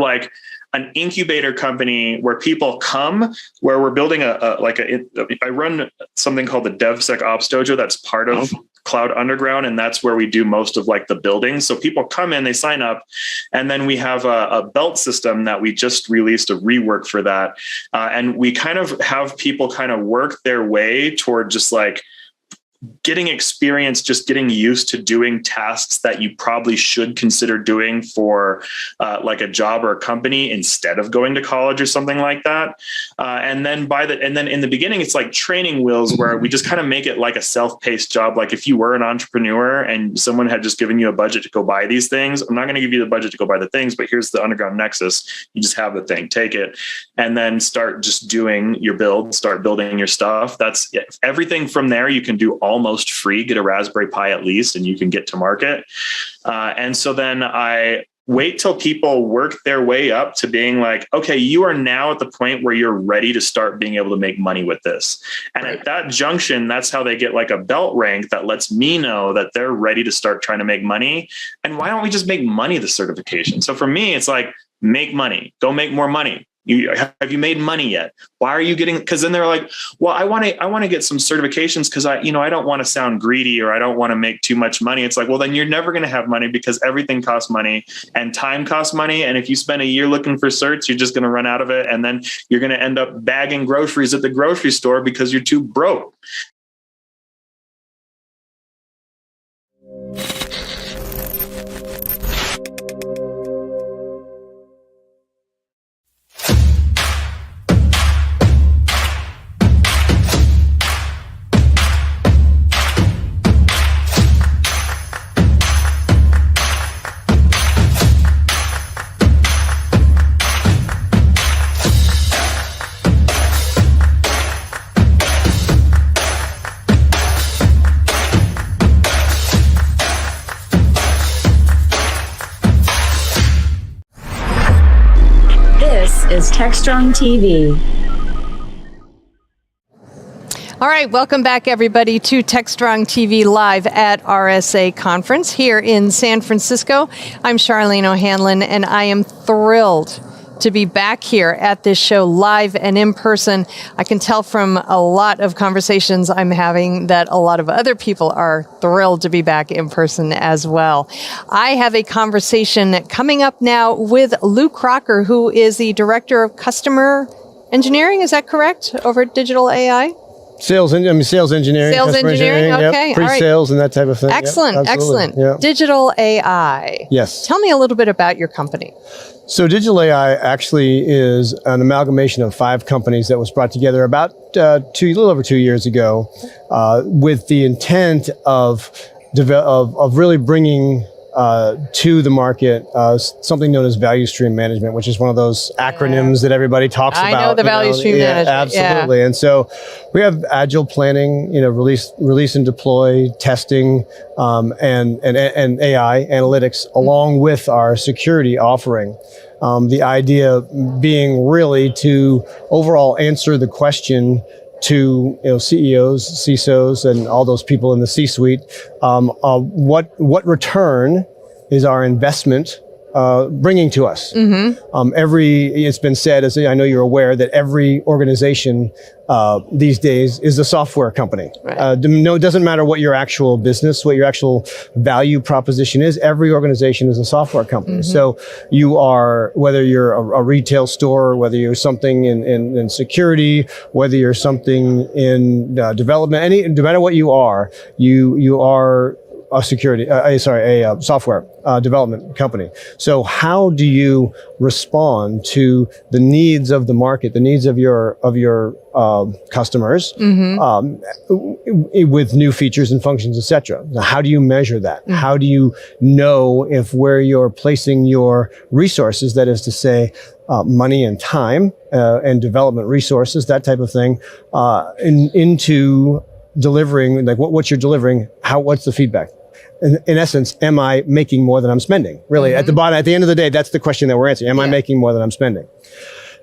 an incubator company where people come, where we're building I run something called the DevSecOps Dojo. That's part of Cloud Underground. And that's where we do most of like the building. So people come in, they sign up, and then we have a belt system that we just released a rework for that. And we kind of have people kind of work their way toward just like getting experience, just getting used to doing tasks that you probably should consider doing for like a job or a company instead of going to college or something like that. And then in the beginning, it's like training wheels where we just kind of make it like a self-paced job. Like if you were an entrepreneur and someone had just given you a budget to go buy these things, I'm not going to give you the budget to go buy the things, but here's the underground nexus. You just have the thing, take it, and then start just doing your build, start building your stuff. That's everything from there. You can do almost free, get a Raspberry Pi at least, and you can get to market. And so then I wait till people work their way up to being like, okay, you are now at the point where you're ready to start being able to make money with this. And at that junction, that's how they get like a belt rank that lets me know that they're ready to start trying to make money. And why don't we just make money the certification? So for me, it's like, make money, go make more money. Have you made money yet? Why are you getting? Because then they're like, well, I want to get some certifications because I don't want to sound greedy or I don't want to make too much money. It's like, well, then you're never going to have money because everything costs money and time costs money. And if you spend a year looking for certs, you're just going to run out of it. And then you're going to end up bagging groceries at the grocery store because you're too broke. This is Techstrong TV. All right, welcome back, everybody, to Techstrong TV live at RSA Conference here in San Francisco. I'm Charlene O'Hanlon, and I am thrilled to be back here at this show live and in person. I can tell from a lot of conversations I'm having that a lot of other people are thrilled to be back in person as well. I have a conversation coming up now with Lou Crocker, who is the Director of Customer Engineering. Is that correct? Over at Digital AI? Sales engineering. Sales engineering, okay. Yep. Pre-sales and that type of thing. Excellent, Yep, excellent. yep. Digital AI. Yes. Tell me a little bit about your company. So Digital AI actually is an amalgamation of 5 companies that was brought together about a little over 2 years ago, with the intent of really bringing to the market something known as value stream management, which is one of those acronyms that everybody talks about. I know the value stream management. Absolutely. Yeah. And so we have agile planning, release and deploy, testing, and AI analytics, along with our security offering. The idea being really to overall answer the question to CEOs, CISOs, and all those people in the C-suite. What return is our investment bringing to us? Mm-hmm. It's been said, as I know you're aware, that every organization these days is a software company. Right. No, it doesn't matter what your actual business, what your actual value proposition is. Every organization is a software company. Mm-hmm. So you are, whether you're a retail store, whether you're something in security, whether you're something in development, no matter what you are a software development company. So how do you respond to the needs of the market, the needs of your customers, with new features and functions, etc.? How do you measure that? Mm-hmm. How do you know if where you're placing your resources, that is to say, money and time and development resources, that type of thing, into delivering, like what you're delivering? What's the feedback? In essence, am I making more than I'm spending? Really, at the end of the day, that's the question that we're answering. Am I making more than I'm spending?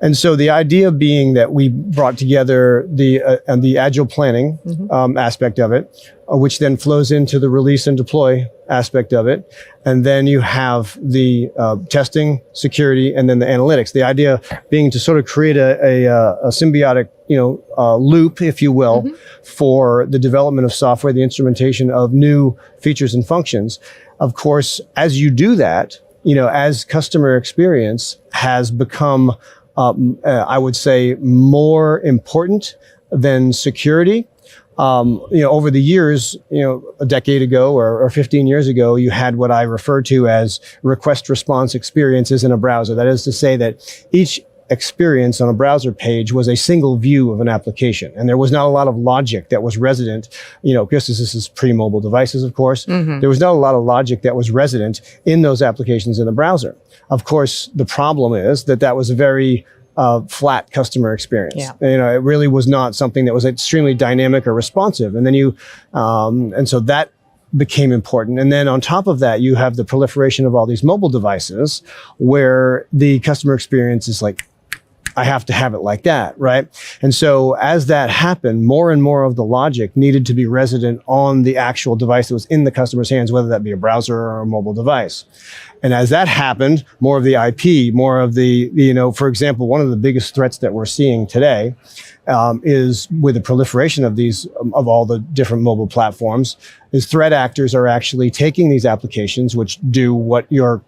And so the idea being that we brought together the agile planning aspect of it, which then flows into the release and deploy aspect of it. And then you have the testing, security, and then the analytics. The idea being to sort of create a symbiotic, loop, if you will, for the development of software, the instrumentation of new features and functions. Of course, as you do that, as customer experience has become I would say more important than security. Over the years, a decade ago or 15 years ago, you had what I refer to as request response experiences in a browser. That is to say that each experience on a browser page was a single view of an application. And there was not a lot of logic that was resident, because this is pre-mobile devices, of course. There was not a lot of logic that was resident in those applications in the browser. Of course, the problem is that was a very flat customer experience. Yeah. It really was not something that was extremely dynamic or responsive. And then and so that became important. And then on top of that, you have the proliferation of all these mobile devices where the customer experience is like, I have to have it like that, right? And so as that happened, more and more of the logic needed to be resident on the actual device that was in the customer's hands, whether that be a browser or a mobile device. And as that happened, more of the IP, more of the, for example, one of the biggest threats that we're seeing today is with the proliferation of of all the different mobile platforms, is threat actors are actually taking these applications, which do what your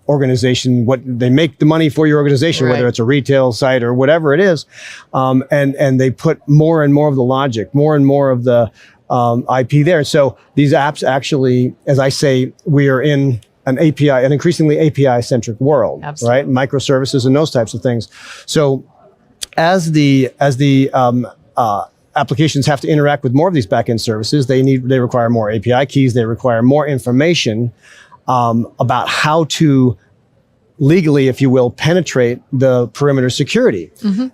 organization, what they make the money for your organization, whether it's a retail site or whatever it is. And they put more and more of the logic, more and more of the IP there. So these apps actually, as I say, we are in an increasingly API-centric world, right? Microservices and those types of things. So as the applications have to interact with more of these backend services, they require more API keys, they require more information about how to legally, if you will, penetrate the perimeter security.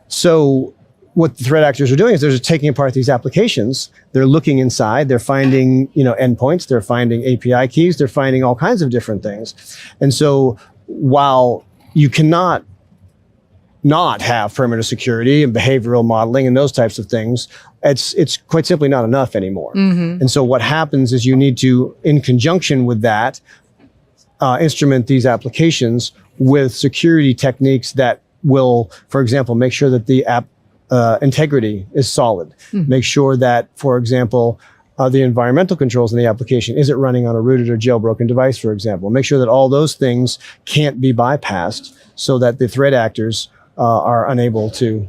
So what the threat actors are doing is they're just taking apart these applications. They're looking inside. They're finding, endpoints. They're finding API keys. They're finding all kinds of different things. And so while you cannot not have perimeter security and behavioral modeling and those types of things, it's quite simply not enough anymore. And so what happens is you need to, in conjunction with that, instrument these applications with security techniques that will, for example, make sure that the app integrity is solid. Make sure that, for example, the environmental controls in the application, is it running on a rooted or jailbroken device, for example? Make sure that all those things can't be bypassed so that the threat actors are unable to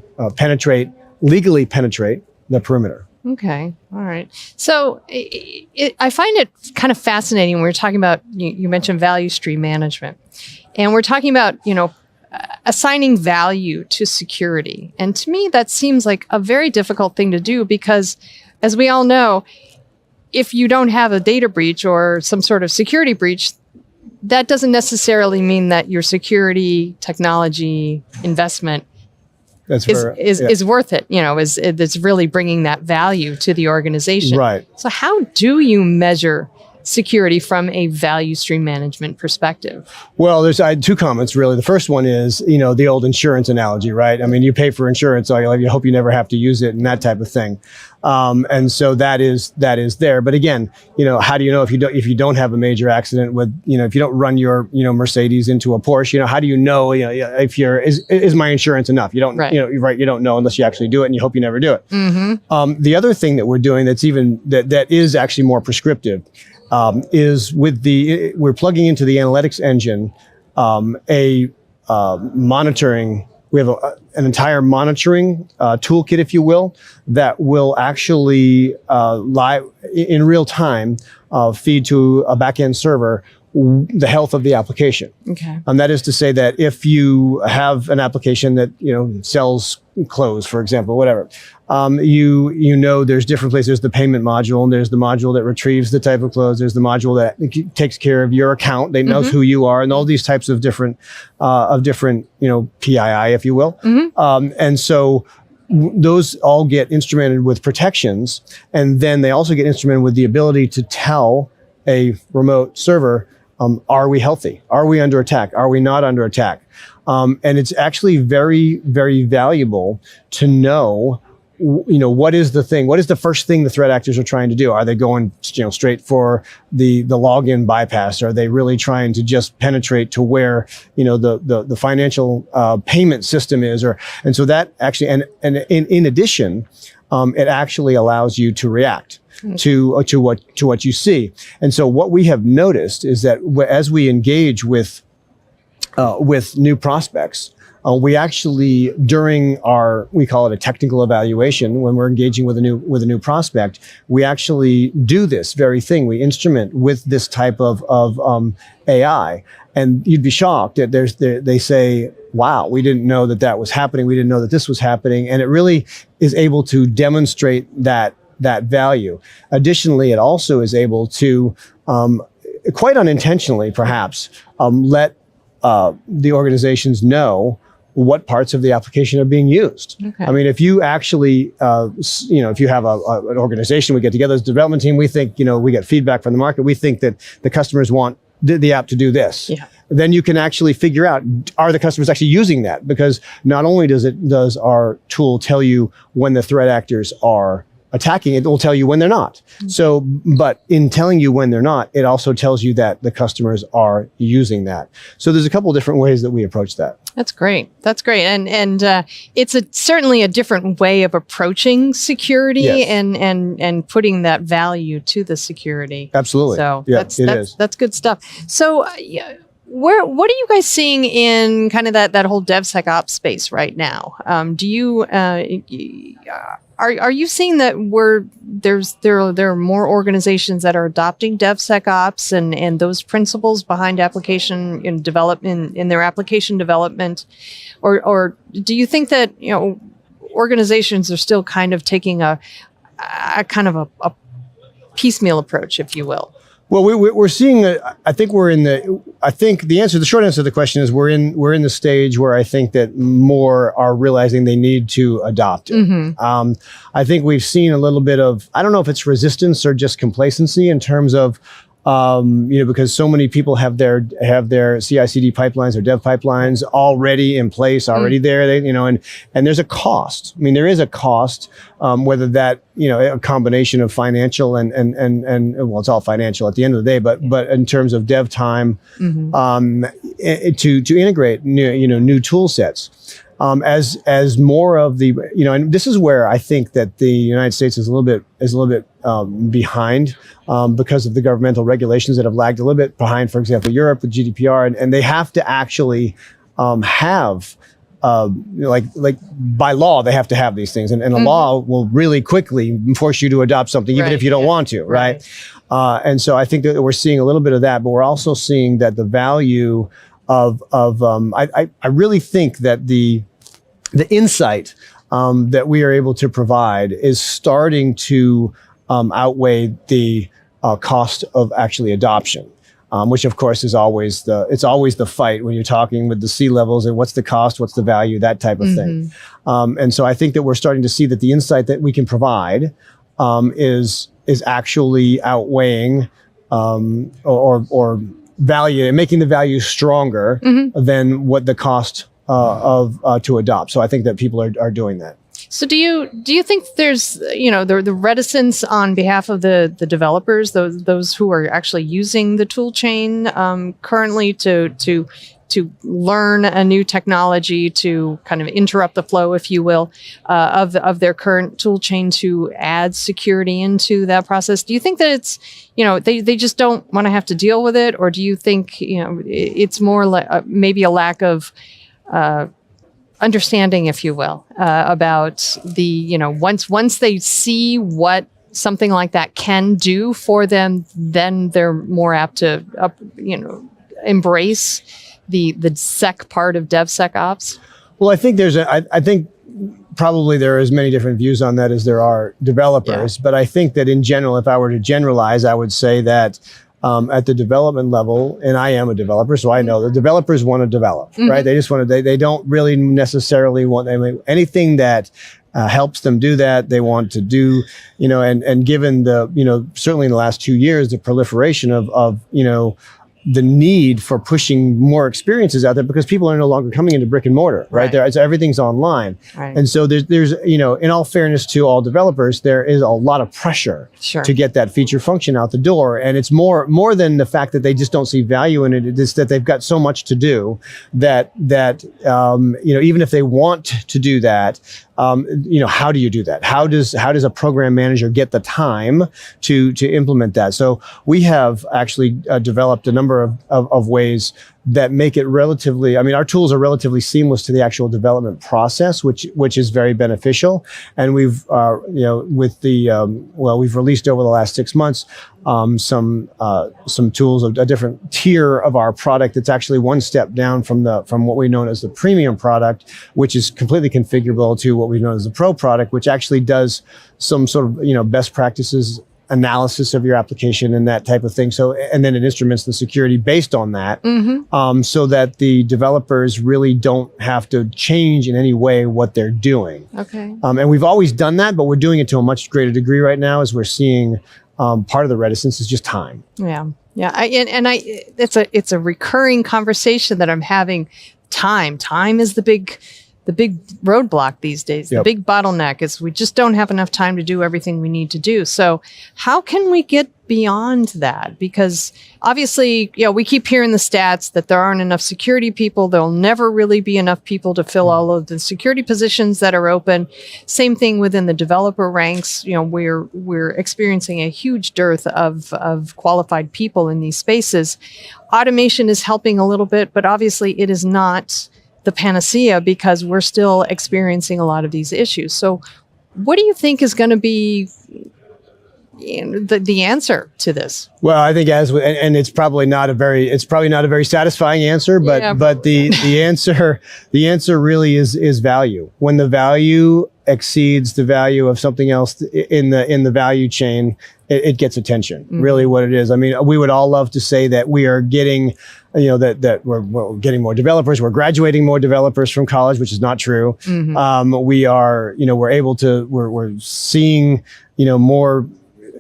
legally penetrate the perimeter. Okay. All right. So I find it kind of fascinating when we're talking about, you mentioned value stream management, and we're talking about, assigning value to security. And to me, that seems like a very difficult thing to do because, as we all know, if you don't have a data breach or some sort of security breach, that doesn't necessarily mean that your security technology investment is worth it, it's really bringing that value to the organization. Right. So how do you measure security from a value stream management perspective? Well, I had two comments really. The first one is, the old insurance analogy, right? I mean, you pay for insurance all your life, you hope you never have to use it and that type of thing. And so that is there. But again, how do you know if you don't have a major accident with, if you don't run your, Mercedes into a Porsche, how do you know, if is my insurance enough? You don't, you don't know unless you actually do it, and you hope you never do it. The other thing that we're doing that's that is actually more prescriptive is we're plugging into the analytics engine a monitoring. We have an entire monitoring toolkit, if you will, that will actually live in real time feed to a backend server the health of the application. Okay. And that is to say that if you have an application that sells clothes, for example, whatever, there's different places. There's the payment module, and there's the module that retrieves the type of clothes. There's the module that takes care of your account. They knows who you are, and all these types of different PII, if you will. And so those all get instrumented with protections, and then they also get instrumented with the ability to tell a remote server, are we healthy? Are we under attack? Are we not under attack? And it's actually very, very valuable to know, what is the first thing the threat actors are trying to do? Are they going, straight for the login bypass? Are they really trying to just penetrate to where, the financial payment system is? And so that actually, and in addition, it actually allows you to react to what you see. And so what we have noticed is that as we engage with new prospects, we actually, during we call it a technical evaluation, when we're engaging with a new prospect, we actually do this very thing. We instrument with this type of AI, and you'd be shocked that they say, "Wow, we didn't know that was happening. We didn't know that this was happening," and it really is able to demonstrate that value. Additionally, it also is able to, quite unintentionally, perhaps, let the organizations know what parts of the application are being used. Okay. I mean, if you actually, if you have an organization, we get together as a development team, we think, we get feedback from the market, we think that the customers want the app to do this. Yeah. Then you can actually figure out, are the customers actually using that? Because not only does our tool tell you when the threat actors are attacking, it will tell you when they're not. So, but in telling you when they're not, it also tells you that the customers are using that. So there's a couple of different ways that we approach that. That's great. That's great. And it's certainly a different way of approaching security. Yes. and putting that value to the security. Absolutely. So Yeah, that's good stuff. So what are you guys seeing in kind of that whole DevSecOps space right now? Do you are you seeing that there are more organizations that are adopting DevSecOps and those principles behind application in development in their application development, or do you think that organizations are still kind of taking a kind of a piecemeal approach, if you will? Well, we're seeing. I think the short answer to the question is we're in the stage where I think that more are realizing they need to adopt it. Mm-hmm. I think we've seen a little bit of, I don't know if it's resistance or just complacency in terms of, because so many people have their CI/CD pipelines or dev pipelines already in place, already there. And there's a cost. I mean, there is a cost, whether that a combination of financial and well, it's all financial at the end of the day, but in terms of dev time, to integrate new tool sets. As more of the, and this is where I think that the United States is a little bit behind because of the governmental regulations that have lagged a little bit behind. For example, Europe with GDPR, and they have to actually have like by law they have to have these things, and a law will really quickly force you to adopt something even if you don't want to, right? And so I think that we're seeing a little bit of that, but we're also seeing that the value of I really think that the insight that we are able to provide is starting to outweigh the cost of actually adoption, which of course is always the fight when you're talking with the C-levels and what's the cost, what's the value, that type of thing. And so I think that we're starting to see that the insight that we can provide is actually outweighing or value and making the value stronger than what the cost to adopt. So I think that people are doing that. So do you think there's the reticence on behalf of the developers, those who are actually using the tool chain currently to learn a new technology, to kind of interrupt the flow, if you will, of their current tool chain, to add security into that process? Do you think that it's they just don't want to have to deal with it, or do you think it's more like maybe a lack of understanding, if you will, about the once they see what something like that can do for them, then they're more apt to embrace the sec part of DevSecOps? Well, I think I think probably there are as many different views on that as there are developers, but I think that in general, if I were to generalize, I would say that at the development level, and I am a developer, so I know the developers want to develop, right? They just want to, they don't really necessarily want anything that helps them do that. They want to do, and given the, certainly in the last 2 years, the proliferation of the need for pushing more experiences out there because people are no longer coming into brick and mortar, right? So everything's online. Right. And so there's, you know, in all fairness to all developers, there is a lot of pressure to get that feature function out the door. And it's more than the fact that they just don't see value in it. It's that they've got so much to do that you know, even if they want to do that, you know, how do you do that? How does a program manager get the time to implement that? So we have actually developed a number of ways that make it relatively, I mean, our tools are relatively seamless to the actual development process, which is very beneficial. And we've, you know, with the, well, we've released over the last 6 months, some tools, a different tier of our product that's actually one step down from what we know as the premium product, which is completely configurable to what we know as the pro product, which actually does some sort of, you know, best practices analysis of your application and that type of thing. So, and then it instruments the security based on that, so that the developers really don't have to change in any way what they're doing. Okay. And we've always done that, but we're doing it to a much greater degree right now as we're seeing part of the reticence is just time. Yeah. Yeah. It's a recurring conversation that I'm having. Time is the big roadblock these days. The big bottleneck is we just don't have enough time to do everything we need to do. So how can we get beyond that? Because obviously, you know, we keep hearing the stats that there aren't enough security people. There'll never really be enough people to fill all of the security positions that are open. Same thing within the developer ranks. You know, we're experiencing a huge dearth of qualified people in these spaces. Automation is helping a little bit, but obviously it is not the panacea because we're still experiencing a lot of these issues. So what do you think is going to be the answer to this? Well, I think and it's probably not a very satisfying answer, but the answer really is value. When the value exceeds the value of something else in the value chain, it gets attention. Really what it is. I mean, we would all love to say that we are getting, you know, that we're getting more developers, we're graduating more developers from college, which is not true. We are, you know, we're seeing, you know, more,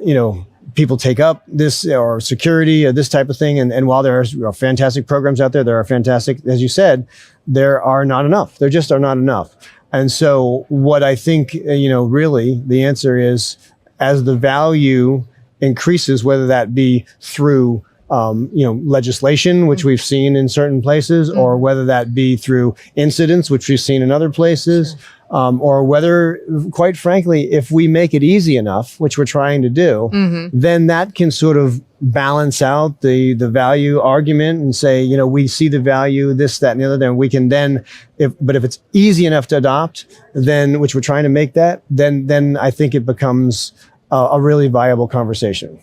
you know, people take up this or security or this type of thing. And while there are fantastic programs out there, there are fantastic, as you said, there are not enough. There just are not enough. And so what I think, you know, really the answer is as the value increases, whether that be through, you know, legislation, which we've seen in certain places, or whether that be through incidents, which we've seen in other places, or whether, quite frankly, if we make it easy enough, which we're trying to do, then that can sort of balance out the value argument and say, you know, we see the value, this, that, and the other, then we can then, if it's easy enough to adopt, then, which we're trying to make that, then I think it becomes a really viable conversation.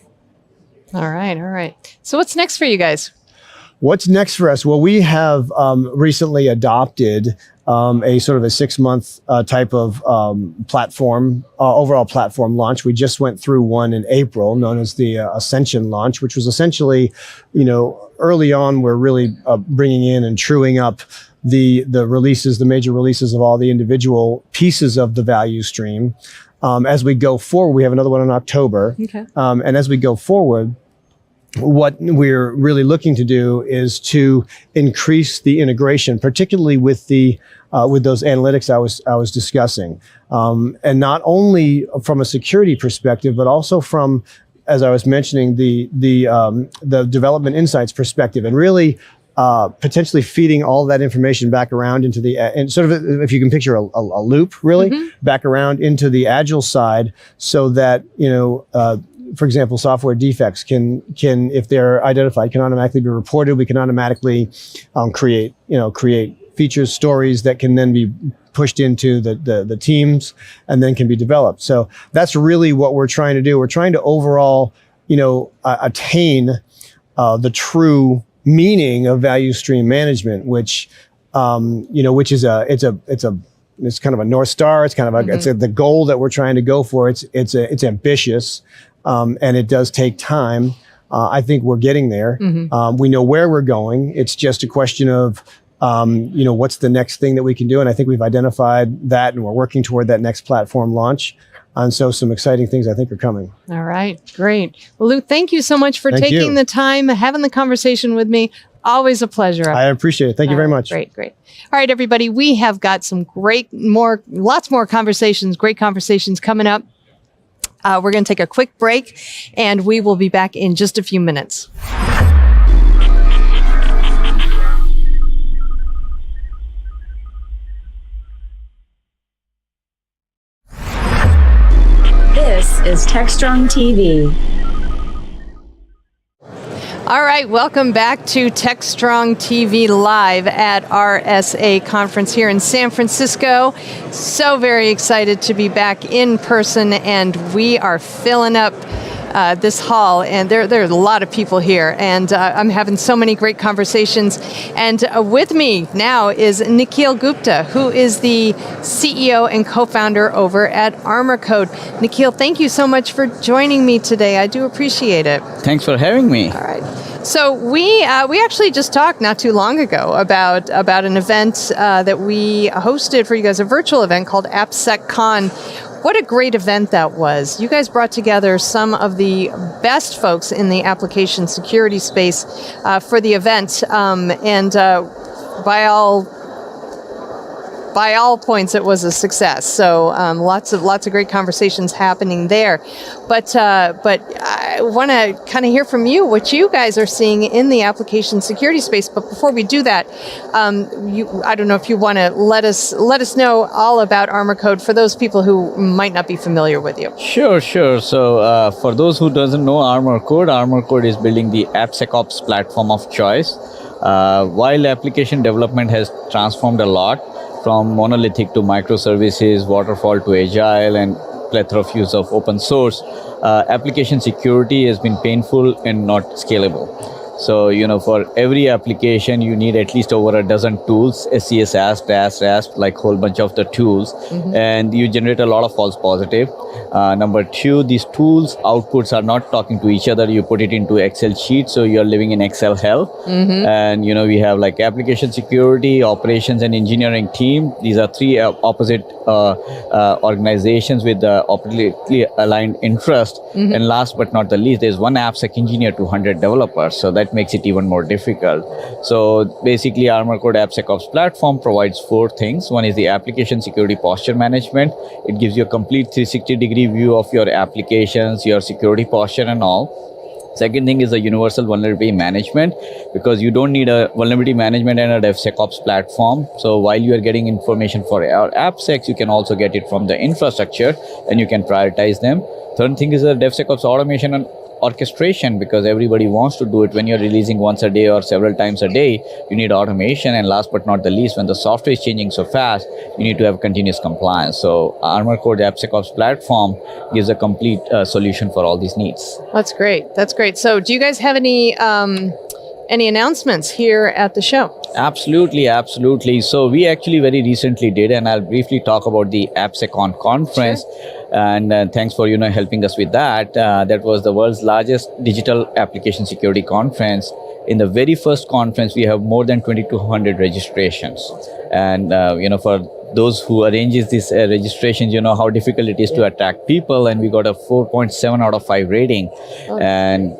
All right. So what's next for you guys? What's next for us? Well, we have recently adopted a sort of a 6-month type of platform, overall platform launch. We just went through one in April known as the Ascension launch, which was essentially, you know, early on, we're really bringing in and truing up the releases, the major releases of all the individual pieces of the value stream. As we go forward, we have another one in October. Okay. And as we go forward, what we're really looking to do is to increase the integration, particularly with those analytics I was discussing, and not only from a security perspective, but also from, as I was mentioning, the development insights perspective, and really potentially feeding all that information back around into the, and sort of, if you can picture a loop, really, back around into the Agile side, so that, you know, for example, software defects can, if they're identified, can automatically be reported. We can automatically create features, stories that can then be pushed into the teams and then can be developed. So that's really what we're trying to do. We're trying to overall, you know, attain the true meaning of value stream management, which, you know, which is it's kind of a North Star. It's kind of it's the goal that we're trying to go for. It's ambitious. And it does take time. I think we're getting there. We know where we're going. It's just a question of, you know, what's the next thing that we can do? And I think we've identified that, and we're working toward that next platform launch. And so some exciting things I think are coming. All right, great. Well, Lou, thank you so much for Thank taking you. the time, having the conversation with me. Always a pleasure. I appreciate it. Thank you very much. Great. All right, everybody, we have got some lots more conversations, great conversations coming up. We're going to take a quick break, and we will be back in just a few minutes. This is Techstrong TV. All right, welcome back to Techstrong TV live at RSA Conference here in San Francisco. So very excited to be back in person, and we are filling up this hall, and there are a lot of people here, and I'm having so many great conversations. And with me now is Nikhil Gupta, who is the CEO and co-founder over at Armor Code. Nikhil, thank you so much for joining me today. I do appreciate it. Thanks for having me. All right. So we actually just talked not too long ago about an event that we hosted for you guys, a virtual event called AppSecCon. What a great event that was. You guys brought together some of the best folks in the application security space for the event. And by all points, it was a success. So lots of great conversations happening there. But I want to kind of hear from you what you guys are seeing in the application security space. But before we do that, I don't know if you want to let us know all about Armor Code for those people who might not be familiar with you. Sure. So for those who doesn't know Armor Code is building the AppSecOps platform of choice. While application development has transformed a lot, from monolithic to microservices, waterfall to agile, and plethora of use of open source, application security has been painful and not scalable. So, for every application, you need at least over a dozen tools, SCS, ASP, like whole bunch of the tools, and you generate a lot of false positive. Number two, these tools outputs are not talking to each other. You put it into Excel sheet, so you're living in Excel hell. And we have like application security, operations, and engineering team. These are three opposite organizations with oppositely aligned interest. And last but not the least, there's one AppSec engineer to 100 developers. So that makes it even more difficult. So basically, Armor Code AppSecOps platform provides four things. One is the application security posture management. It gives you a complete 360-degree view of your applications, your security posture and all. Second thing is the universal vulnerability management, because you don't need a vulnerability management and a DevSecOps platform. So while you are getting information for our AppSecs, you can also get it from the infrastructure and you can prioritize them. Third thing is the DevSecOps automation and orchestration, because everybody wants to do it. When you're releasing once a day or several times a day, you need automation. And last but not the least, when the software is changing so fast, you need to have continuous compliance. So Armor Code AppSecOps platform gives a complete solution for all these needs. That's great. So do you guys have any announcements here at the show? Absolutely. So we actually very recently did, and I'll briefly talk about the AppSecCon conference. Sure. And thanks for helping us with that. That was the world's largest digital application security conference. In the very first conference, we have more than 2,200 registrations. And for those who arranges these registrations, how difficult it is to attract people, and we got a 4.7 out of 5 rating. And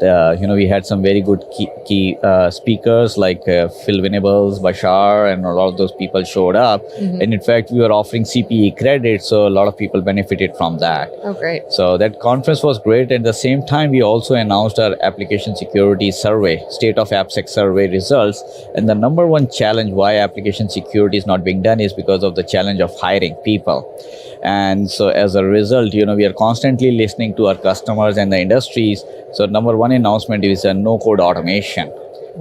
we had some very good key speakers like Phil Venables, Bashar, and a lot of those people showed up. And in fact, we were offering CPE credit, so a lot of people benefited from that. Oh, great. So that conference was great. At the same time, we also announced our application security survey, State of AppSec survey results. And the number one challenge why application security is not being done is because of the challenge of hiring people. And so as a result, we are constantly listening to our customers and the industries. So number one announcement is a no-code automation.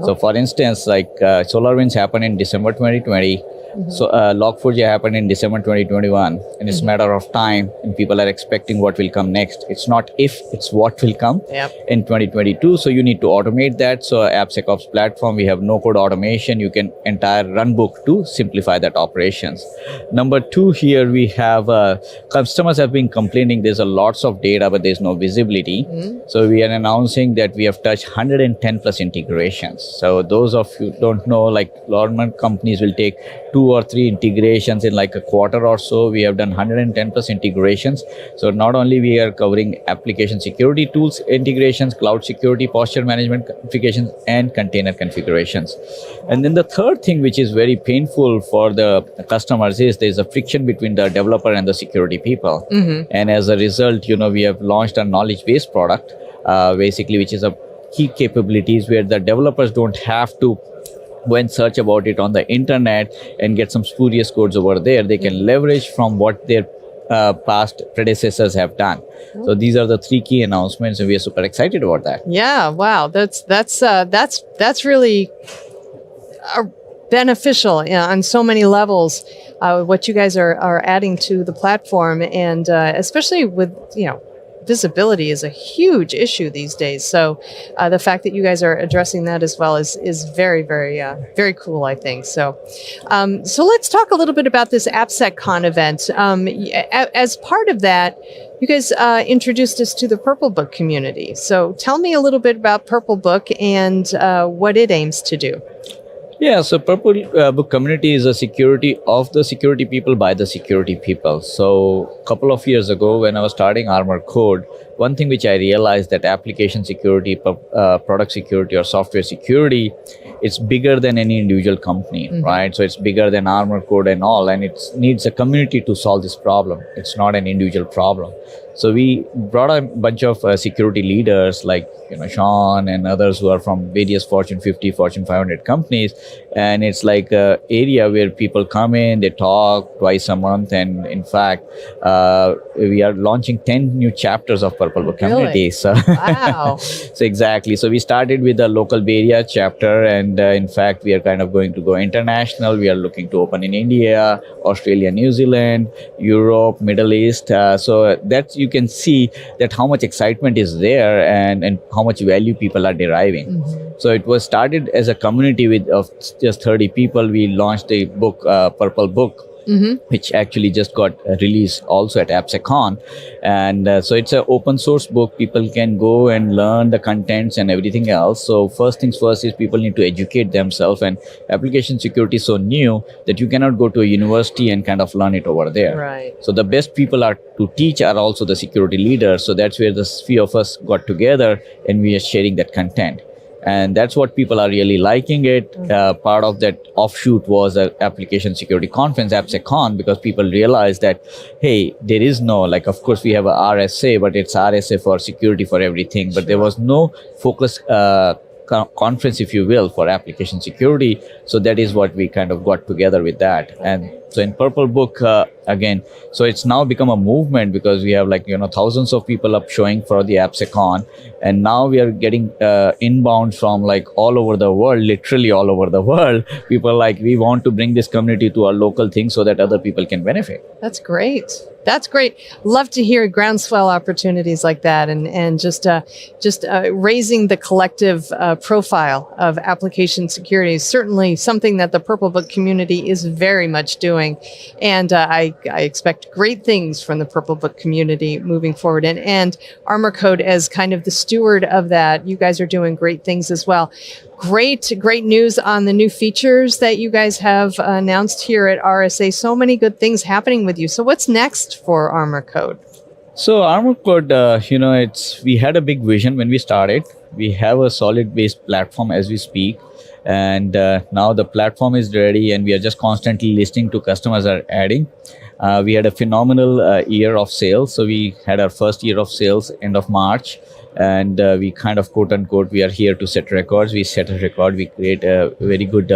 So for instance, like SolarWinds happened in December 2020. So Log4j happened in December 2021, and it's a matter of time, and people are expecting what will come next. It's not if, it's what will come in 2022. So you need to automate that. So AppSecOps platform, we have no-code automation. You can entire runbook to simplify that operations. Number two, here we have customers have been complaining there's a lots of data, but there's no visibility. So we are announcing that we have touched 110 plus integrations. So those of you who don't know, like government companies will take 2 2 or 3 integrations in like a quarter or so. We have done 110 plus integrations. So not only we are covering application security tools integrations, cloud security, posture management configurations, and container configurations. And then the third thing, which is very painful for the customers, is there's a friction between the developer and the security people. And as a result, we have launched a knowledge-based product, basically, which is a key capabilities where the developers don't have to go and search about it on the internet and get some spurious codes over there. They can leverage from what their past predecessors have done. So these are the 3 key announcements, and we are super excited about that. Yeah, wow, that's really beneficial on so many levels. What you guys are adding to the platform, and especially with visibility is a huge issue these days. So the fact that you guys are addressing that as well is very, very, very cool, I think. So let's talk a little bit about this AppSecCon event. As part of that, you guys introduced us to the Purple Book community. So tell me a little bit about Purple Book and what it aims to do. Yeah, so Purple Book community is a security of the security people by the security people. So a couple of years ago when I was starting Armor Code, one thing which I realized that application security, product security or software security, it's bigger than any individual company, right? So it's bigger than Armor Code and all, and it needs a community to solve this problem. It's not an individual problem. So we brought a bunch of security leaders like Sean and others who are from various Fortune 50, Fortune 500 companies. And it's like an area where people come in, they talk twice a month. And in fact, we are launching 10 new chapters of Purple Book community. Really? So, wow. So exactly. So we started with the local Bay Area chapter. And in fact, we are kind of going to go international. We are looking to open in India, Australia, New Zealand, Europe, Middle East. So that's, you can see that how much excitement is there and how much value people are deriving. So it was started as a community of just 30 people. We launched a book, Purple Book, which actually just got released also at AppSecCon. And so it's an open source book. People can go and learn the contents and everything else. So first things first is people need to educate themselves, and application security is so new that you cannot go to a university and kind of learn it over there. Right. So the best people are to teach are also the security leaders. So that's where the few of us got together and we are sharing that content. And that's what people are really liking it. Part of that offshoot was an application security conference, AppSecCon, because people realized that, hey, there is no, like, of course we have a RSA, but it's RSA for security for everything. But there was no focus conference, if you will, for application security. So that is what we kind of got together with that. And so in Purple Book, again, so it's now become a movement because we have thousands of people up showing for the AppSecCon. And now we are getting inbound from like all over the world, literally all over the world. People like, we want to bring this community to our local thing so that other people can benefit. That's great. That's great. Love to hear groundswell opportunities like that, and just raising the collective profile of application security is certainly something that the Purple Book community is very much doing. And I expect great things from the Purple Book community moving forward. And Armor Code as kind of the steward of that, you guys are doing great things as well. Great news on the new features that you guys have announced here at RSA. So many good things happening with you. So what's next for Armor Code? So Armor Code, we had a big vision when we started. We have a solid based platform as we speak. And now the platform is ready and we are just constantly listening to customers are adding. We had a phenomenal year of sales. So we had our first year of sales end of March. And we kind of, quote unquote, we are here to set records. We set a record. We create a very good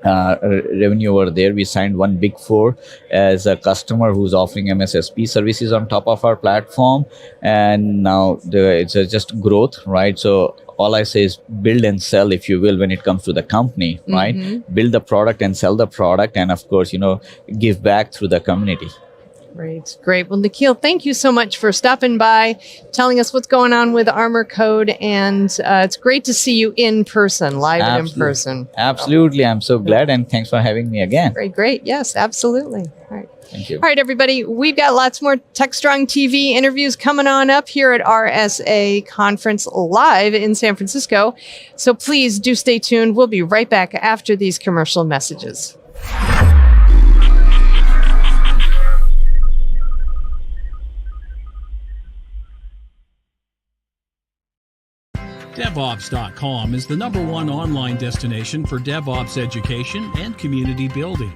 revenue over there. We signed one Big Four as a customer who's offering MSSP services on top of our platform. And now it's just growth, right? So all I say is build and sell, if you will, when it comes to the company, right? Build the product and sell the product. And of course, give back through the community. Great. Well, Nikhil, thank you so much for stopping by, telling us what's going on with Armor Code. And it's great to see you in person, live and in person. Absolutely. I'm so glad. And thanks for having me again. Great. Yes, absolutely. All right. Thank you. All right, everybody. We've got lots more Techstrong TV interviews coming on up here at RSA Conference live in San Francisco. So please do stay tuned. We'll be right back after these commercial messages. DevOps.com is the #1 online destination for DevOps education and community building.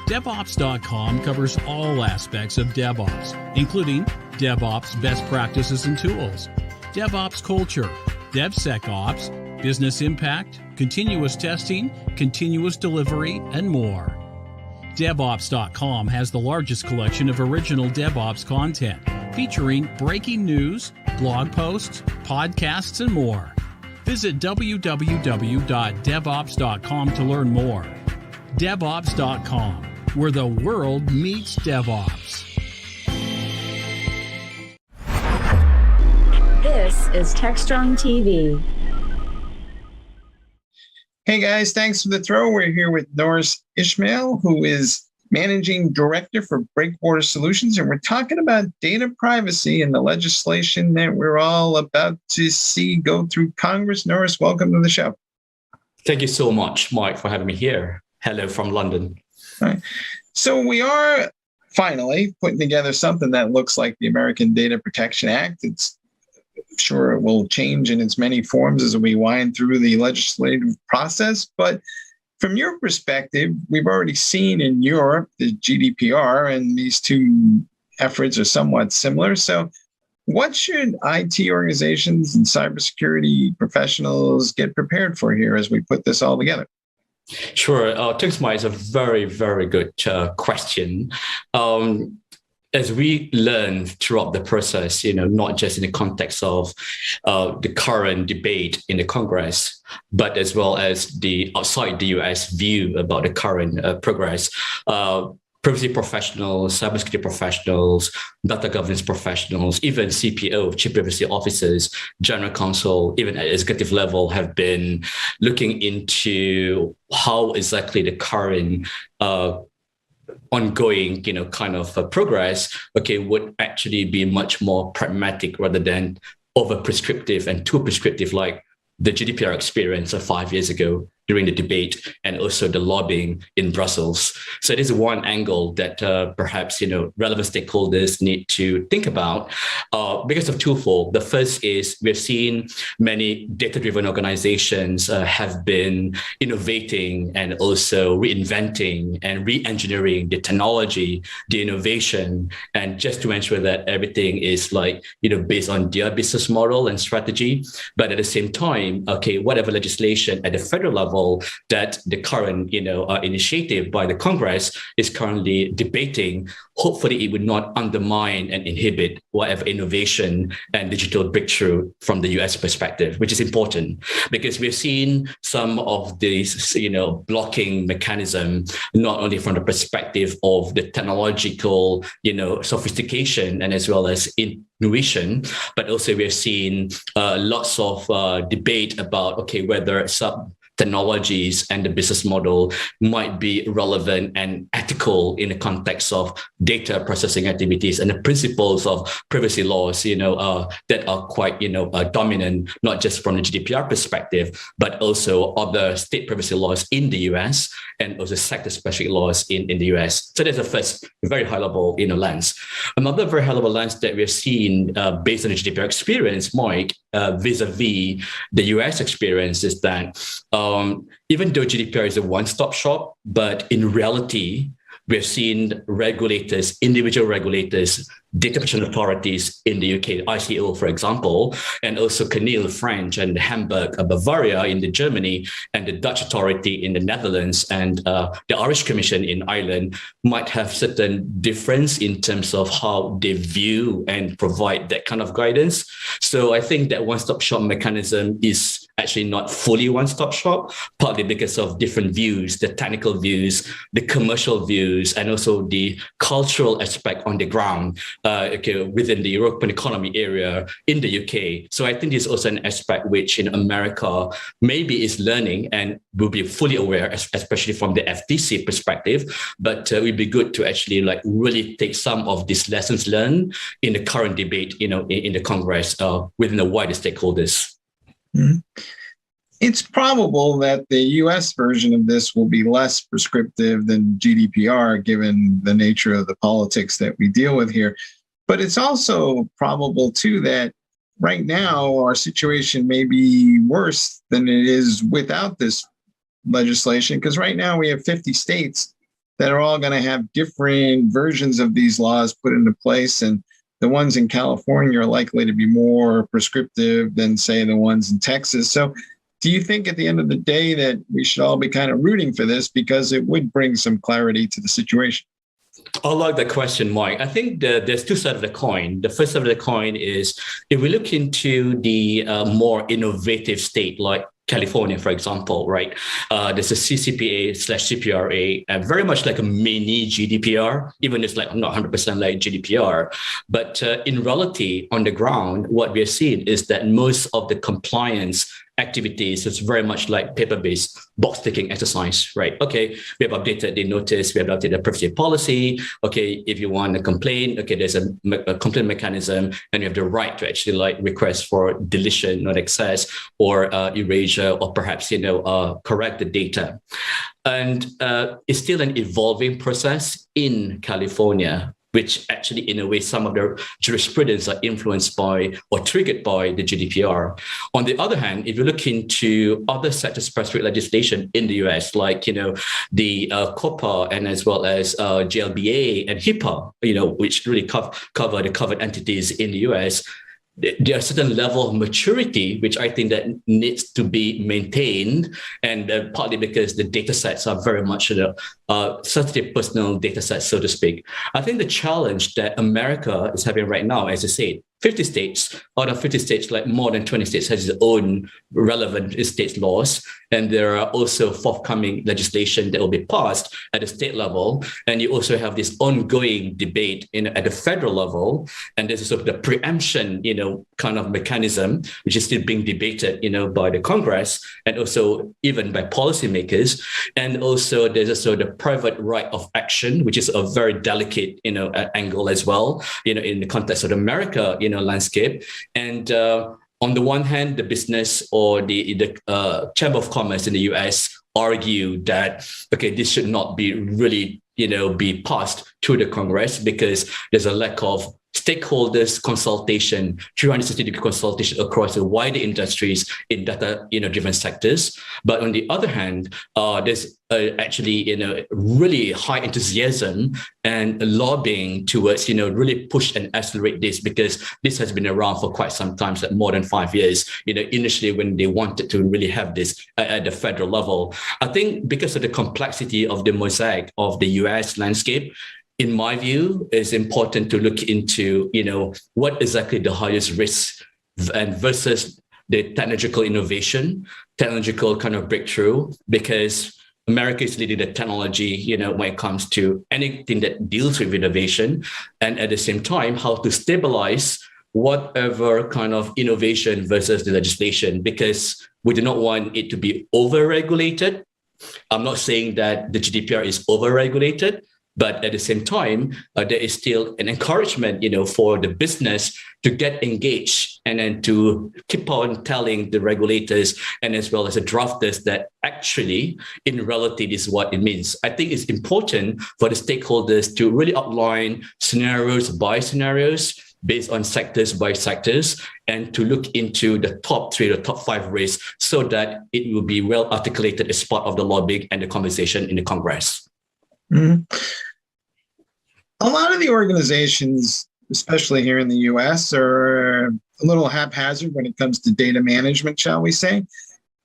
DevOps.com covers all aspects of DevOps, including DevOps best practices and tools, DevOps culture, DevSecOps, business impact, continuous testing, continuous delivery, and more. DevOps.com has the largest collection of original DevOps content, featuring breaking news, blog posts, podcasts, and more. Visit www.devops.com to learn more. DevOps.com, where the world meets DevOps. This is Techstrong TV. Hey guys, thanks for the throw. We're here with Norris Ishmael, who is Managing Director for Breakwater Solutions, and we're talking about data privacy and the legislation that we're all about to see go through Congress. Norris, welcome to the show. Thank you so much, Mike, for having me here. Hello from London. All right. So we are finally putting together something that looks like the American Data Protection Act. It's sure it will change in its many forms as we wind through the legislative process. But from your perspective, we've already seen in Europe the GDPR, and these two efforts are somewhat similar. So what should IT organizations and cybersecurity professionals get prepared for here as we put this all together? Sure. Thanks, Mike. It's a very, very good question. As we learn throughout the process, not just in the context of the current debate in the Congress, but as well as the outside the US view about the current progress, privacy professionals, cybersecurity professionals, data governance professionals, even CPO, chief privacy officers, general counsel, even at executive level have been looking into how exactly the current ongoing, progress, would actually be much more pragmatic rather than over prescriptive and too prescriptive, like the GDPR experience of 5 years ago during the debate and also the lobbying in Brussels. So it is one angle that perhaps relevant stakeholders need to think about because of twofold. The first is we've seen many data-driven organizations have been innovating and also reinventing and re-engineering the technology, the innovation, and just to ensure that everything is based on their business model and strategy. But at the same time, whatever legislation at the federal level that the current initiative by the Congress is currently debating, hopefully it would not undermine and inhibit whatever innovation and digital breakthrough from the US perspective, which is important because we've seen some of these blocking mechanism, not only from the perspective of the technological sophistication and as well as innovation, but also we've seen lots of debate about whether some technologies and the business model might be relevant and ethical in the context of data processing activities and the principles of privacy laws, that are quite, dominant, not just from the GDPR perspective, but also other state privacy laws in the US and also sector-specific laws in the US. So there's a first very high-level, lens. Another very high-level lens that we've seen based on the GDPR experience, Mike, vis-a-vis the US experience is that even though GDPR is a one-stop shop, but in reality, we've seen regulators, individual regulators, data protection authorities in the UK, ICO, for example, and also CNIL, French, and Hamburg, Bavaria in Germany, and the Dutch authority in the Netherlands, and the Irish Commission in Ireland might have certain difference in terms of how they view and provide that kind of guidance. So I think that one-stop shop mechanism is actually not fully one-stop shop, partly because of different views, the technical views, the commercial views, and also the cultural aspect on the ground within the European economy area in the UK. So I think there's also an aspect which in America maybe is learning and will be fully aware, especially from the FTC perspective, but it would be good to actually really take some of these lessons learned in the current debate, in the Congress within the wider stakeholders. Mm-hmm. It's probable that the US version of this will be less prescriptive than GDPR, given the nature of the politics that we deal with here. But it's also probable, too, that right now our situation may be worse than it is without this legislation, because right now we have 50 states that are all going to have different versions of these laws put into place, and the ones in California are likely to be more prescriptive than, say, the ones in Texas. So do you think at the end of the day that we should all be kind of rooting for this because it would bring some clarity to the situation? I like that question, Mike. I think there's two sides of the coin. The first side of the coin is if we look into the more innovative state like California, for example, right? There's a CCPA/CPRA, very much like a mini GDPR, even it's like not 100% like GDPR. But in reality, on the ground, what we're seeing is that most of the compliance activities is very much like paper-based box-ticking exercise, right? Okay, we have updated the notice, we have updated the privacy policy. Okay, if you want to complain, okay, there's a complaint mechanism, and you have the right to actually like request for deletion, not access, or erasure, or perhaps correct the data. And it's still an evolving process in California, which actually, in a way, some of their jurisprudence are influenced by or triggered by the GDPR. On the other hand, if you look into other sector-specific legislation in the US, like, the COPPA and as well as GLBA and HIPAA, which really cover the covered entities in the US, there are certain level of maturity, which I think that needs to be maintained, and partly because the data sets are very much sensitive personal data sets, so to speak. I think the challenge that America is having right now, as I said, 50 states, out of 50 states, like more than 20 states has its own relevant state laws. And there are also forthcoming legislation that will be passed at the state level. And you also have this ongoing debate at the federal level. And this is sort of the preemption, kind of mechanism, which is still being debated, by the Congress and also even by policymakers. And also there's also the private right of action, which is a very delicate, angle as well, in the context of America, landscape. And on the one hand, the business or the Chamber of Commerce in the US argue that, okay, this should not be really, be passed to the Congress because there's a lack of stakeholders consultation, 360-degree consultation across the wider industries in data, driven sectors. But on the other hand, there's actually, really high enthusiasm and lobbying towards, really push and accelerate this, because this has been around for quite some time, like more than 5 years, initially when they wanted to really have this at the federal level. I think because of the complexity of the mosaic of the US landscape, in my view, it's important to look into, what exactly the highest risk and versus the technological innovation, technological kind of breakthrough, because America is leading the technology, when it comes to anything that deals with innovation, and at the same time, how to stabilize whatever kind of innovation versus the legislation, because we do not want it to be over-regulated. I'm not saying that the GDPR is over-regulated, but at the same time, there is still an encouragement, for the business to get engaged and then to keep on telling the regulators and as well as the drafters that actually, in reality, this is what it means. I think it's important for the stakeholders to really outline scenarios by scenarios, based on sectors by sectors, and to look into the top 3 or top 5 risks so that it will be well articulated as part of the lobbying and the conversation in the Congress. Mm-hmm. A lot of the organizations, especially here in the US, are a little haphazard when it comes to data management, shall we say.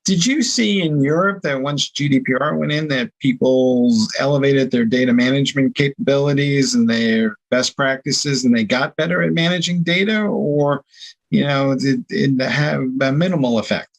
Did you see in Europe that once GDPR went in, that people elevated their data management capabilities and their best practices and they got better at managing data, or, did it have a minimal effect?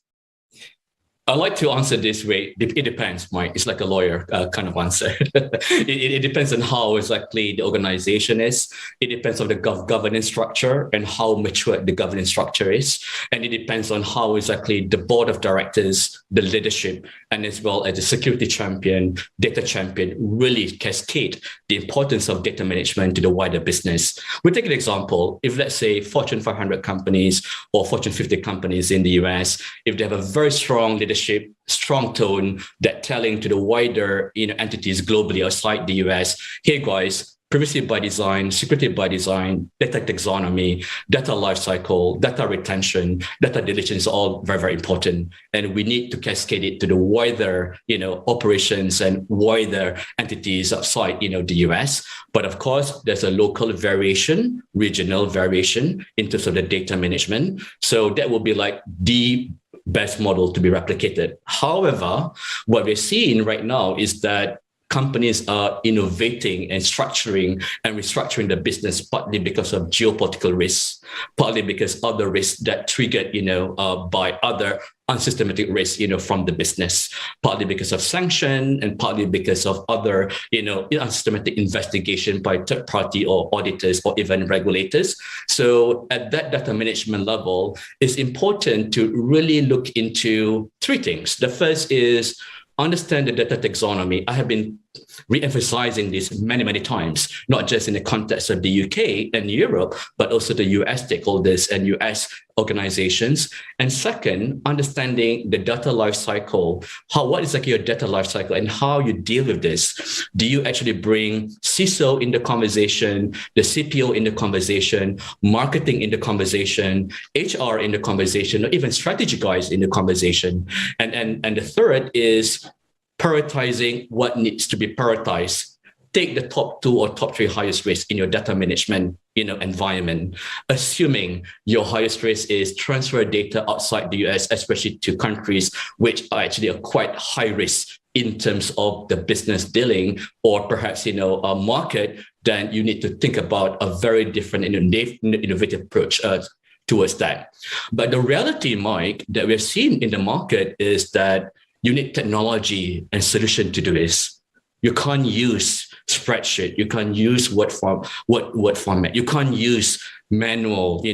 I like to answer this way. It depends, Mike. It's like a lawyer kind of answer. it depends on how exactly the organization is. It depends on the governance structure and how mature the governance structure is. And it depends on how exactly the board of directors, the leadership, and as well as the security champion, data champion really cascade the importance of data management to the wider business. We'll take an example. If, let's say, Fortune 500 companies or Fortune 50 companies in the US, if they have a very strong leadership, strong tone that telling to the wider entities globally outside the US, hey guys, privacy by design, security by design, data taxonomy, data lifecycle, data retention, data diligence are all very, very important. And we need to cascade it to the wider, operations and wider entities outside, the US. But of course, there's a local variation, regional variation in terms of the data management. So that will be like the best model to be replicated. However, what we're seeing right now is that companies are innovating and structuring and restructuring the business partly because of geopolitical risks, partly because other risks that triggered, by other unsystematic risks, from the business, partly because of sanction and partly because of other, unsystematic investigation by third party or auditors or even regulators. So at that data management level, it's important to really look into three things. The first is understand the data taxonomy. I have been re-emphasizing this many, many times, not just in the context of the UK and Europe, but also the US stakeholders and US organizations. And second, understanding the data lifecycle. What is your data lifecycle and how you deal with this? Do you actually bring CISO in the conversation, the CPO in the conversation, marketing in the conversation, HR in the conversation, or even strategy guys in the conversation? And the third is prioritizing what needs to be prioritized. Take the top 2 or top 3 highest risk in your data management, environment, assuming your highest risk is transfer data outside the US, especially to countries which are actually a quite high risk in terms of the business dealing, or perhaps, a market, then you need to think about a very different innovative approach towards that. But the reality, Mike, that we're seeing in the market is that you need technology and solution to do this. You can't use spreadsheet. You can't use word format. You can't use manual,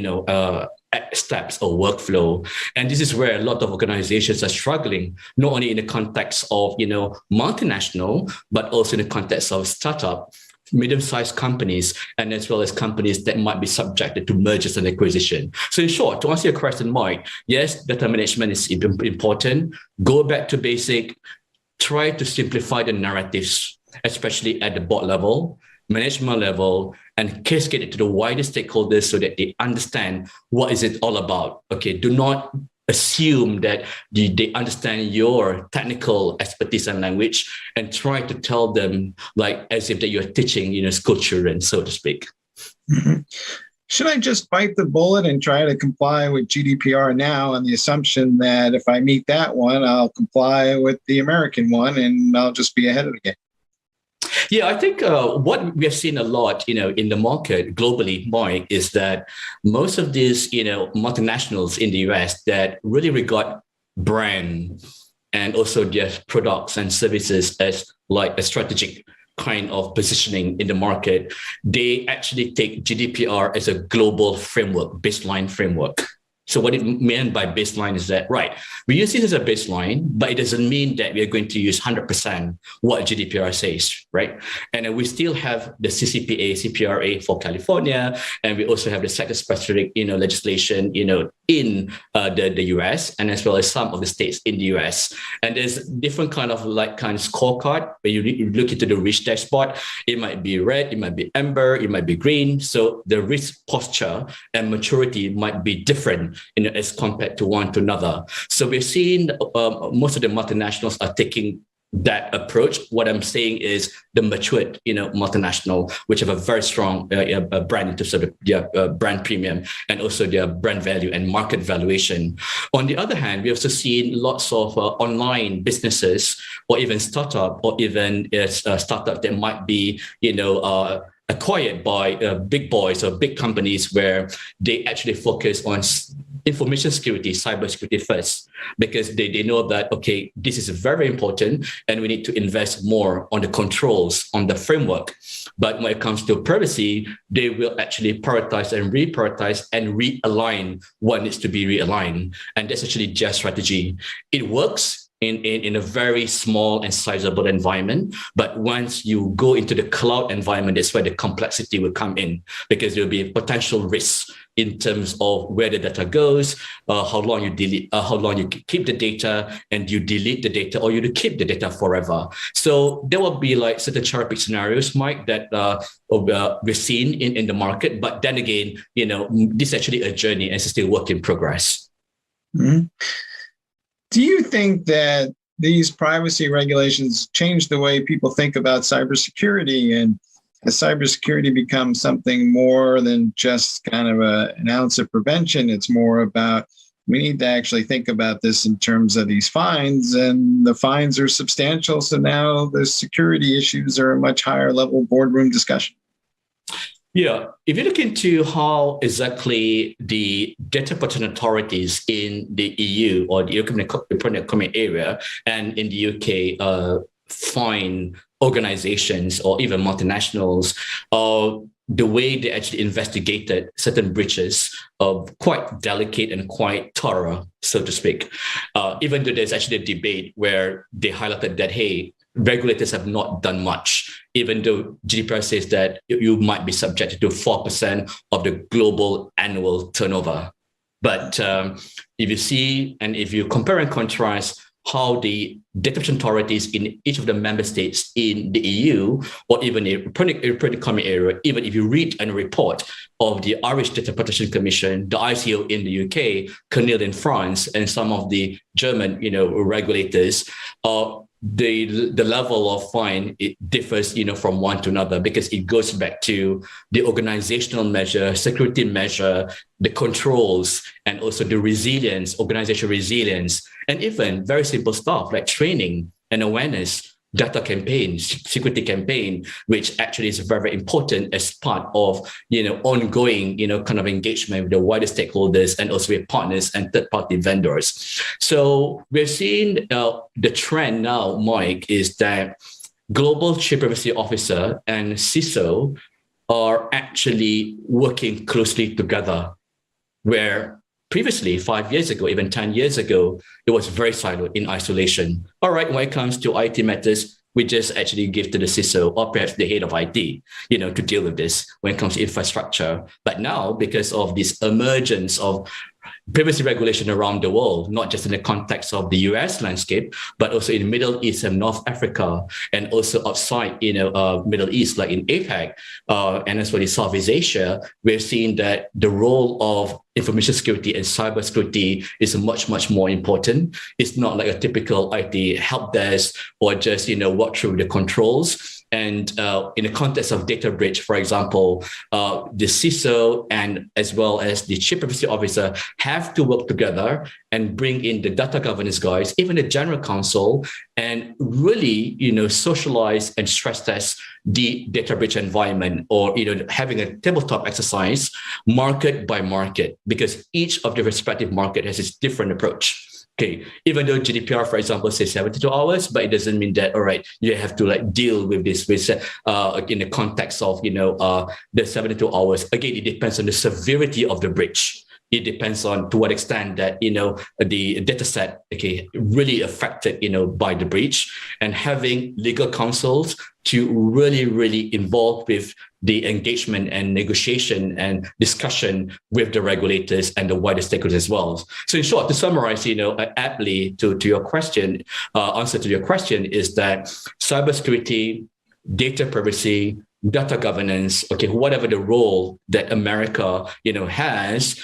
steps or workflow. And this is where a lot of organizations are struggling, not only in the context of, multinational, but also in the context of startup, medium-sized companies, and as well as companies that might be subjected to mergers and acquisition. So in short, to answer your question, Mike, yes, data management is important. Go back to basic, try to simplify the narratives, especially at the board level, management level, and cascade it to the wider stakeholders so that they understand what is it all about. Okay, do not assume that they understand your technical expertise and language, and try to tell them like as if that you're teaching, school children, so to speak. Mm-hmm. Should I just bite the bullet and try to comply with GDPR now on the assumption that if I meet that one, I'll comply with the American one and I'll just be ahead of the game? Yeah, I think what we have seen a lot, in the market globally, Mike, is that most of these, multinationals in the US that really regard brand and also their products and services as like a strategic kind of positioning in the market, they actually take GDPR as a global framework, baseline framework. So what it meant by baseline is that, right, we use it as a baseline, but it doesn't mean that we are going to use 100% what GDPR says, right? And we still have the CCPA, CPRA for California, and we also have the sector-specific, legislation, in the US, and as well as some of the states in the US. And there's different kind of scorecard where you look into the risk dashboard. It might be red, it might be amber, it might be green. So the risk posture and maturity might be different, as compared to one to another. So we're seeing most of the multinationals are taking that approach. What I'm saying is the matured, multinational, which have a very strong brand in terms of their brand premium and also their brand value and market valuation. On the other hand, we also seen lots of online businesses or even startup or even startup that might be, acquired by big boys or big companies where they actually focus on information security, cybersecurity first, because they know that, okay, this is very important and we need to invest more on the controls, on the framework. But when it comes to privacy, they will actually prioritize and reprioritize and realign what needs to be realigned. And that's actually just strategy. It works in a very small and sizable environment. But once you go into the cloud environment, that's where the complexity will come in, because there'll be potential risks in terms of where the data goes, how long you delete, how long you keep the data, and you delete the data, or you keep the data forever. So there will be like certain cherry pick scenarios, Mike, that we're seeing in the market. But then again, this is actually a journey and it's still work in progress. Mm-hmm. Do you think that these privacy regulations change the way people think about cybersecurity? And as cybersecurity becomes something more than just kind of an ounce of prevention, it's more about, we need to actually think about this in terms of these fines, and the fines are substantial. So now the security issues are a much higher level boardroom discussion. Yeah, if you look into how exactly the data protection authorities in the EU or the European Economic Area and in the UK fine organizations or even multinationals, the way they actually investigated certain breaches of quite delicate and quite thorough, so to speak. Even though there's actually a debate where they highlighted that, hey, regulators have not done much, even though GDPR says that you might be subjected to 4% of the global annual turnover. But if you see, and if you compare and contrast how the data protection authorities in each of the member states in the EU, or even the European Economic Area, even if you read a report of the Irish Data Protection Commission, the ICO in the UK, CNIL in France, and some of the German, regulators, the level of fine, it differs, from one to another, because it goes back to the organizational measure, security measure, the controls, and also the resilience, organizational resilience, and even very simple stuff like training and awareness, data campaign, security campaign, which actually is very important as part of, ongoing, kind of engagement with the wider stakeholders and also with partners and third-party vendors. So we're seeing the trend now, Mike, is that Global Chief Privacy Officer and CISO are actually working closely together, where previously, 5 years ago, even 10 years ago, it was very siloed in isolation. All right, when it comes to IT matters, we just actually give to the CISO or perhaps the head of IT, to deal with this when it comes to infrastructure. But now, because of this emergence of privacy regulation around the world, not just in the context of the US landscape, but also in Middle East and North Africa, and also outside, Middle East, like in APAC, and as well as Southeast Asia, we're seeing that the role of information security and cybersecurity is much, much more important. It's not like a typical IT help desk or just, walk through the controls. And in the context of data breach, for example, the CISO and as well as the Chief Privacy Officer have to work together and bring in the data governance guys, even the general counsel, and really, socialize and stress test the data breach environment, or, having a tabletop exercise market by market, because each of the respective market has its different approach. Okay, even though GDPR, for example, says 72 hours, but it doesn't mean that, all right, you have to deal with this in the context of, the 72 hours. Again, it depends on the severity of the breach. It depends on to what extent that, the data set, really affected, by the breach, and having legal counsels to really, really involve with the engagement and negotiation and discussion with the regulators and the wider stakeholders as well. So in short, to summarize, aptly to your question, answer to your question is that cybersecurity, data privacy, data governance, whatever the role that America, has,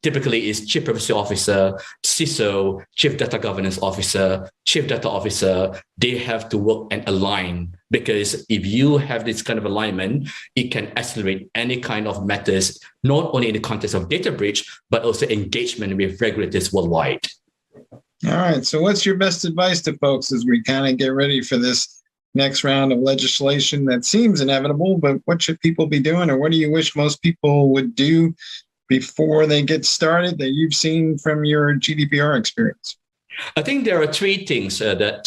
typically is Chief Privacy Officer, CISO, Chief Data Governance Officer, Chief Data Officer. They have to work and align, because if you have this kind of alignment, it can accelerate any kind of matters, not only in the context of data breach, but also engagement with regulators worldwide. All right. So what's your best advice to folks as we kind of get ready for this next round of legislation that seems inevitable, but what should people be doing, or what do you wish most people would do before they get started that you've seen from your GDPR experience? I think there are three things that,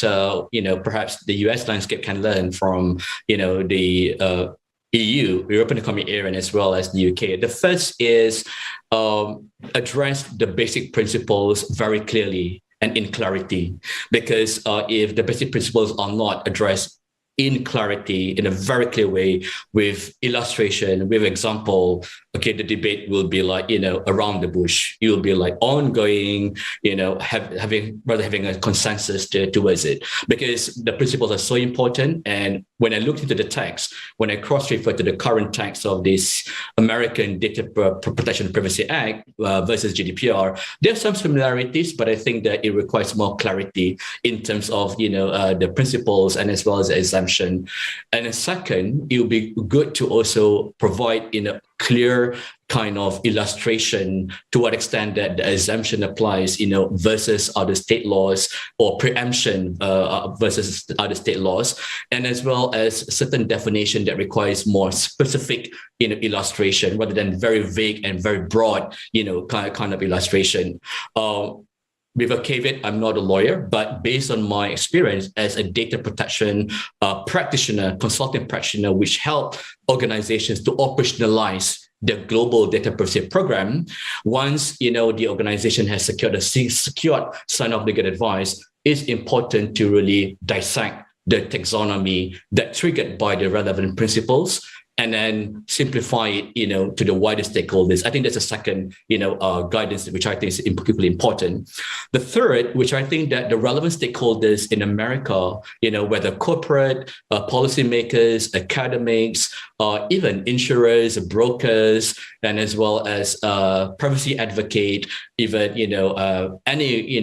perhaps the US landscape can learn from, the EU, European Economic Area, as well as the UK. The first is address the basic principles very clearly and in clarity. Because if the basic principles are not addressed in clarity, in a very clear way, with illustration, with example, okay, the debate will be like, around the bush. It will be like ongoing, having a consensus towards it, because the principles are so important. And when I looked into the text, when I cross-refer to the current text of this American Data Protection and Privacy Act versus GDPR, there are some similarities, but I think that it requires more clarity in terms of, the principles and as well as the assumption. And then second, it would be good to also provide clear kind of illustration to what extent that the assumption applies, versus other state laws, or preemption versus other state laws, and as well as certain definition that requires more specific, illustration rather than very vague and very broad, kind of illustration. With a caveat, I'm not a lawyer, but based on my experience as a data protection practitioner, consulting practitioner, which help organizations to operationalize the global data privacy program, once the organization has secured sign-off legal advice, it's important to really dissect the taxonomy that triggered by the relevant principles, and then simplify it, to the wider stakeholders. I think that's the second, guidance, which I think is particularly important. The third, which I think that the relevant stakeholders in America, whether corporate, policymakers, academics, even insurers, brokers, and as well as privacy advocate, even any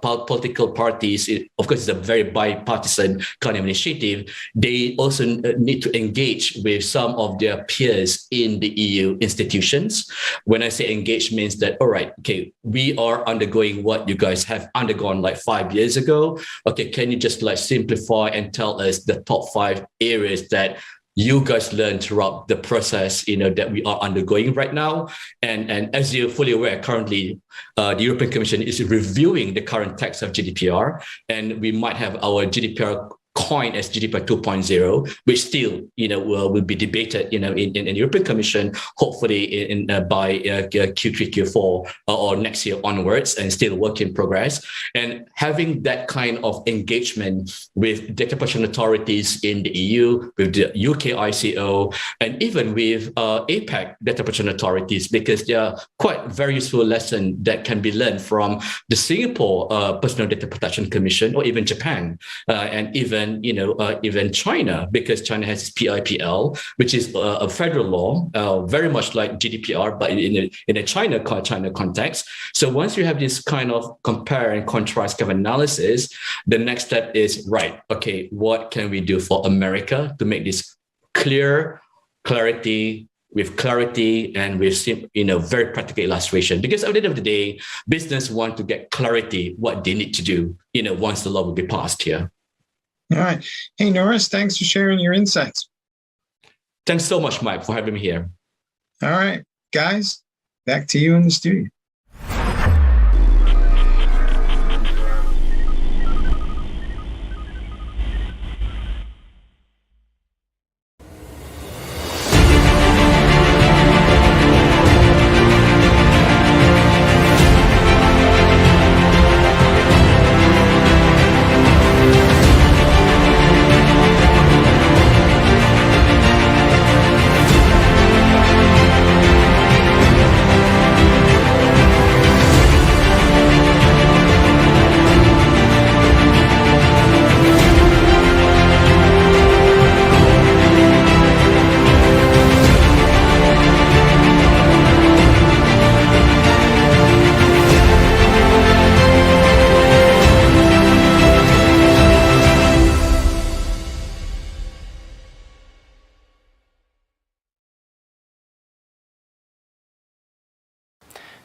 political parties. Of course, it's a very bipartisan kind of initiative. They also need to engage with some of their peers in the EU institutions. When I say engage, means that, all right, okay, we are undergoing what you guys have undergone like 5 years ago. Okay, can you just like simplify and tell us the top 5 areas that you guys learned throughout the process, that we are undergoing right now? And as you're fully aware, currently, the European Commission is reviewing the current text of GDPR, and we might have our GDPR coined as GDPR 2.0, which still, will be debated, in the European Commission, hopefully by Q3, Q4, or next year onwards, and still work in progress. And having that kind of engagement with data protection authorities in the EU, with the UK ICO, and even with APAC data protection authorities, because there are quite very useful lessons that can be learned from the Singapore Personal Data Protection Commission, or even Japan, and even China, because China has its PIPL, which is a federal law, very much like GDPR, but in a China context. So once you have this kind of compare and contrast kind of analysis, the next step is, right, okay, what can we do for America to make this clarity and with very practical illustration? Because at the end of the day, business want to get clarity what they need to do, once the law will be passed here. All right. Hey, Norris, thanks for sharing your insights. Thanks so much, Mike, for having me here. All right, guys, back to you in the studio.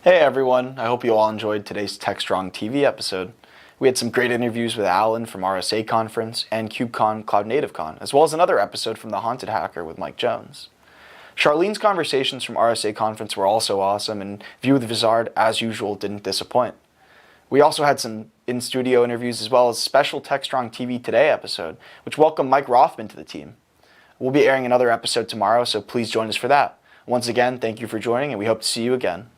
Hey everyone, I hope you all enjoyed today's Techstrong TV episode. We had some great interviews with Alan from RSA Conference and KubeCon Cloud Native Con, as well as another episode from The Haunted Hacker with Mike Jones. Charlene's conversations from RSA Conference were also awesome, and View with Vizard, as usual, didn't disappoint. We also had some in-studio interviews as well as a special Techstrong TV Today episode, which welcomed Mike Rothman to the team. We'll be airing another episode tomorrow, so please join us for that. Once again, thank you for joining, and we hope to see you again.